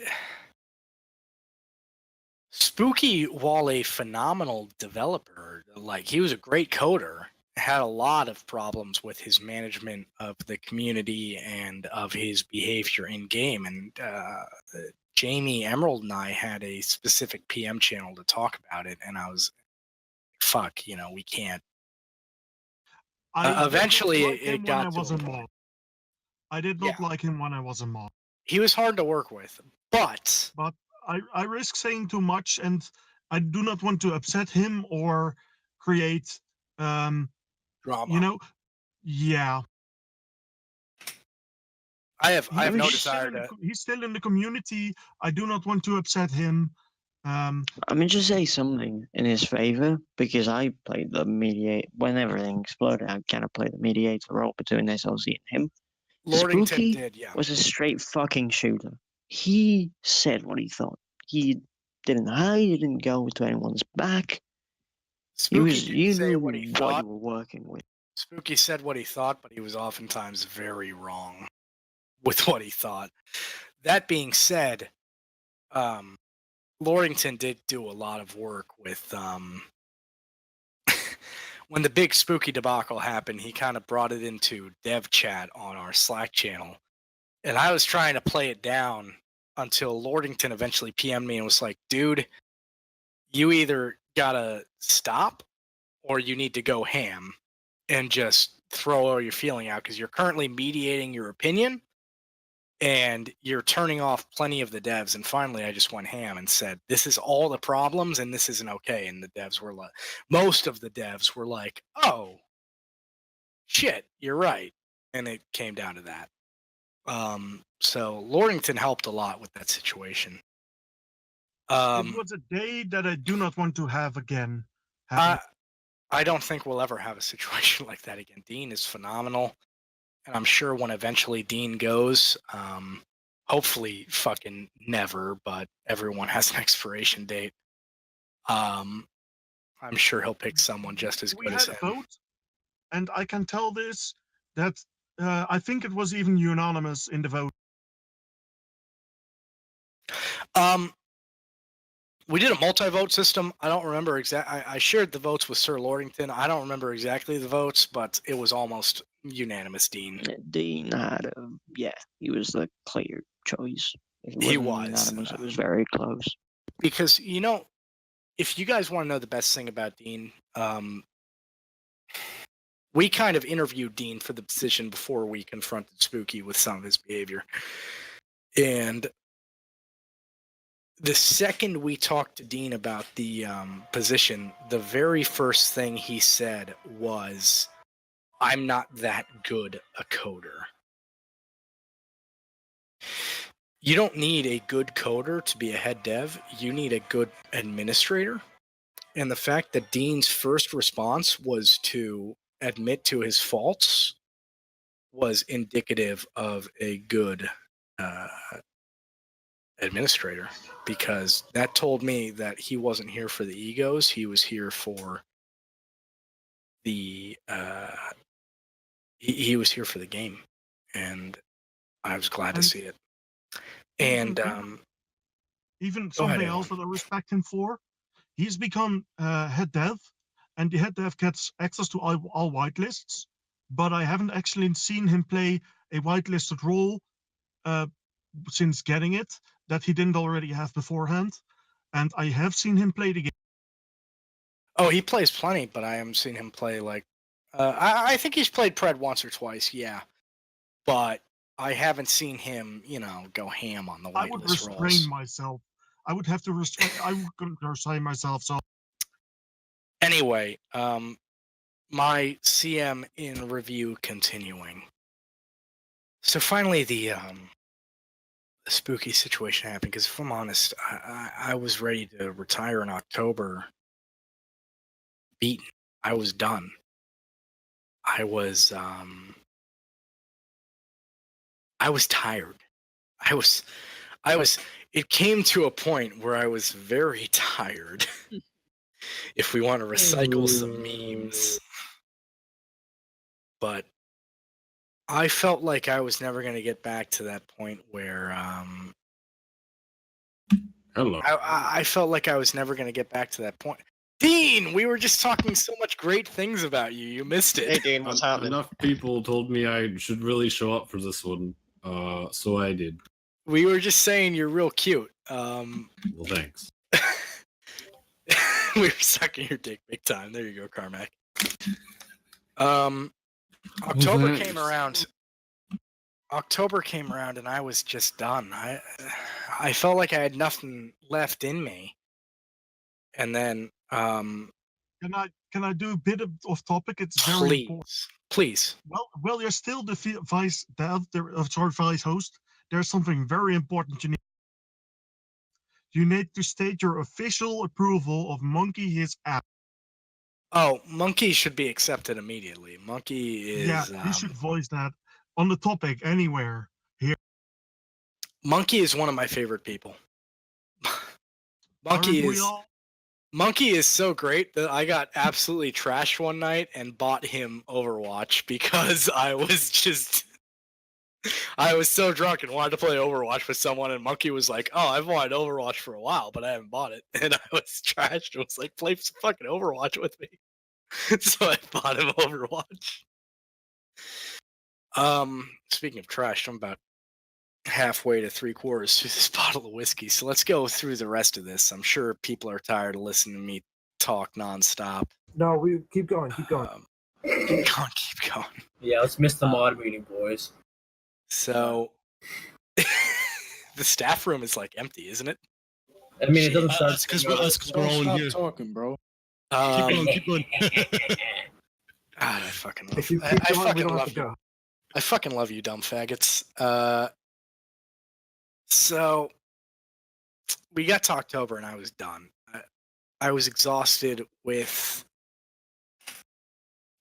while a phenomenal developer, like he was a great coder, had a lot of problems with his management of the community and of his behavior in game. And Jamie, Emerald, and I had a specific PM channel to talk about it, and I was, fuck, we can't. Eventually, it got to a point. I did not like him when I was a mod. He was hard to work with, but I risk saying too much, and I do not want to upset him or create drama. Yeah. I have no desire to. He's still in the community. I do not want to upset him. I'm going to just say something in his favor, because I played the mediator. When everything exploded, I kind of played the mediator role between SLZ and him. Lordington Spooky did, yeah. was a straight fucking shooter. He said what he thought. He didn't hide, he didn't go to anyone's back. Spooky didn't say knew what he you thought. were working with. Spooky said what he thought, but he was oftentimes very wrong with what he thought. That being said, Lordington did do a lot of work with when the big Spooky debacle happened, he kind of brought it into dev chat on our Slack channel. And I was trying to play it down until Lordington eventually PM'd me and was like, dude, you either gotta stop or you need to go ham and just throw all your feeling out because you're currently mediating your opinion and you're turning off plenty of the devs. And finally, I just went ham and said, this is all the problems and this isn't okay. And the devs were like, most of the devs were like, oh, shit, you're right. And it came down to that. So Lordington helped a lot with that situation. It was a day that I do not want to have again. I don't think we'll ever have a situation like that again. Dean is phenomenal. And I'm sure when eventually Dean goes, hopefully fucking never, but everyone has an expiration date. I'm sure he'll pick someone just as good as him. We had a vote, and I can tell this, that I think it was even unanimous in the vote. We did a multi-vote system. I don't remember exactly. I shared the votes with Sir Lordington. I don't remember exactly the votes, but it was almost unanimous. Dean. Dean had, he was the clear choice. If it He wasn't was. unanimous, it was very close. Because if you guys want to know the best thing about Dean, we kind of interviewed Dean for the position before we confronted Spooky with some of his behavior. And the second we talked to Dean about the position, the very first thing he said was, "I'm not that good a coder." You don't need a good coder to be a head dev. You need a good administrator. And the fact that Dean's first response was to admit to his faults was indicative of a good administrator, because that told me that he wasn't here for the egos. He was here for the he was here for the game, and I was glad to see it. And even go something ahead, else that I respect him for, he's become head dev, and the head dev gets access to all whitelists, but I haven't actually seen him play a whitelisted role since getting it that he didn't already have beforehand. And I have seen him play the game. Oh, he plays plenty, but I haven't seen him play like. I think he's played Pred once or twice, yeah, but I haven't seen him, go ham on the I would whitelist restrain rolls. myself. I would have to restrain. I would restrain myself. So Anyway, my CM in review continuing. So finally, the spooky situation happened. Because if I'm honest, I was ready to retire in October. Beaten. I was done. I was tired. It came to a point where I was very tired. If we want to recycle some memes. But I felt like I was never going to get back to that point where Hello. I felt like I was never going to get back to that point. Dean, we were just talking so much great things about you. You missed it. Hey, Dean, what's happening? Enough people told me I should really show up for this one, so I did. We were just saying you're real cute. Well, thanks. We were sucking your dick big time. There you go, Carmack. October thanks. came around. October came around and I was just done. I felt like I had nothing left in me. And then can I do a bit of topic? It's very important. Please. Well, you're still the vice dev, vice host. There's something very important you need. You need to state your official approval of Monkey his app. Oh, Monkey should be accepted immediately. Monkey is. Yeah, you should voice that on the topic anywhere here. Monkey is one of my favorite people. Monkey is so great that I got absolutely trashed one night and bought him Overwatch because I was so drunk and wanted to play Overwatch with someone, and Monkey was like, "Oh, I've wanted Overwatch for a while, but I haven't bought it." And I was trashed. It was like, "Play some fucking Overwatch with me." So I bought him Overwatch. Speaking of trash, I'm about halfway to 3/4 through this bottle of whiskey, so let's go through the rest of this. I'm sure people are tired of listening to me talk nonstop. No, we keep going. Keep going. Keep going. Yeah, let's miss the mod meeting, boys. So the staff room is like empty, isn't it? I mean, it doesn't start because we're all in here. Talking, bro. Keep going. God, I fucking love If you you. keep I going, we fucking don't have love to you. go. I fucking love you, dumb faggots. So we got to October and I was done. I was exhausted with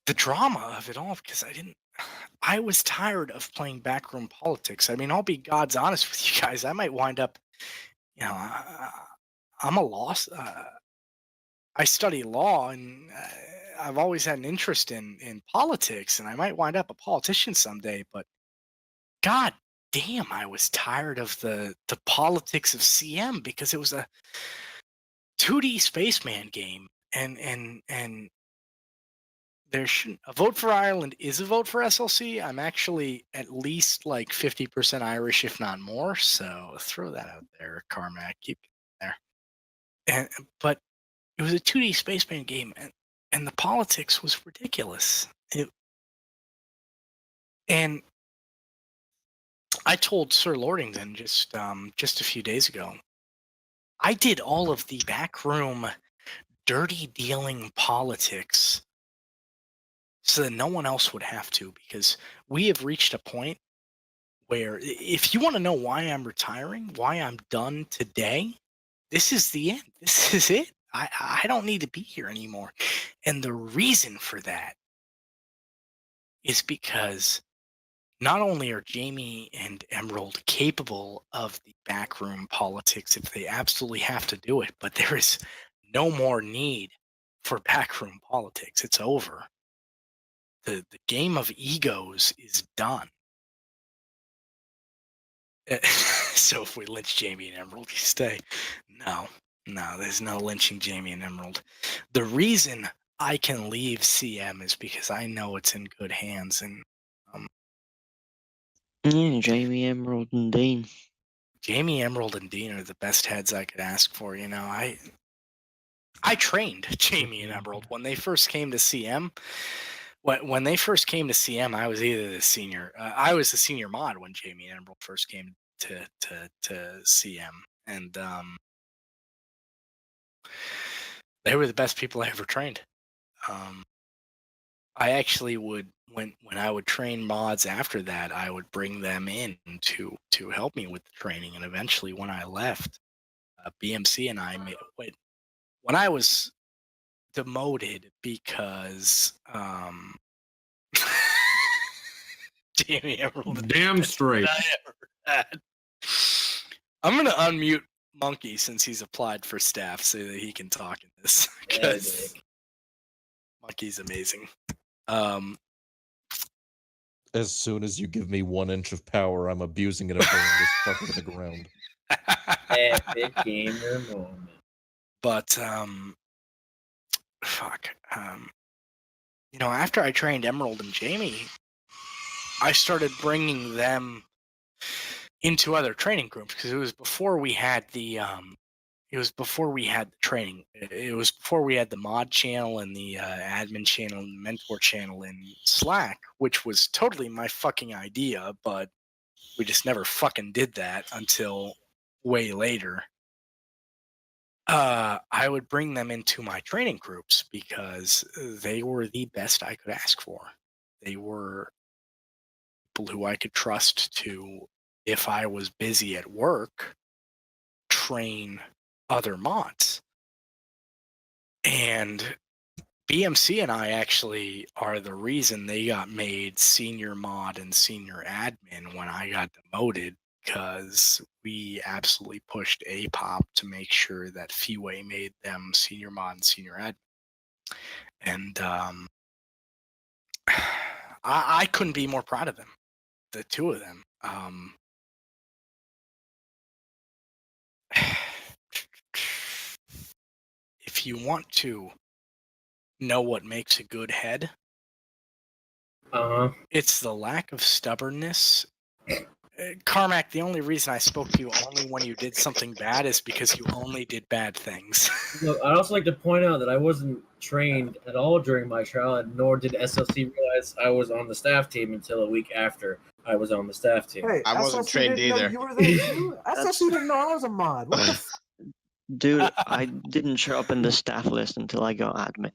the drama of it all because I was tired of playing backroom politics. I mean, I'll be God's honest with you guys. I might wind up, I'm a loss. I study law and I've always had an interest in politics, and I might wind up a politician someday, but God damn, I was tired of the politics of CM because it was 2D Spaceman game, and there shouldn't a vote for Ireland is a vote for SLC. I'm actually at least like 50% Irish, if not more. So throw that out there, Carmack. Keep it there. But it was a 2D Spaceman game, and the politics was ridiculous. And I told Sir Lordington just a few days ago, I did all of the backroom dirty dealing politics so that no one else would have to, because we have reached a point where if you want to know why I'm retiring, why I'm done today, this is the end. This is it. I don't need to be here anymore. And the reason for that is because not only are Jamie and Emerald capable of the backroom politics if they absolutely have to do it, but there is no more need for backroom politics. It's over. The game of egos is done. So if we lynch Jamie and Emerald, you stay. No, there's no lynching Jamie and Emerald. The reason I can leave CM is because I know it's in good hands, and Yeah, Jamie, Emerald, and Dean. Jamie, Emerald, and Dean are the best heads I could ask for. You know, I trained Jamie and Emerald when they first came to CM. When they first came to CM, I was either the senior. I was the senior mod when Jamie and Emerald first came to CM, and they were the best people I ever trained. I actually would when I would train mods after that, I would bring them in to help me with the training, and eventually when I left, BMC and I made when I was demoted because Jamie Emerald. Damn straight. I ever had. I'm gonna unmute Monkey since he's applied for staff so that he can talk in this because Monkey's amazing. As soon as you give me 1 inch of power, I'm abusing it and burning this fucker to the ground. Epic gamer moment. But you know, after I trained Emerald and Jamie, I started bringing them into other training groups because it was before we had the training. It was before we had the mod channel and the admin channel and mentor channel in Slack, which was totally my fucking idea, but we just never fucking did that until way later. I would bring them into my training groups because they were the best I could ask for. They were people who I could trust to, if I was busy at work, train other mods. And BMC and I actually are the reason they got made senior mod and senior admin when I got demoted, because we absolutely pushed APOP to make sure that Feeway made them senior mod and senior admin. And I couldn't be more proud of them, the two of them. If you want to know what makes a good head, it's the lack of stubbornness. Carmack, the only reason I spoke to you only when you did something bad is because you only did bad things. Look, I'd also like to point out that I wasn't trained at all during my trial, and nor did SLC realize I was on the staff team until a week after I was on the staff team. Hey, I wasn't SLC trained didn't know either. You were there too? SLC didn't know I was a mod. What the Dude, I didn't show up in the staff list until I got admin.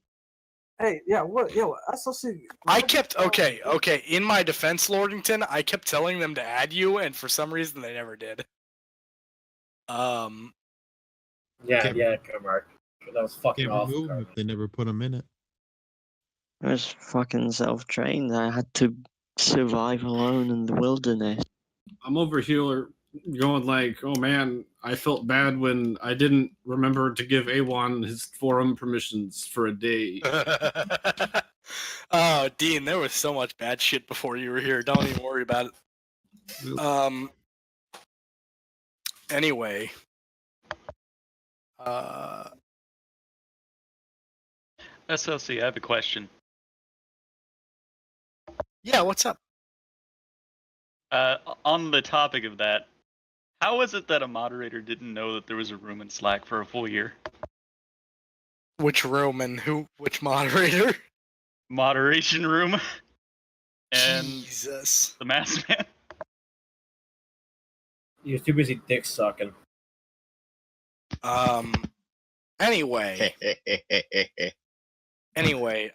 Hey, yeah, what? Yo, SLC. I kept okay. In my defense, Lordington, I kept telling them to add you, and for some reason they never did. Yeah, Carmack. That was fucking Can't awful. remove 'em if they never put them in it. I was fucking self-trained. I had to survive alone in the wilderness. I'm over here going like, oh man, I felt bad when I didn't remember to give A1 his forum permissions for a day. Oh, Dean, there was so much bad shit before you were here. Don't even worry about it. Anyway, SLC, I have a question. Yeah, what's up? On the topic of that, how is it that a moderator didn't know that there was a room in Slack for a full year? Which room and who? Which moderator? Moderation room. And Jesus. the masked man. You're too busy dick sucking. Anyway. Anyway,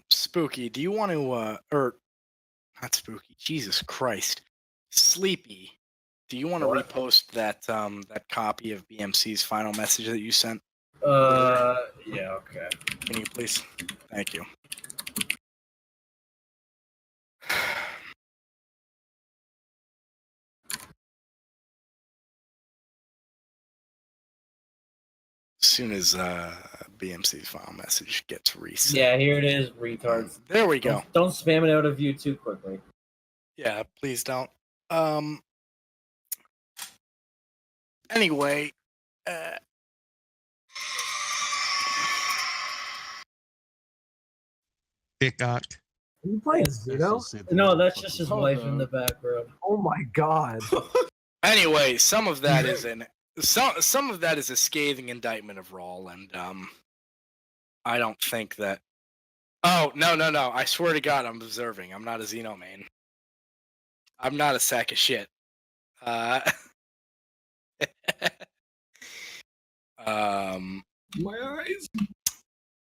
Spooky, do you want to, or not Spooky, Jesus Christ, Sleepy, do you want to repost that that copy of BMC's final message that you sent? Yeah, okay. Can you please? Thank you. As soon as BMC's final message gets reset. Yeah, here it is, retards. There we go. Don't spam it out of view too quickly. Yeah, please don't. Anyway, Peacock. Are you playing Zeno? No, that's just his wife in the background. Oh my god. anyway, some of that is some of that is a scathing indictment of Rawl, and I don't think that. Oh no! I swear to God, I'm observing. I'm not a Xeno main. I'm not a sack of shit. My eyes.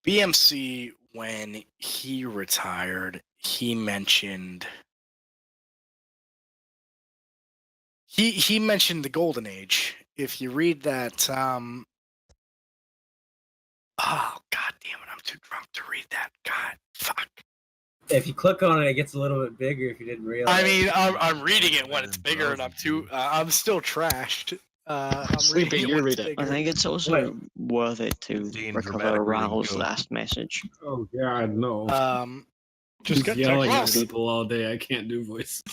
BMC, when he retired, he mentioned he mentioned the golden age. If you read that, oh god damn it, I'm too drunk to read that. God, fuck. If you click on it, it gets a little bit bigger if you didn't realize. I mean, I'm reading it when it's bigger, and I'm still trashed. I'm Sleepy, reading it when it's bigger. I think it's also worth it to recover Raul's last message. Oh God, no! Just Just yelling at people all day. I can't do voices.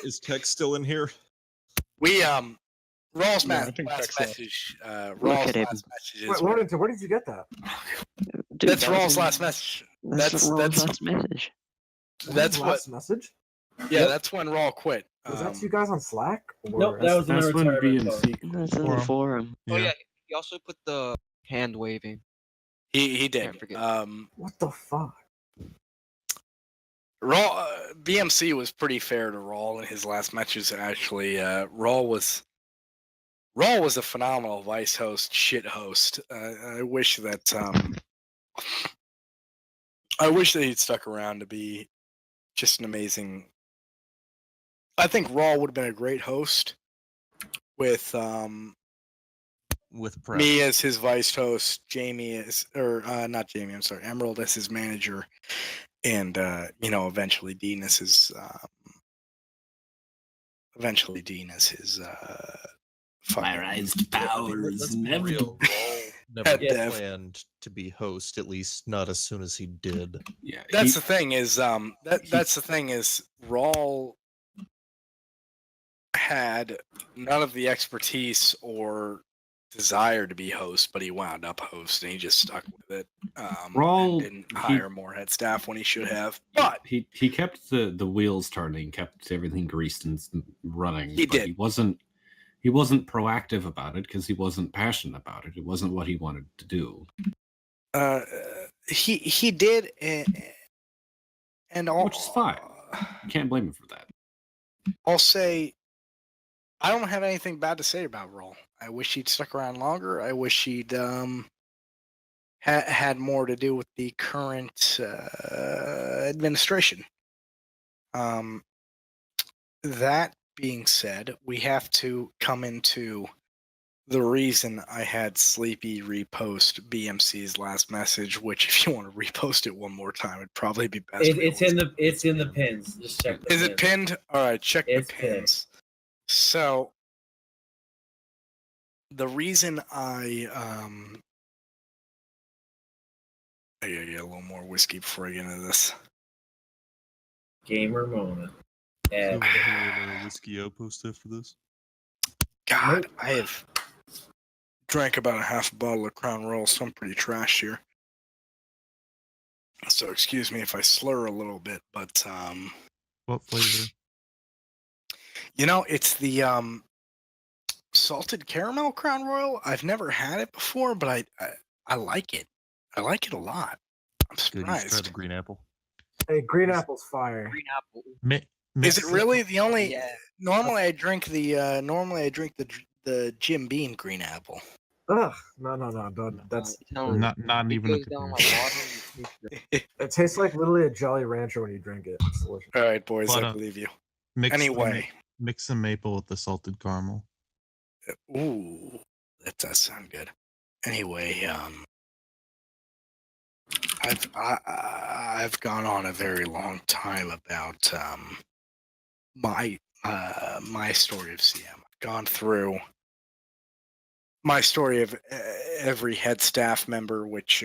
Is Tex still in here? We Raw's Yeah, I last think Tech's message. Look Raw's at him. last message is. Wait, Warrington, where did you get that? Dude, That's that was Raw's in- last message. That's not Raul's last message. That's what. Last message? Yeah, that's when Raw quit. Was that you guys on Slack? Or... Nope, that was in the That's when retirement BMC. club. That's in the forum. Oh yeah, he also put the hand waving. He did. Can't forget. What the fuck? Raw BMC was pretty fair to Raw in his last matches. Actually, Raw was a phenomenal Vice host, shit host. I wish that he'd stuck around to be just an amazing. I think Raw would have been a great host with Prep. me as his vice host, Jamie as not Jamie, I'm sorry, Emerald as his manager, and eventually Dean as his Fire-eyed powers never Real Raul never Head dev. planned to be host, at least not as soon as he did. Yeah, That's the thing is that's the thing is Rawl had none of the expertise or desire to be host, but he wound up host and he just stuck with it. Rawl and didn't hire more head staff when he should have. But he kept the wheels turning, kept everything greased and running. He but did. He wasn't proactive about it because he wasn't passionate about it. It wasn't what he wanted to do. He did, and all, Which is fine. You can't blame him for that. I'll say I don't have anything bad to say about Rawl. I wish he'd stuck around longer. I wish he'd had more to do with the current administration. That being said, we have to come into the reason I had Sleepy repost BMC's last message, which if you want to repost it one more time, it'd probably be best. It's in the pins. Just check. The Is it pinned? All right, check It's the pins. So the reason I gotta get a little more whiskey before I get into this. Gamer moment. And a whiskey outpost after this. God, I have drank about a half a bottle of Crown Royal, so I'm pretty trash here. So excuse me if I slur a little bit, but What flavor? it's the salted caramel Crown Royal. I've never had it before, but I like it. I like it a lot. I'm Good. You should try the surprised. green apple. Hey, green apple's fire. Green apple. Is it really the only? Yeah. Normally, I drink the Jim Beam green apple. Ugh, no, don't. That's not even a It tastes like literally a Jolly Rancher when you drink it. It's delicious. All right, boys, But, I believe you. Anyway, mix some maple with the salted caramel. Ooh, that does sound good. Anyway, I've gone on a very long time about my story of CM. I've gone through my story of every head staff member, which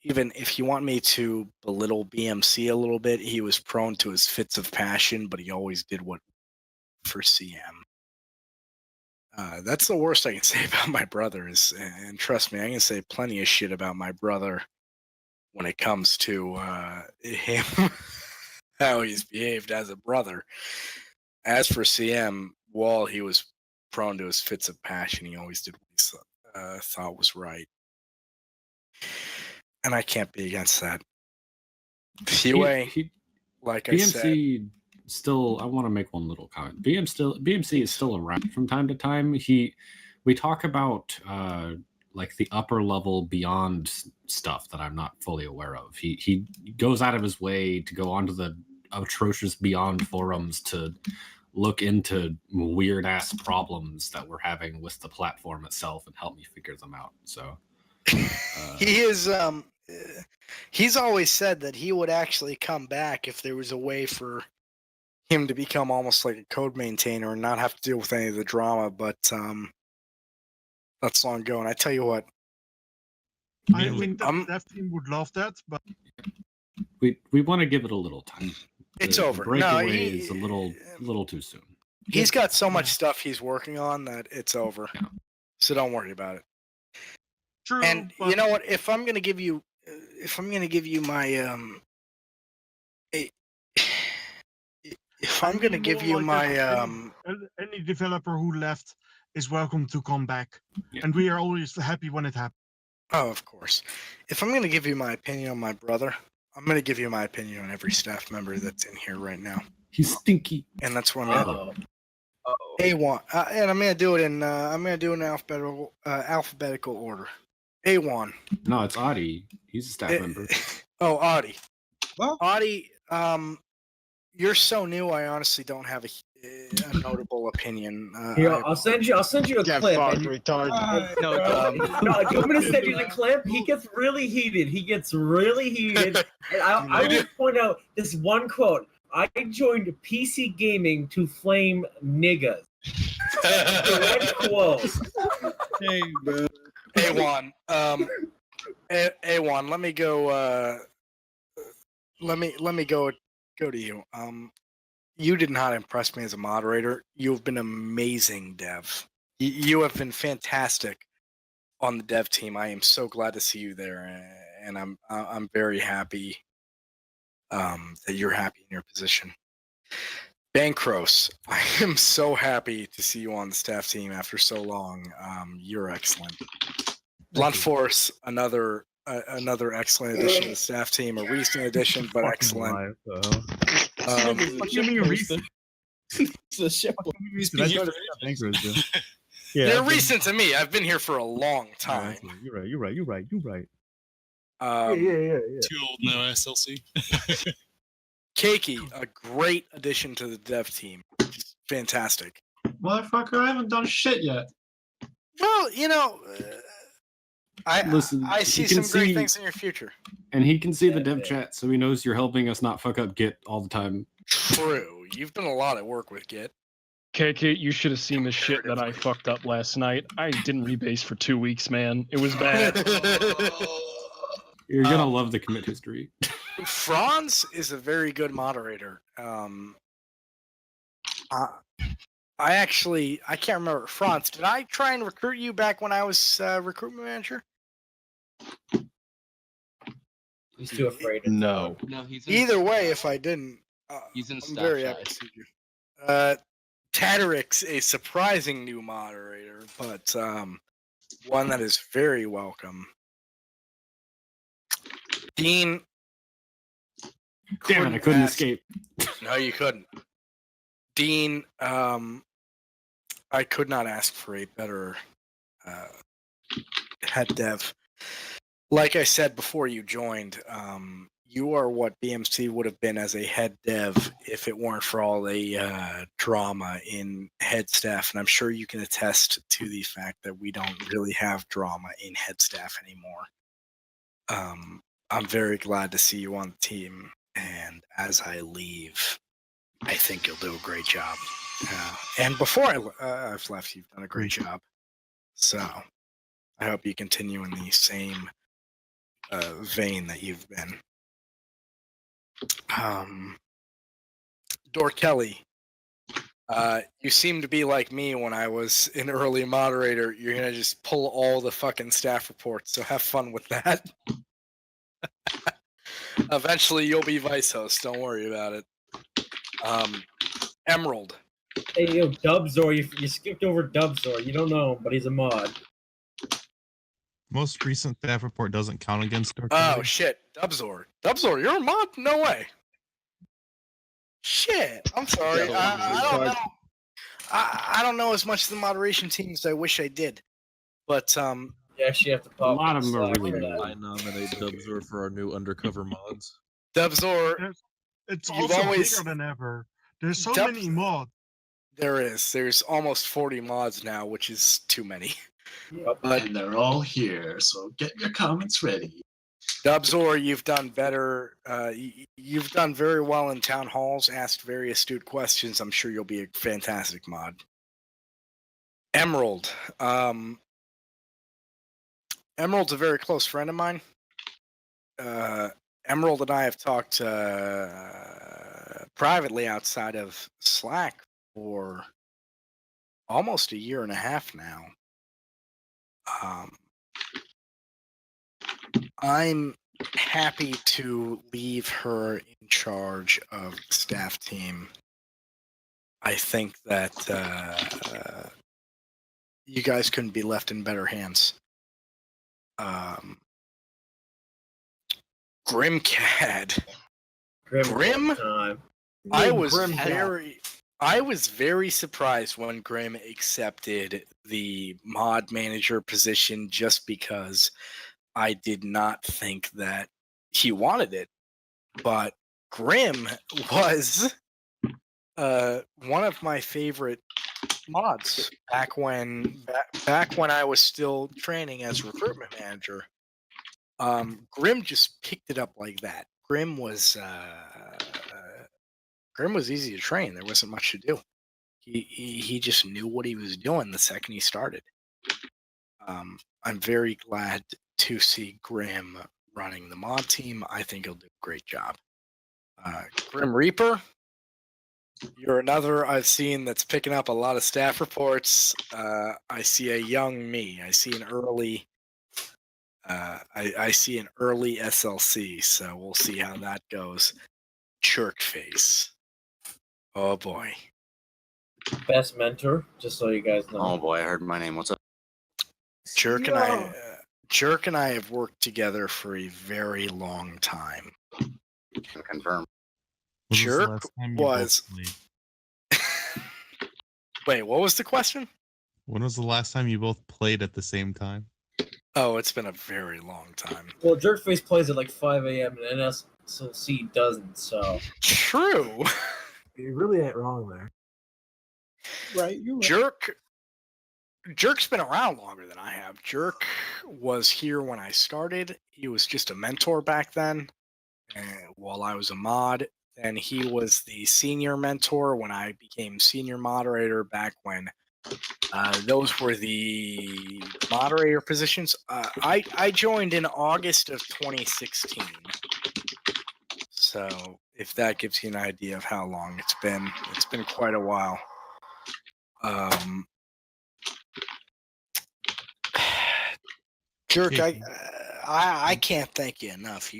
even if you want me to belittle BMC a little bit, he was prone to his fits of passion, but he always did what for CM. That's the worst I can say about my brother and trust me, I can say plenty of shit about my brother when it comes to him, how he's behaved as a brother. As for CM, while he was prone to his fits of passion, he always did what he thought was right. And I can't be against that. Like I said, BMC still. I want to make one little comment. BMC is still around from time to time. We talk about like the upper level beyond stuff that I'm not fully aware of. He goes out of his way to go onto the atrocious beyond forums to look into weird ass problems that we're having with the platform itself and help me figure them out. So he is he's always said that he would actually come back if there was a way for him to become almost like a code maintainer and not have to deal with any of the drama, but that's long ago. And I tell you what, I think that the dev team would love that, but we want to give it a little time. It's The over. No, breakaway is a little too soon. he's got so much stuff he's working on that it's over. So don't worry about it. True. And you know what? If I'm gonna give you my any developer who left is welcome to come back, and we are always happy when it happens. Oh, of course. If I'm going to give you my opinion on my brother, I'm going to give you my opinion on every staff member that's in here right now. He's stinky, and that's what I'm going to do. A1, and I'm going to do it in alphabetical order. A1. No, it's Adi. He's a staff member. Oh, Adi. Well, Adi, you're so new. I honestly don't have a notable opinion. Here, I'll send you a clip. retard. No, do you want me to send you the clip? He gets really heated. And I will point out this one quote. I joined PC gaming to flame niggas. Direct quote. Hey, man. A1. A1. Let me go. Let me go to you. You did not impress me as a moderator. You've been amazing, Dev. You have been fantastic on the dev team. I am so glad to see you there, and I'm very happy that you're happy in your position. Bankros, I am so happy to see you on the staff team after so long. You're excellent. Blunt Force, another excellent addition to the staff team, a recent addition, but excellent. They're recent to me. I've been here for a long time. You're right. Yeah. Too old now, SLC. Keiki, a great addition to the dev team. Just fantastic. Motherfucker, I haven't done shit yet. Well, I see some great see- things in your future. And he can see the dev chat, so he knows you're helping us not fuck up Git all the time. True. You've done a lot of work with Git. KK, you should have seen the shit that I fucked up last night. I didn't rebase for 2 weeks, man. It was bad. You're gonna love the commit history. Franz is a very good moderator. I can't remember. Franz, did I try and recruit you back when I was recruitment manager? He's too afraid. No, he's in Either way, if I didn't, he's in I'm staff very shy. happy to see you. Tatarix, a surprising new moderator, but one that is very welcome. Dean. Damn it! I couldn't escape. No, you couldn't. Dean, I could not ask for a better head dev. Like I said before you joined, you are what BMC would have been as a head dev if it weren't for all the drama in head staff. And I'm sure you can attest to the fact that we don't really have drama in head staff anymore. I'm very glad to see you on the team. And as I leave, I think you'll do a great job. And before I've left, you've done a great job. So I hope you continue in the same vein that you've been. Dor Kelly, you seem to be like me when I was an early moderator. You're going to just pull all the fucking staff reports, so have fun with that. Eventually, you'll be vice host. Don't worry about it. Emerald. Hey, yo, Dubzor, you skipped over Dubzor. You don't know him, but he's a mod. Most recent staff report doesn't count against Dark Oh, shit. Dubzor. Dubzor, you're a mod? No way. Shit. I'm sorry. I don't know. I don't know as much of the moderation team as I wish I did. But, You actually have to pop. A lot of them are really for new. that. I nominate Dubzor for our new undercover mods. Dubzor, It's You've also always- bigger than ever. There's so Dub- many mods. there is. There's almost 40 mods now, which is too many. And they're all here, so get your comments ready. Dubzor, you've done better. You've done very well in town halls, asked very astute questions. I'm sure you'll be a fantastic mod. Emerald. Emerald's a very close friend of mine. Emerald and I have talked privately outside of Slack for almost a year and a half now. I'm happy to leave her in charge of the staff team. I think that you guys couldn't be left in better hands. Grimcad. Grim? Time. I was Grimcad. I was very surprised when Grim accepted the mod manager position just because I did not think that he wanted it. But Grim was one of my favorite mods back when I was still training as recruitment manager. Grim just picked it up like that. Grim was easy to train. There wasn't much to do. He just knew what he was doing the second he started. I'm very glad to see Grim running the mod team. I think he'll do a great job. Grim Reaper, you're another I've seen that's picking up a lot of staff reports. I see a young me. I see an early. I see an early SLC, so we'll see how that goes. Jerkface. Oh boy. Best mentor, just so you guys know. Oh boy, I heard my name. What's up? Jerk and I have worked together for a very long time. Can confirm. Jerk was. Wait, what was the question? When was the last time you both played at the same time? Oh, it's been a very long time. Well, Jerkface plays at like 5 a.m. and NSLC doesn't, so. True. You really ain't wrong there. Right, you're right. Jerk's been around longer than I have. Jerk was here when I started. He was just a mentor back then, while I was a mod. And he was the senior mentor when I became senior moderator back when those were the moderator positions. I joined in August of 2016. So if that gives you an idea of how long it's been quite a while. Jerk, I can't thank you enough.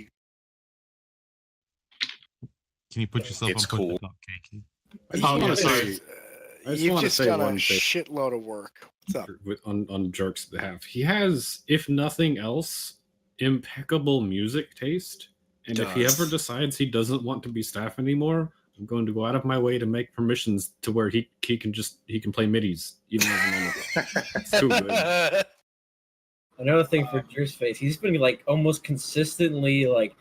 Can you put yourself It's on cool. cupcake? I just want to sorry. say, I just You've want to just say done a one thing shitload of work. What's up? on Jerk's behalf. He has, if nothing else, impeccable music taste. And if he ever decides he doesn't want to be staff anymore, I'm going to go out of my way to make permissions to where he can play midis even as a normal. It's too good. Another thing for Jerk's face, he's been like almost consistently like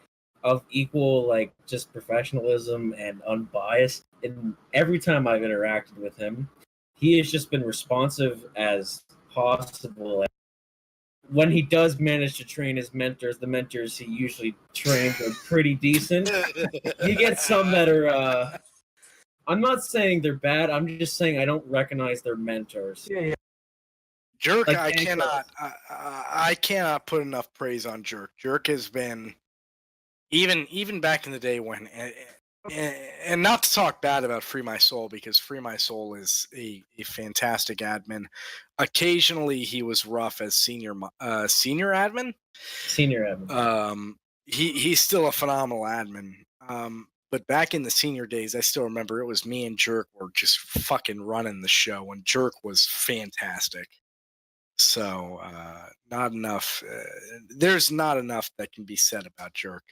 of equal like just professionalism and unbiased. And every time I've interacted with him, he has just been responsive as possible. When he does manage to train his mentors, the mentors he usually trains are pretty decent. You get some that are. I'm not saying they're bad. I'm just saying I don't recognize their mentors. Yeah. Jerk, Like, I cannot put enough praise on Jerk. Jerk has been even back in the day when, and not to talk bad about Free My Soul, because Free My Soul is a fantastic admin. Occasionally he was rough as senior admin. Senior admin. He's still a phenomenal admin. But back in the senior days, I still remember it was me and Jerk were just fucking running the show, and Jerk was fantastic. So not enough. There's not enough that can be said about Jerk.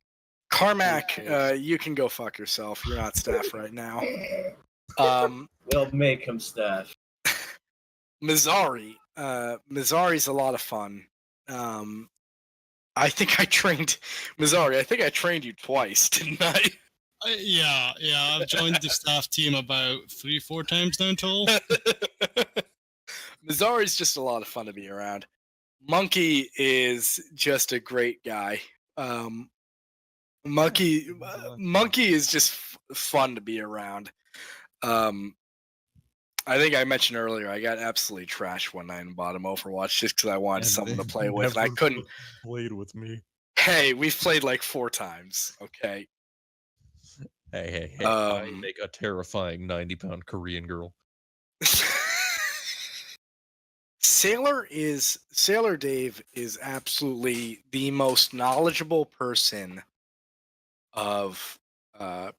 Carmack, you can go fuck yourself. You're not staff right now. We'll make him staff. Mazzari. Mazzari's a lot of fun. I think I trained Mazzari. I think I trained you twice, didn't I? Yeah. I've joined the staff team about 3-4 times now in total. Mazzari's just a lot of fun to be around. Monkey is just a great guy. Monkey is just fun to be around. I think I mentioned earlier I got absolutely trashed one night in bottom Overwatch just because I wanted someone to play with, and I couldn't. Played with me. Hey, we've played like 4 times. Okay. Hey. I make a terrifying 90-pound Korean girl. Sailor Dave is absolutely the most knowledgeable person of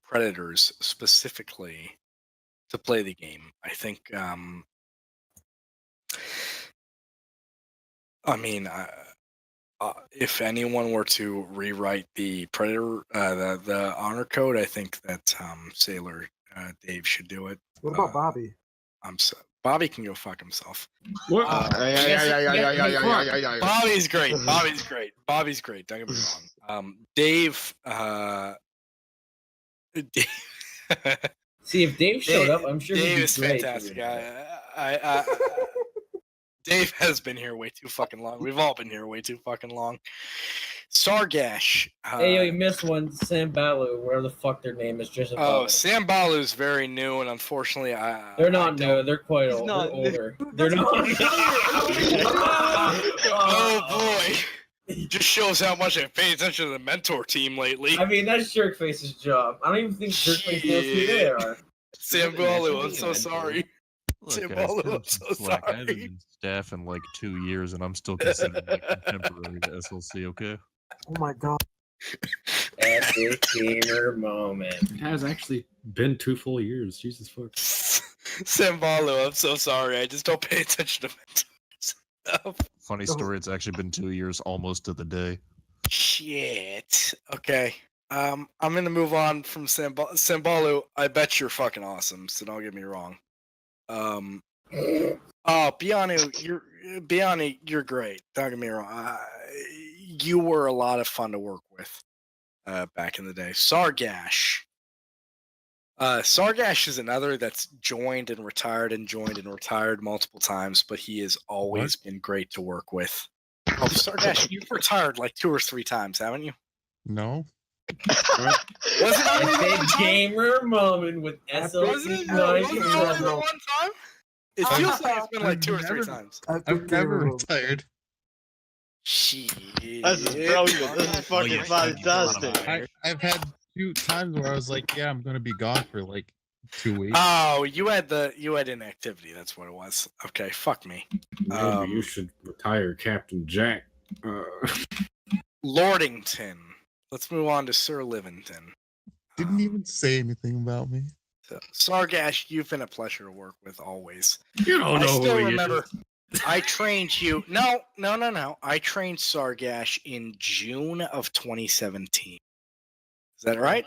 Predators specifically to play the game. I think if anyone were to rewrite the Predator the honor code, I think that Sailor Dave should do it. What about Bobby? Bobby can go fuck himself. What? Bobby's great. Bobby's great. Don't get me wrong. Dave. See, if Dave showed up, I'm sure Dave he'd be is great. fantastic. Dave has been here way too fucking long. We've all been here way too fucking long. Sargash. Hey, yo, you missed one. Sam Balu, whatever the fuck their name is, just above. Sam Balu's very new, and unfortunately, they're not new. They're quite old. They're older. They're not. Oh boy. Just shows how much I've paid attention to the mentor team lately. I mean, that's Jerkface's job. I don't even think Jerkface knows who they are. Sam Balu, I'm so sorry. Look, Sam guys, Balu, give I'm him so some slack. I haven't sorry. been staff in like 2 years, and I'm still considered like contemporary to SLC. Okay. Oh my god. Epic gamer moment. It has actually been 2 full years. Jesus fuck. Sam Balu, I'm so sorry. I just don't pay attention to mentors. Funny story. It's actually been 2 years, almost to the day. Shit. Okay. I'm gonna move on from Sam Balu. I bet you're fucking awesome, so don't get me wrong. Biani, you're great. Don't get me wrong. You were a lot of fun to work with back in the day. Sargash. Sargash is another that's joined and retired multiple times, but he has always been great to work with. Oh, Sargash, you've retired like 2 or 3 times, haven't you? No. Was it only Epic one time? gamer moment with Was SLC it only Nitro. one time? It feels like it's been like 2 or 3 times. I've never retired. Shit. This is brilliant. This is fucking fantastic. I've had 2 times where I was like, yeah, I'm gonna be gone for like 2 weeks. Oh, you had inactivity. That's what it was. Okay, fuck me. Maybe you should retire Captain Jack. Lordington. Let's move on to Sir Livington. Didn't even say anything about me. So, Sargash, you've been a pleasure to work with always. You don't I know still who he remember. is. I trained you. No. I trained Sargash in June of 2017. Is that right?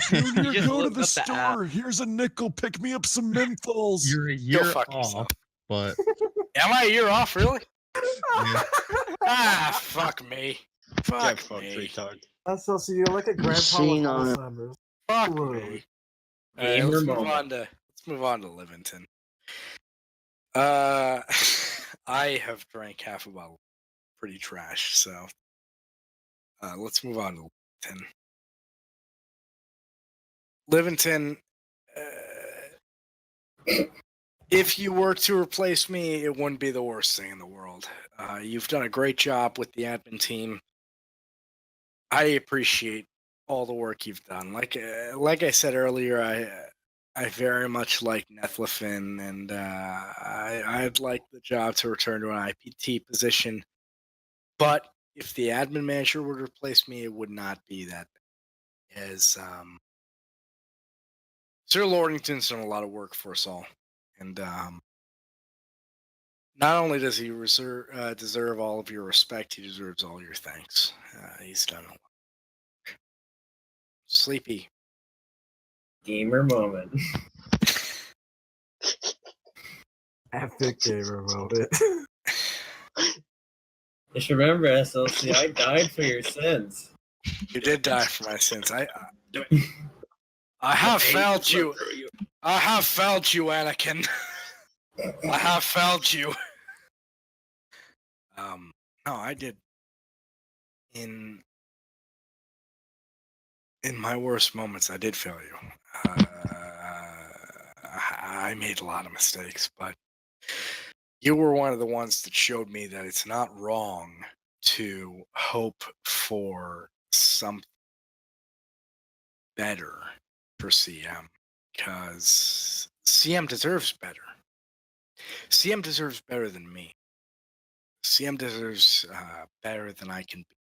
Junior, just go to looked the up the app. store. Here's a nickel. Pick me up some menthols. You're a Go year fuck off, yourself. but Am I a year off, really? yeah. Fuck me. Get Fuck fucked, me. retard. That's so you're like a grandpa See, with no. Alzheimer's. Fuck Literally. me. All right, Gamer let's moment. move on to Livington. I have drank half a bottle. Pretty trash, so let's move on to Livington. Livington, if you were to replace me, it wouldn't be the worst thing in the world. You've done a great job with the admin team. I appreciate all the work you've done. Like I said earlier, I very much like Nethlefin, and I'd like the job to return to an IPT position. But if the admin manager would replace me, it would not be that bad. As Sir Lordington's done a lot of work for us all, and not only does he deserve all of your respect, he deserves all your thanks. He's done a lot. Sleepy. Gamer moment. Epic gamer moment. Just remember, SLC, I died for your sins. You did die for my sins. I have failed you. I have failed you, Anakin. I have failed you. No, I did. In my worst moments, I did fail you. I made a lot of mistakes, but you were one of the ones that showed me that it's not wrong to hope for something better for CM, because CM deserves better. CM deserves better than me. CM deserves better than I can be.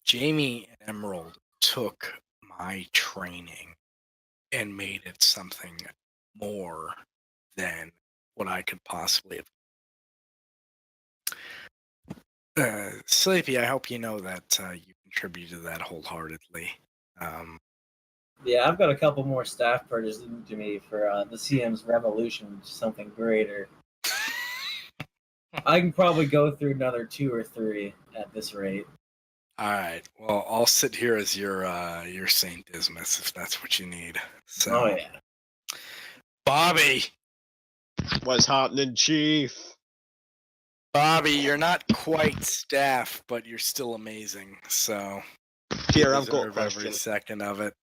Jamie and Emerald took my training and made it something more than what I could possibly have. Sleepy, I hope you know that you contributed to that wholeheartedly. Yeah, I've got a couple more staff purchases to me for the CM's Revolution, which is something greater. I can probably go through another 2 or 3 at this rate. All right. Well, I'll sit here as your Saint Dismas if that's what you need. So, Oh yeah. Bobby. What's happening, Chief? Bobby, you're not quite staff, but you're still amazing. So Here, you I've got a deserve every question. second of it.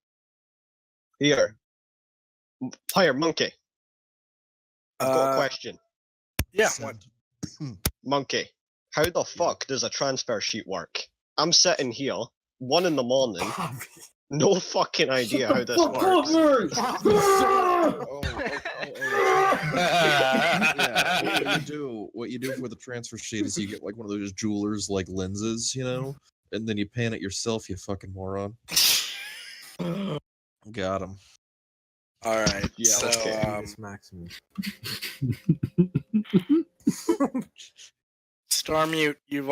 Here. Player Monkey. I've got a question. Yeah, what? Monkey, how the fuck does a transfer sheet work? I'm sitting here, 1 in the morning, no fucking idea how this works. Yeah, what you do for the transfer sheet is you get like one of those jewelers like lenses, you know, and then you pan it yourself, you fucking moron. Got him. All right. Yeah, so, okay. Maximus. Starmute, you've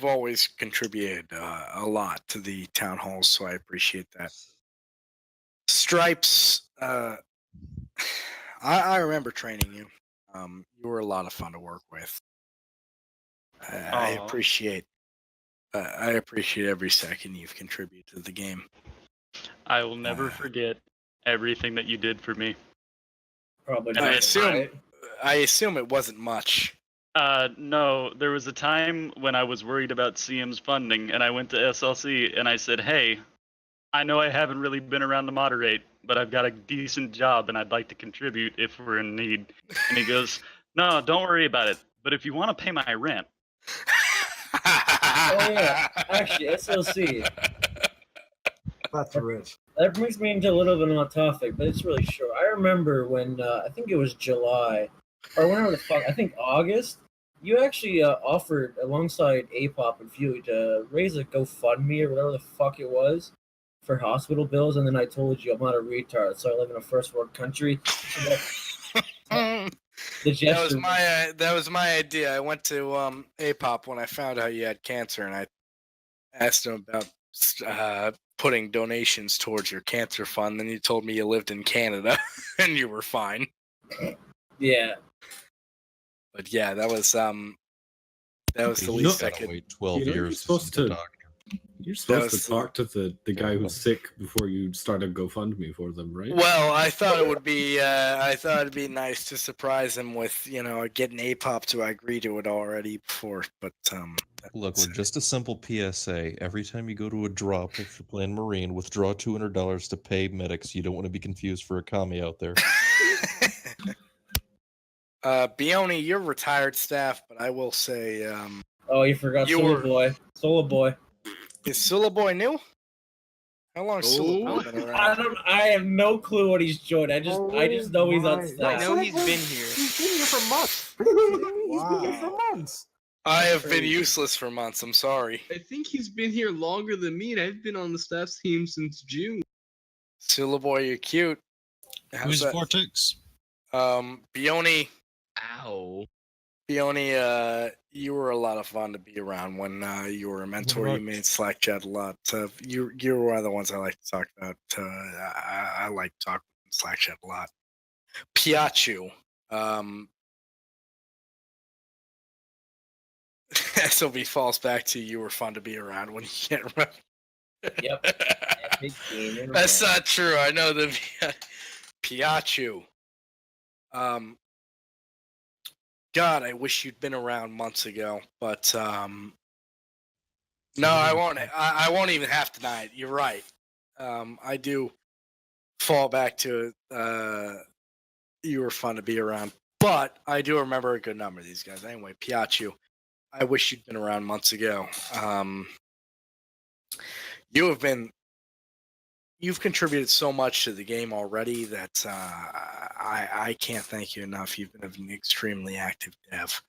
always contributed a lot to the town halls, so I appreciate that. Stripes, I remember training you. You were a lot of fun to work with. I appreciate every second you've contributed to the game. I will never forget everything that you did for me. Probably. And I assume it wasn't much. No, there was a time when I was worried about CM's funding, and I went to SLC and I said, "Hey, I know I haven't really been around to moderate, but I've got a decent job and I'd like to contribute if we're in need." And he goes, "No, don't worry about it. But if you want to pay my rent." Oh yeah, actually, SLC. That's rich. That brings me into a little bit on topic, but it's really short. I remember when I think it was July, or whenever the fuck, I think August. You actually offered alongside APOP and Fury to raise a GoFundMe or whatever the fuck it was for hospital bills, and then I told you I'm not a retard, so I live in a first world country. So the gesture. That was my idea. I went to APOP when I found out you had cancer, and I asked him about putting donations towards your cancer fund. Then you told me you lived in Canada and you were fine. Yeah. But yeah, that was the least I could. Wait 12 You know, years. you're supposed to. You're supposed to talk to the guy who's sick before you start a GoFundMe for them, right? Well, I thought it would be it'd be nice to surprise him with getting APOP to agree to it already before, but Look, we're just a simple PSA. Every time you go to a drop, if you're playing Marine, withdraw $200 to pay medics. You don't want to be confused for a commie out there. Bioni, you're retired staff, but I will say Oh, you forgot Solo Boy. Solo Boy. Is Sula Boy new? How long has Sula Boy been around? I have no clue what he's joined. I just know he's on staff. I know he's been here. He's been here for months. He's been here for months. I have been useless for months. I'm sorry. I think he's been here longer than me, and I've been on the staff team since June. Sula Boy, you're cute. Who's Vortex? Bioni. Ow. Bioni, you were a lot of fun to be around when you were a mentor. You made Slack chat a lot. You were one of the ones I like to talk about. I like to talk in Slack chat a lot. Piachu. SOB falls back to you were fun to be around when you can't remember. Yep. That's not true. I know the Piachu. God, I wish you'd been around months ago, but no, I won't. I won't even have to deny it. You're right. I do fall back to you were fun to be around, but I do remember a good number of these guys. Anyway, Piachu, I wish you'd been around months ago. You've contributed so much to the game already that I can't thank you enough. You've been an extremely active dev.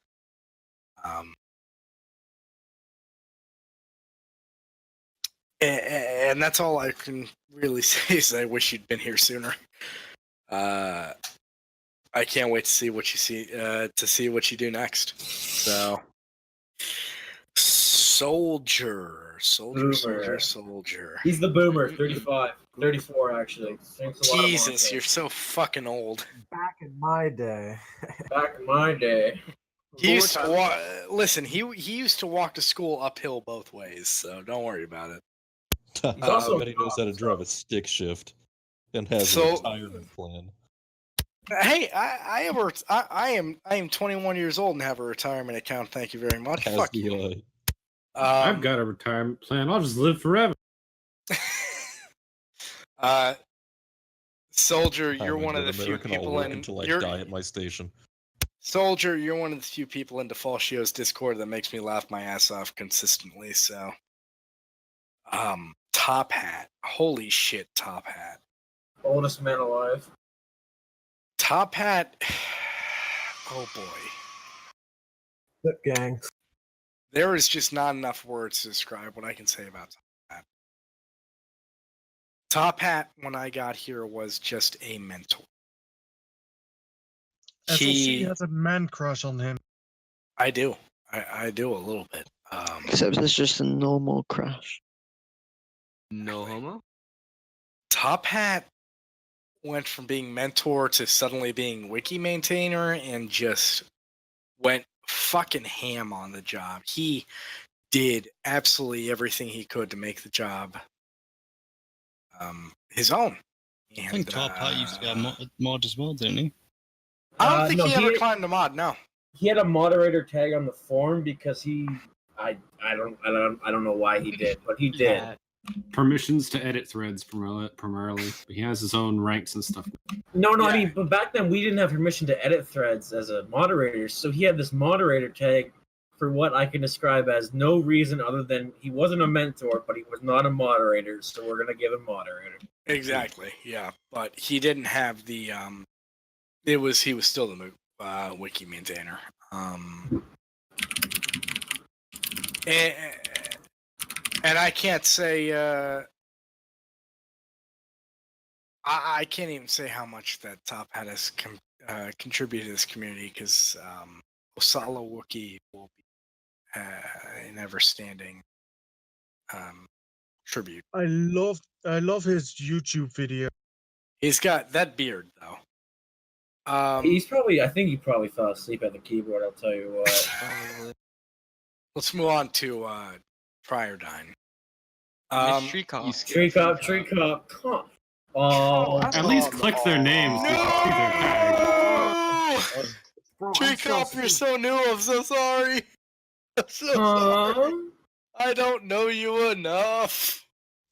And that's all I can really say is I wish you'd been here sooner. I can't wait to see what you do next. So, soldier. He's the boomer, 35, 34 actually. Thanks a lot, Jesus, Monte. you're so fucking old. Back in my day. Back in my day. He used to walk. Listen, he used to walk to school uphill both ways, so don't worry about it. He's also he knows how to drive a stick shift and has a retirement plan. Hey, I am 21 years old and have a retirement account. Thank you very much. As Fuck do you. I've got a retirement plan. I'll just live forever. Soldier, you're one of the few American, I'll people work in. until I You're, die at my station. Soldier, you're one of the few people in Defalcio's Discord that makes me laugh my ass off consistently. So, Top Hat, holy shit, Top Hat, Oldest man alive. Top Hat. Oh boy. Flip gang. There is just not enough words to describe what I can say about Top Hat. Top Hat, when I got here, was just a mentor. SLC has a man crush on him. I do. I do a little bit. Except it's just a normal crash. No homo? Top Hat went from being mentor to suddenly being wiki maintainer and just went fucking ham on the job. He did absolutely everything he could to make the job his own. And, I think Top Hat used to be a mod as well, didn't he? I don't think he ever climbed a mod. No, he had a moderator tag on the forum because I don't know why he did, but he did. Yeah. Permissions to edit threads primarily, but he has his own ranks and stuff. No, I mean, but back then we didn't have permission to edit threads as a moderator, so he had this moderator tag for what I can describe as no reason other than he wasn't a mentor, but he was not a moderator, so we're gonna give him moderator. exactly. Yeah, but he didn't have the. He was still the wiki maintainer. And I can't say I can't even say how much that Top Hat has contributed to this community because Osala Wookie will be an ever-standing tribute. I love his YouTube video. He's got that beard though. He's probably. I think he probably fell asleep at the keyboard. I'll tell you what. Let's move on to Triodyne. Tree Cop. Tree Cop. Come on. Oh, At least click their names. So you can see their tags. Tree Cop, you're so new. I'm so sorry. I'm so sorry. I don't know you enough.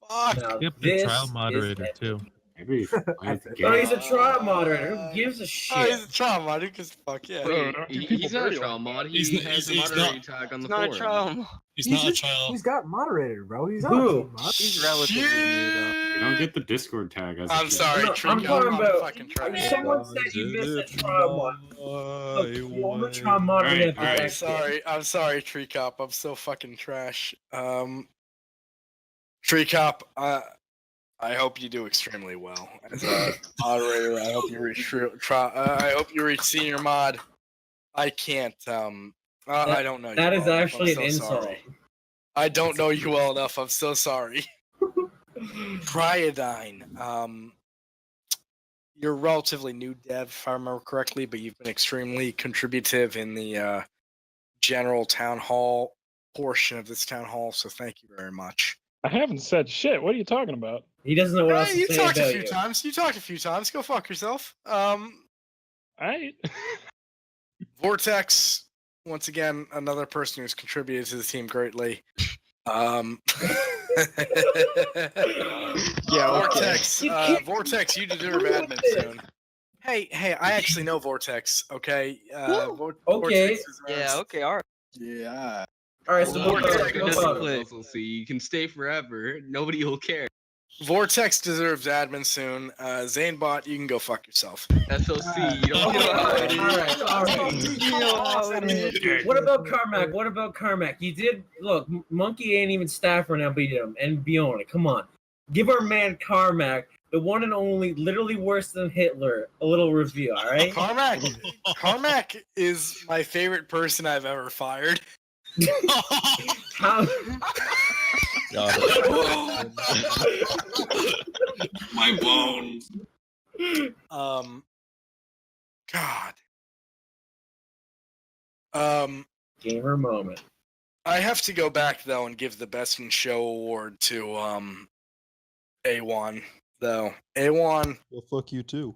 Fuck. Yep, the trial moderator too. Maybe. Oh, he's a trial moderator. Who gives a shit? Oh, he's a trial moderator because fuck yeah. Bro, he's not a trial mod. He has a moderating tag on the forum. Not a trial. He's not a trial. He's got moderator, bro. He's on Who? a team mod. He's relatively new though. You don't get the Discord tag. I'm sorry, No, Tree I'm Cop. talking about. fucking trying to Someone said you missed a trial mod. Look, I'm a trial moderator. I'm sorry, Tree Cop. I'm so fucking trash. Tree Cop, I hope you do extremely well as a moderator. I hope you reach I hope you reach senior mod. I can't. I don't know. You That is well enough. actually I'm an so insult. sorry. I don't know you well enough. I'm so sorry. Triodyne. You're a relatively new dev, if I remember correctly, but you've been extremely contributive in the general town hall portion of this town hall. So thank you very much. I haven't said shit. What are you talking about? He doesn't know what else to You say talked a about few you. times. You talked a few times. Go fuck yourself. I Vortex, once again, another person who's contributed to the team greatly. Vortex. Vortex, you deserve admin soon. Hey, I actually know Vortex. Okay. Okay. Yeah. Okay. All right. Yeah. All right. So SLC, you can stay forever. Nobody will care. Vortex deserves admin soon. Zanebot, you can go fuck yourself. SLC, you don't What about Carmack? What about Carmack? You did look. Monkey ain't even staff right now, but he did him. And Biona, come on, give our man Carmack, the one and only, literally worse than Hitler, a little review. All right. Carmack is my favorite person I've ever fired. How? My bones. God. Gamer moment. I have to go back though and give the Best in Show award to A1 though. A1. Well, fuck you too.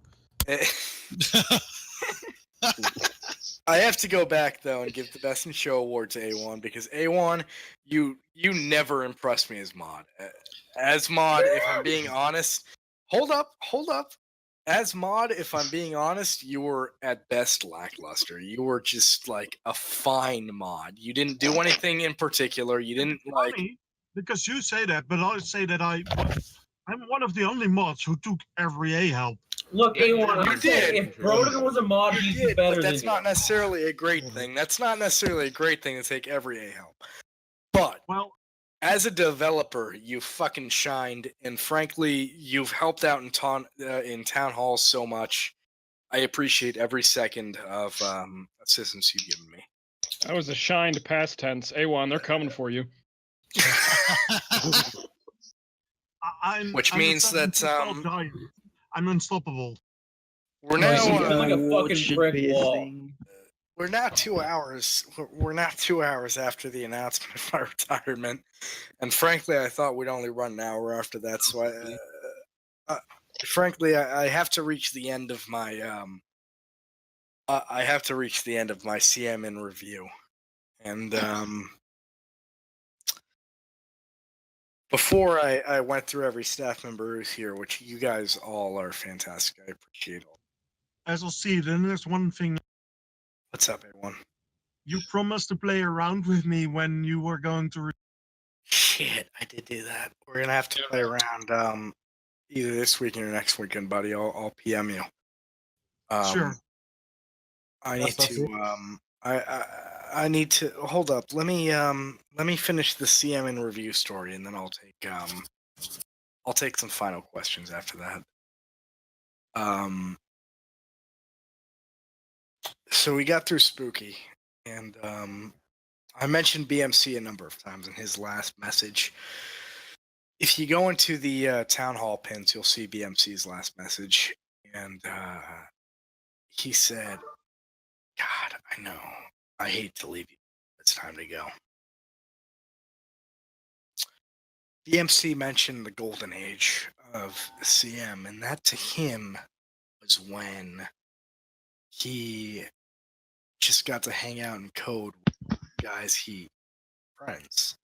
I have to go back though and give the Best in Show award to A1 because A1, you never impressed me as mod. As mod, if I'm being honest, hold up. As mod, if I'm being honest, you were at best lackluster. You were just like a fine mod. You didn't do anything in particular. You didn't like. Funny, because you say that, but I say that I'm one of the only mods who took every A help. Look, A1, I'm saying if Broden was a mod, he'd be better But than that's you. not necessarily a great thing. That's not necessarily a great thing to take every A help. But as a developer, you fucking shined, and frankly, you've helped out in town halls so much. I appreciate every second of assistance you've given me. That was a shined past tense. A1, they're coming for you. Which means that I'm unstoppable. We're now like a fucking brick wall. We're now 2 hours. We're now 2 hours after the announcement of my retirement, and frankly, I thought we'd only run an hour after that. So frankly, I have to reach the end of my I have to reach the end of my CM in review, and before I went through every staff member who's here, which you guys all are fantastic. I appreciate all. SLC, then there's one thing. What's up, everyone? You promised to play around with me when you were going to. Shit, I did do that. We're gonna have to play around either this weekend or next weekend, buddy. I'll PM you. Sure. I need to I need to hold up. Let me finish the CM in review story, and then I'll take some final questions after that. So we got through Spooky, and I mentioned BMC a number of times in his last message. If you go into the town hall pins, you'll see BMC's last message, and he said, "God, I know. I hate to leave you. It's time to go." BMC mentioned the golden age of CM, and that to him was when he just got to hang out and code with guys he friends.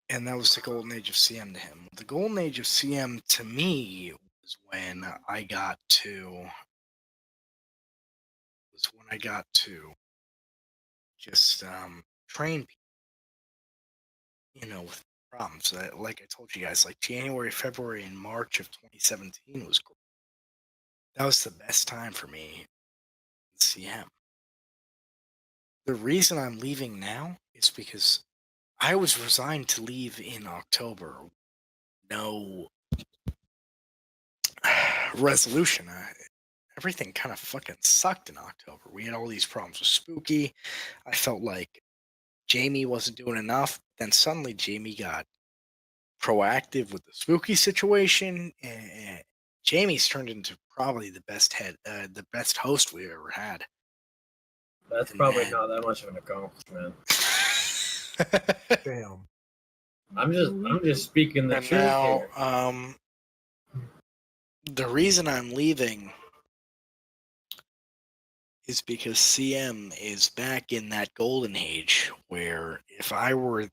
And that was the golden age of CM to him. The golden age of CM to me was when I got to just train people, with problems. Like I told you guys, like January, February, and March of 2017 was great. That was the best time for me in CM. The reason I'm leaving now is because I was resigned to leave in October. No resolution. Everything kind of fucking sucked in October. We had all these problems with Spooky. I felt like Jamie wasn't doing enough. Then suddenly Jamie got proactive with the Spooky situation, and Jamie's turned into probably the best host we ever had. That's probably not that much of an accomplishment. Damn. I'm just speaking the And truth now, here. the reason I'm leaving is because CM is back in that golden age where if I were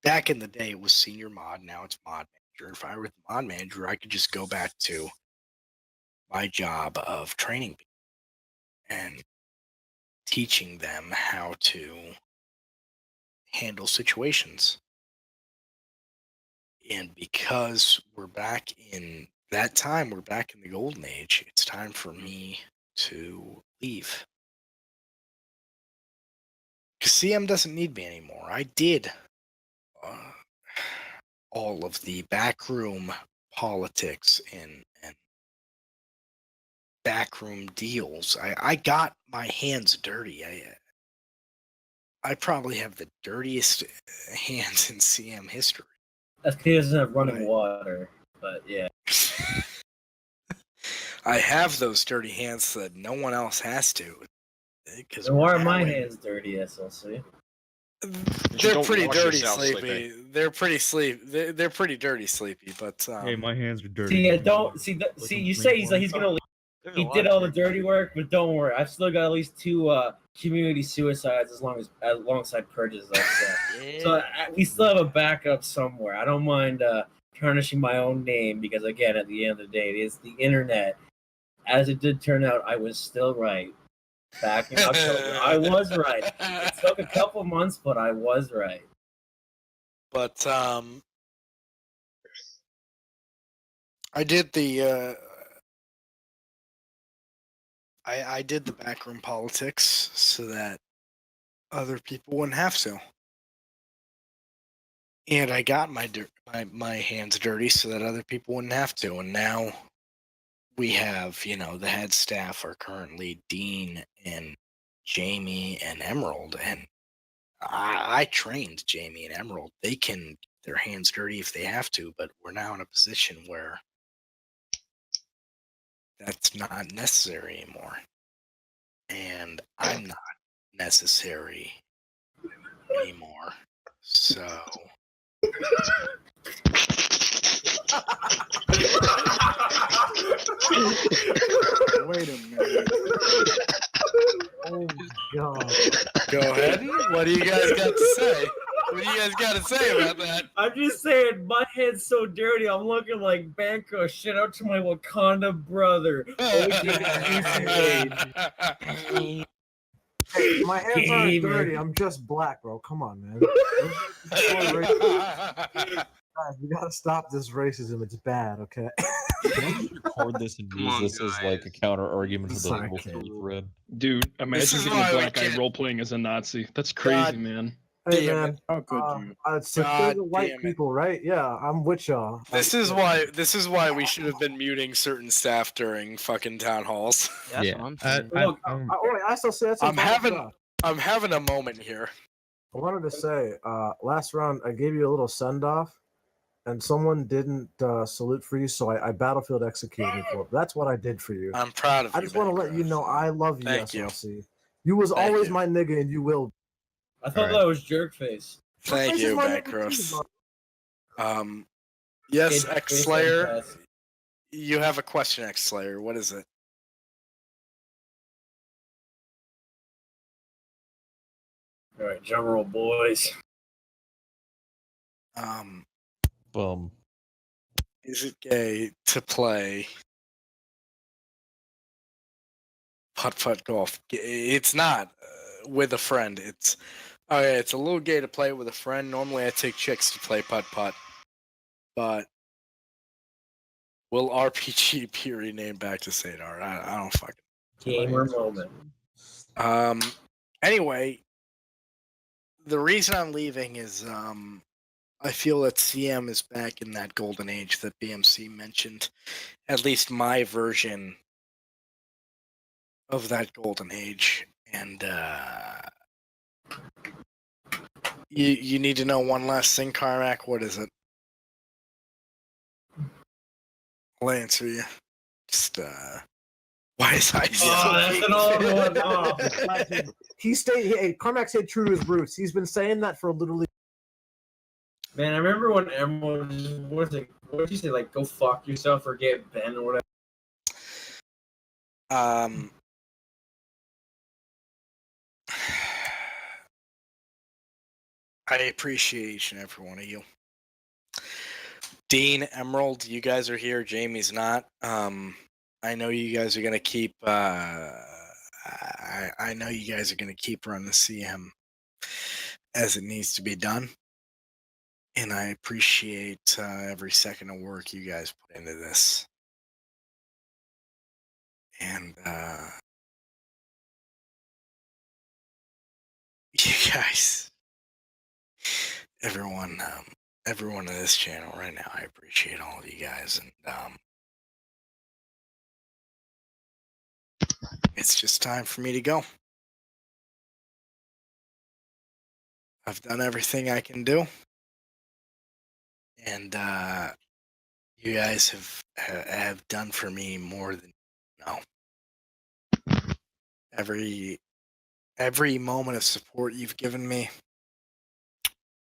back in the day it was senior mod, now it's mod manager. If I were the mod manager, I could just go back to my job of training people and teaching them how to handle situations. And because we're back in that time, we're back in the golden age, it's time for me to leave. Because CM doesn't need me anymore. I did all of the backroom politics and backroom deals. I got my hands dirty. I probably have the dirtiest hands in CM history. That's because he doesn't have running water, but yeah. I have those dirty hands that no one else has to. Then why are my hands dirty, SLC? They're pretty dirty, Sleepy. They're pretty dirty, Sleepy. But Hey, my hands are dirty. See, see. You say he's gonna leave. He did all the dirty work, but don't worry. I've still got at least 2 community suicides alongside purges. So we still have a backup somewhere. I don't mind tarnishing my own name because, again, at the end of the day, it is the internet. As it did turn out, I was still right. Back in October, I was right. It took a couple months, but I was right. But I did the I did the backroom politics so that other people wouldn't have to, and I got my hands dirty so that other people wouldn't have to. And now we have, the head staff are currently Dean and Jamie and Emerald, and I trained Jamie and Emerald. They can get their hands dirty if they have to, but we're now in a position where that's not necessary anymore. And I'm not necessary anymore. So Wait a minute. Oh my god. Go ahead. What do you guys got to say? What do you guys got to say about that? I'm just saying, my head's so dirty. I'm looking like Banco. Shout out to my Wakanda brother. Hey, my hands aren't dirty. I'm just black, bro. Come on, man. Guys, we gotta stop this racism. It's bad, okay? Can I just record this and use this as like a counter argument for the Sorry, rules that you've read? Dude, imagine is getting a why we black guy can't- role playing as a Nazi. That's crazy, God. man. Hey Damn man, it. it's the God white damn it. people, right? Yeah, I'm with y'all. This is why we should have been muting certain staff during fucking town halls. That's Yeah, what I'm I- saying. I- Look, wait, I still say that's I'm having a moment here. I wanted to say, last round I gave you a little send off, and someone didn't salute for you, so I battlefield executed you for it. That's what I did for you. I'm proud of you. I just want to let you know I love you, Thank you. SLC. You was Thank always you. my nigga, and you will. I thought Alright. that was jerk face. Thank This you, is my nigga Backroast. too, Yes, Kid X face Slayer. and pass. You have a question, X Slayer. What is it? All right, drum roll, boys. Is it gay to play putt-putt golf? It's not with a friend. It's a little gay to play with a friend. Normally, I take chicks to play putt-putt, but will RPG be renamed back to Sadar? I don't fucking. Gamer moment. Anyway, the reason I'm leaving is I feel that CM is back in that golden age that BMC mentioned. At least my version of that golden age. And you need to know one last thing, Carmack. What is it? I'll answer you. Just why is I so that's an old one. Oh. He stayed. Hey, Carmack stayed true to his roots. He's been saying that for literally. Man, I remember when everyone what did you say? Like, go fuck yourself or get banned or whatever. I appreciate each and every one of you. Dean, Emerald, you guys are here. Jamie's not. I know you guys are gonna keep. I know you guys are gonna keep running the CM as it needs to be done, and I appreciate every second of work you guys put into this. And you guys, everyone in this channel right now, I appreciate all of you guys, and it's just time for me to go. I've done everything I can do, and you guys have done for me more than you know. Every moment of support you've given me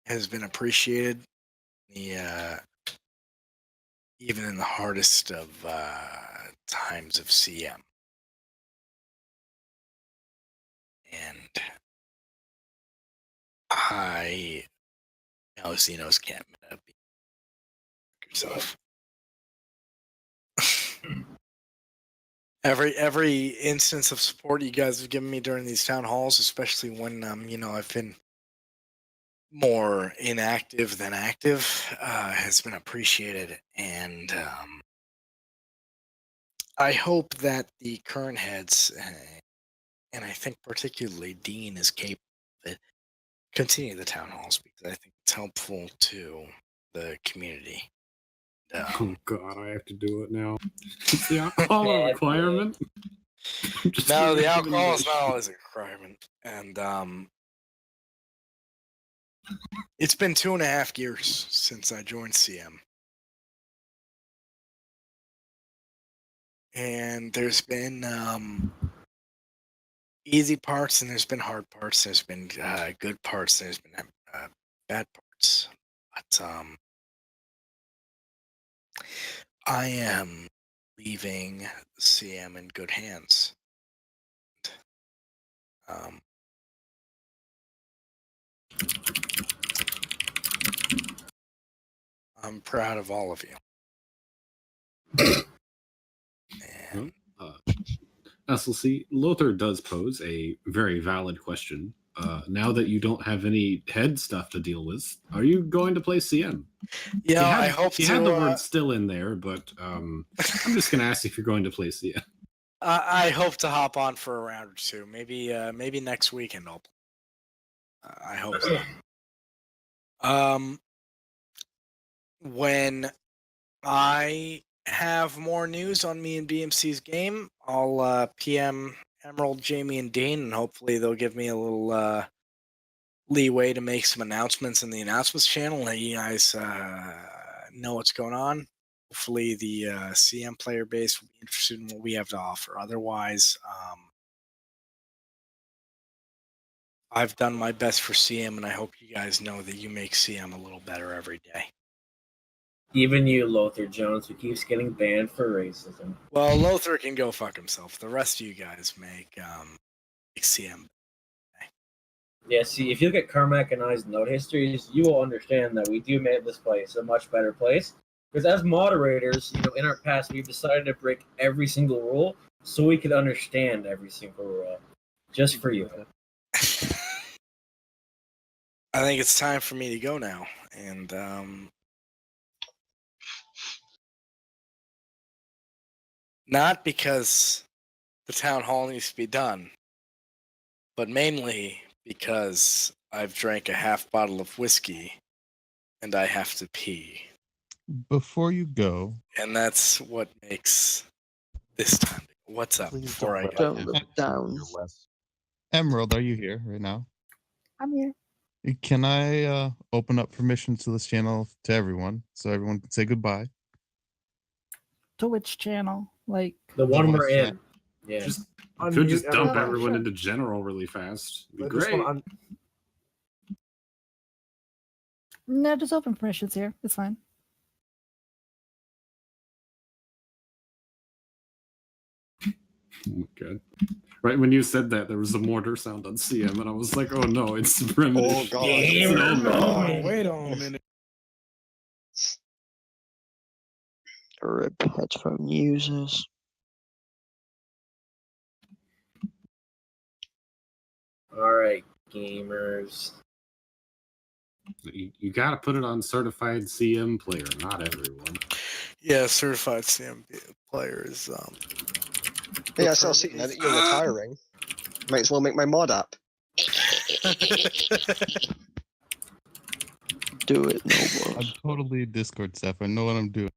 has been appreciated. Even in the hardest of times of CM. And I know Xenos can't be yourself. Every instance of support you guys have given me during these town halls, especially when I've been more inactive than active, has been appreciated, and I hope that the current heads, and I think particularly Dean, is capable of it, continue the town halls because I think it's helpful to the community. Oh god, I have to do it now. It's the alcohol a requirement? No, the alcohol is not always a requirement. And it's been 2.5 years since I joined CM. And there's been easy parts and there's been hard parts. There's been good parts. There's been bad parts. But I am leaving CM in good hands. I'm proud of all of you. SLC, Lothar does pose a very valid question. Now that you don't have any head stuff to deal with, are you going to play CM? Yeah, I hope he to. had the word "still" in there, but I'm just going to ask if you're going to play CM. I hope to hop on for a round or two. Maybe next weekend. I hope so. When I have more news on me and BMC's game, I'll PM Emerald, Jamie, and Dean, and hopefully they'll give me a little leeway to make some announcements in the announcements channel, let you guys know what's going on. Hopefully the CM player base will be interested in what we have to offer. Otherwise, I've done my best for CM, and I hope you guys know that you make CM a little better every day. Even you, Lothar Jones, who keeps getting banned for racism. Well, Lothar can go fuck himself. The rest of you guys make CM. Yeah, see, if you look at Carmack and I's note histories, you will understand that we do make this place a much better place. Because as moderators, in our past, we've decided to break every single rule so we could understand every single rule. Just for you. I think it's time for me to go now. And not because the town hall needs to be done, but mainly because I've drank a half bottle of whiskey and I have to pee. Before you go, And that's what makes this time. What's up before I go? Don't look down. Emerald, are you here right now? I'm here. Can I open up permissions to this channel to everyone so everyone can say goodbye? To which channel? Like the one we're voice in. chat. Yeah. Just Unmute could just dump everyone. everyone Sure. into general really fast. It'd be I just great. wanna No, just open permissions here. It's fine. Oh, good. Right when you said that, there was a mortar sound on CM, and I was like, "Oh no, it's primitive." Oh god. Wait a minute. RIP headphone users. Alright, gamers. You got to put it on certified CM player, not everyone. Yeah, certified CM player is Hey, SLC, now that you're retiring, might as well make my mod app. Do it, no I'm totally Discord staff. I know what I'm doing.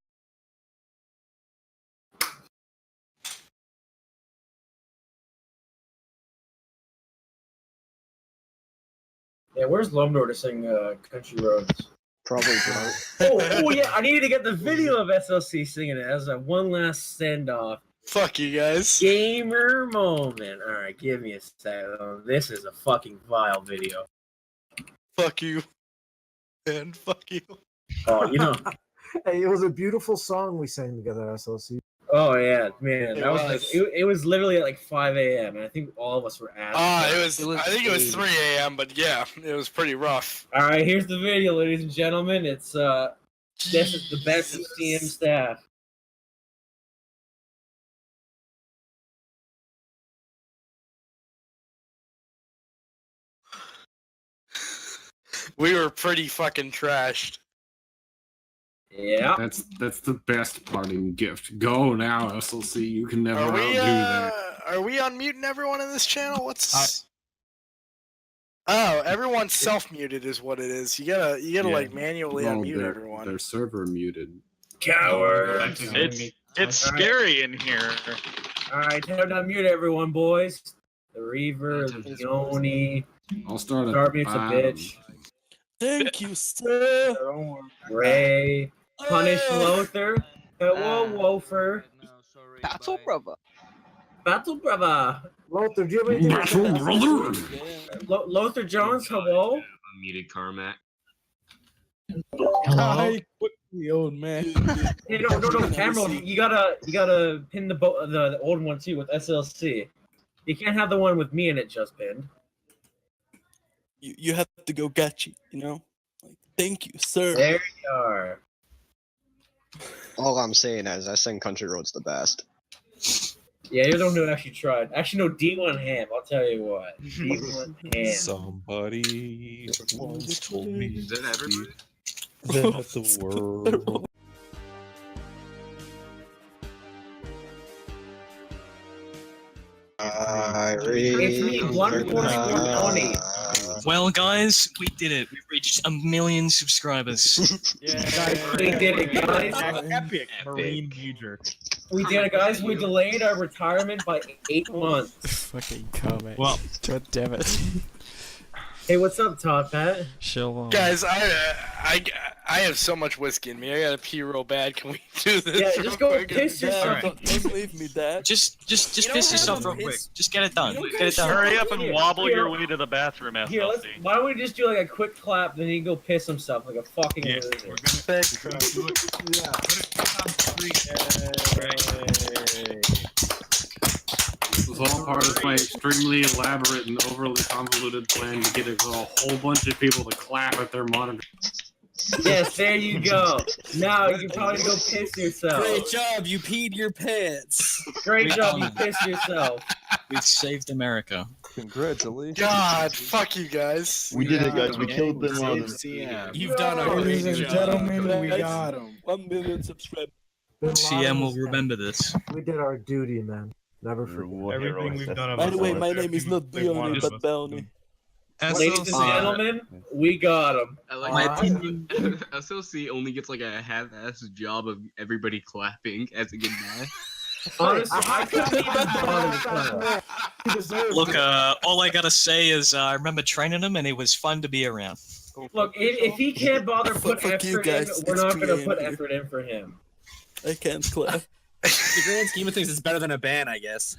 Yeah, where's Lumnor to sing Country Roads? Probably drunk. oh yeah, I needed to get the video of SLC singing it as a one last send off. Fuck you guys. Gamer moment. Alright, give me a sec. This is a fucking vile video. Fuck you. And fuck you. Oh, Hey, it was a beautiful song we sang together, SLC. Oh yeah, man. That was was. like it was literally at like 5 a.m. and I think all of us were at I think it was 3 a.m., but yeah, it was pretty rough. Alright, here's the video, ladies and gentlemen. It's this is the best of CM staff. We were pretty fucking trashed. Yeah. That's the best parting gift. Go now, SLC. You can never outdo that. Are we unmuting everyone in this channel? Oh, everyone's self-muted is what it is. You gotta Yeah. like manually No, unmute their- everyone. Their server muted. Cowards. It's scary in here. Alright, time to unmute everyone, boys. The Reaver, Leone, I'll start at Darby's a bottom. bitch. Thank you, sir. Ray, Punish Lothar, Hello Wofer, Battle brother. Battle Brother, Lothar, do you have anything to say? Lothar Jones, hello. Unmuted Carmack. Hi, quickly, old man. Hey, no, Emerald, you gotta pin the old one too with SLC. You can't have the one with me in it just pinned. You have to go get you, Like, thank you, sir. There you are. All I'm saying is I think Country Road's the best. Yeah, you're the one who actually tried. Actually, no, D1 Ham. I'll tell you what. D1 Ham. Somebody once told me Is that everybody? that the world. I It's me, Blunt Force 420. Well, guys, we did it. We reached 1 million subscribers. We did it, guys. Epic Marine Major. We did it, guys. We delayed our retirement by 8 months. Fucking comment. Well, God damn it. Hey, what's up, Top Hat? Chill. Guys, I have so much whiskey in me. I gotta pee real bad. Can we do this? Yeah, real just go quick? piss yourself. Don't leave me, Dad. Just piss yourself real quick. Just get it done. Get it done. Hurry up and Here, wobble here. your way to the bathroom, Here, SLC. why don't we just do like a quick clap, then he can go piss himself like a fucking loser. This was all part of my extremely elaborate and overly convoluted plan to get a whole bunch of people to clap at their monitor. Yes, there you go. Now you can probably go piss yourself. Great job, you peed your pants. Great job, you pissed yourself. We've saved America. Congratulations. God, fuck you guys. We did it, guys. We killed Bin Laden. You've done a Ladies great and job. gentlemen, we got him. 1 million subscribers. CM will remember this. We did our duty, man. Never forget. Everything we've done. By the way, my name is not Diony, but Bounty. Ladies and gentlemen, we got him. I like my opinion. SLC only gets like a half-assed job of everybody clapping as a goodbye. Honestly, I couldn't even bother to clap. Look, all I gotta say is I remember training him, and it was fun to be around. Look, if he can't bother put Fuck you effort guys, in, we're it's not gonna Korean put here. effort in for him. I can't clap. The grand scheme of things, it's better than a ban, I guess.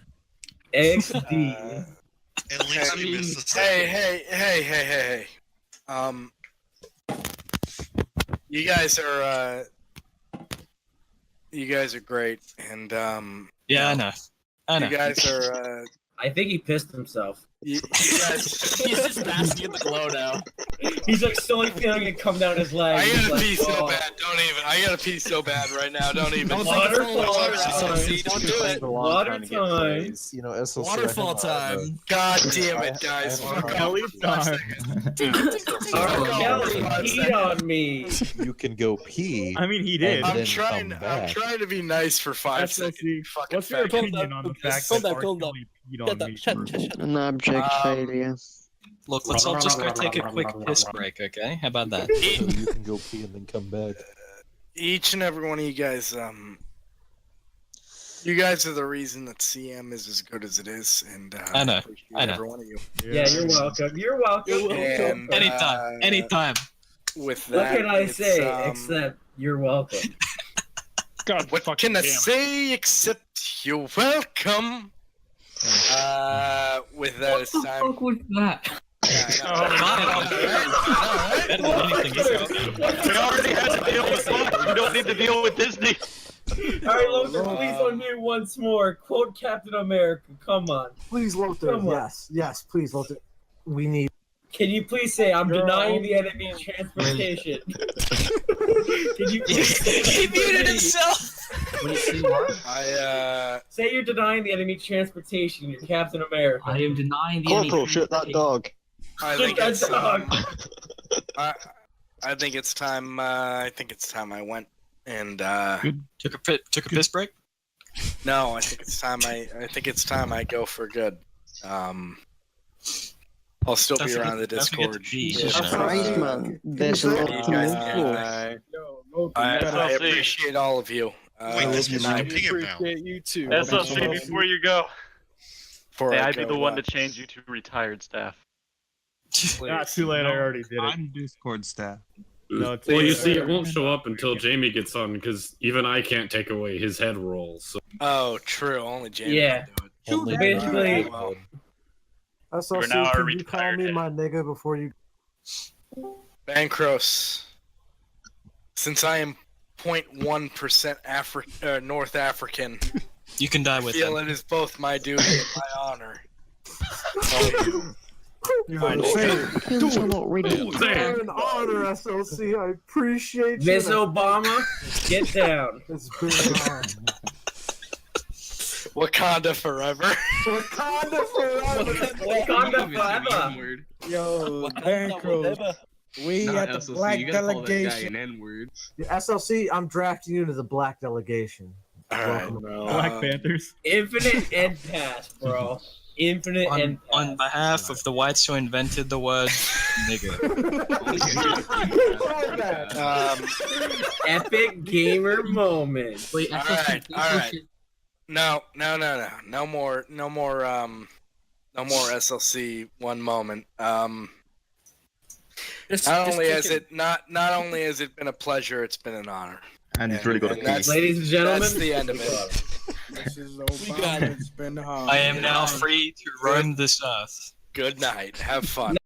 XD. At least you missed the Hey. You guys are great, and Yeah, I know. you guys are. I think he pissed himself. You guys. He's just basking in the glow now. He's like slowly feeling it come down his leg. I He's gotta like, pee so "Oh." bad. Don't even. I gotta pee so bad right now. Don't even. Waterfall SLC, don't do it. Water time. You know, SLC. Waterfall time. God damn it, guys. Fuck Kelly off. time. Kelly peed on me. You can go pee. I mean, he did. And I'm then trying. come I'm back. trying to be nice for 5 seconds. SLC, Fucking what's your faggot. opinion on the fact Calm that down, R. calm down. Kelly peed on me? Shut. An abject failure. Look, let's all just go take a quick piss break, okay? How about that? So you can go pee and then come back. Each and every one of you guys, you guys are the reason that CM is as good as it is, and I know, appreciate I know. every one of you. Yeah, you're welcome. You're welcome. And, Anytime. With What that, can I it's, say except you're welcome? God, what can I say except you're welcome? With that, it's time. What was that? Better than anything else. We already had to deal with Fox. We don't need to deal with Disney. All right, Lothar, please unmute once more. Quote Captain America. Come on. Please, Lothar. Come on. Yes, please, Lothar. We need. Can you please say I'm denying the enemy transportation? Can you please say He muted himself. Say you're denying the enemy transportation. You're Captain America. I am denying the Corporal, enemy shoot that dog. I Shoot think that it's dog. I think it's time. I think it's time I went and Took a piss break. no. I think it's time. I think it's time I go for good. I'll still be around the Discord. Jesus Christ, man. There's a lot You to guys live can, for. I appreciate all of you. Wait, this was and I your ping now. You too. SLC, before you go, may I be the one to to change you to retired staff? Not too late. I already did it. I'm Discord staff. No, it's Well, you see, it won't show up until Jamie gets on because even I can't take away his head roll. So. Oh, true. Only Jamie Yeah. can do it. Basically, Well, SLC, now can our you call me my nigga before you? Bancross, since I am 0.1% North African, You can die I with feel him. it is both my duty and my honor. Feels a lot ridiculous. You're an honor, SLC. I appreciate you. Miss Obama, get down. It's been an honor. Wakanda forever. Wakanda forever. Wakanda forever. Yo, Bancroft. We Not at the SLC, Black you gotta call that guy Delegation. an N-word. SLC, I'm drafting you to the Black Delegation. All right. Black Panthers. Infinite Ed Pass, bro. Infinite and On behalf of the whites who invented the word nigger. Epic gamer moment. All right. No more SLC one moment. Not only has it been a pleasure, it's been an honor. And he's really got a that's, Ladies and gentlemen, that's the end of it. This is Obama. It's been hard. I am now free to roam this earth. Good night. Have fun.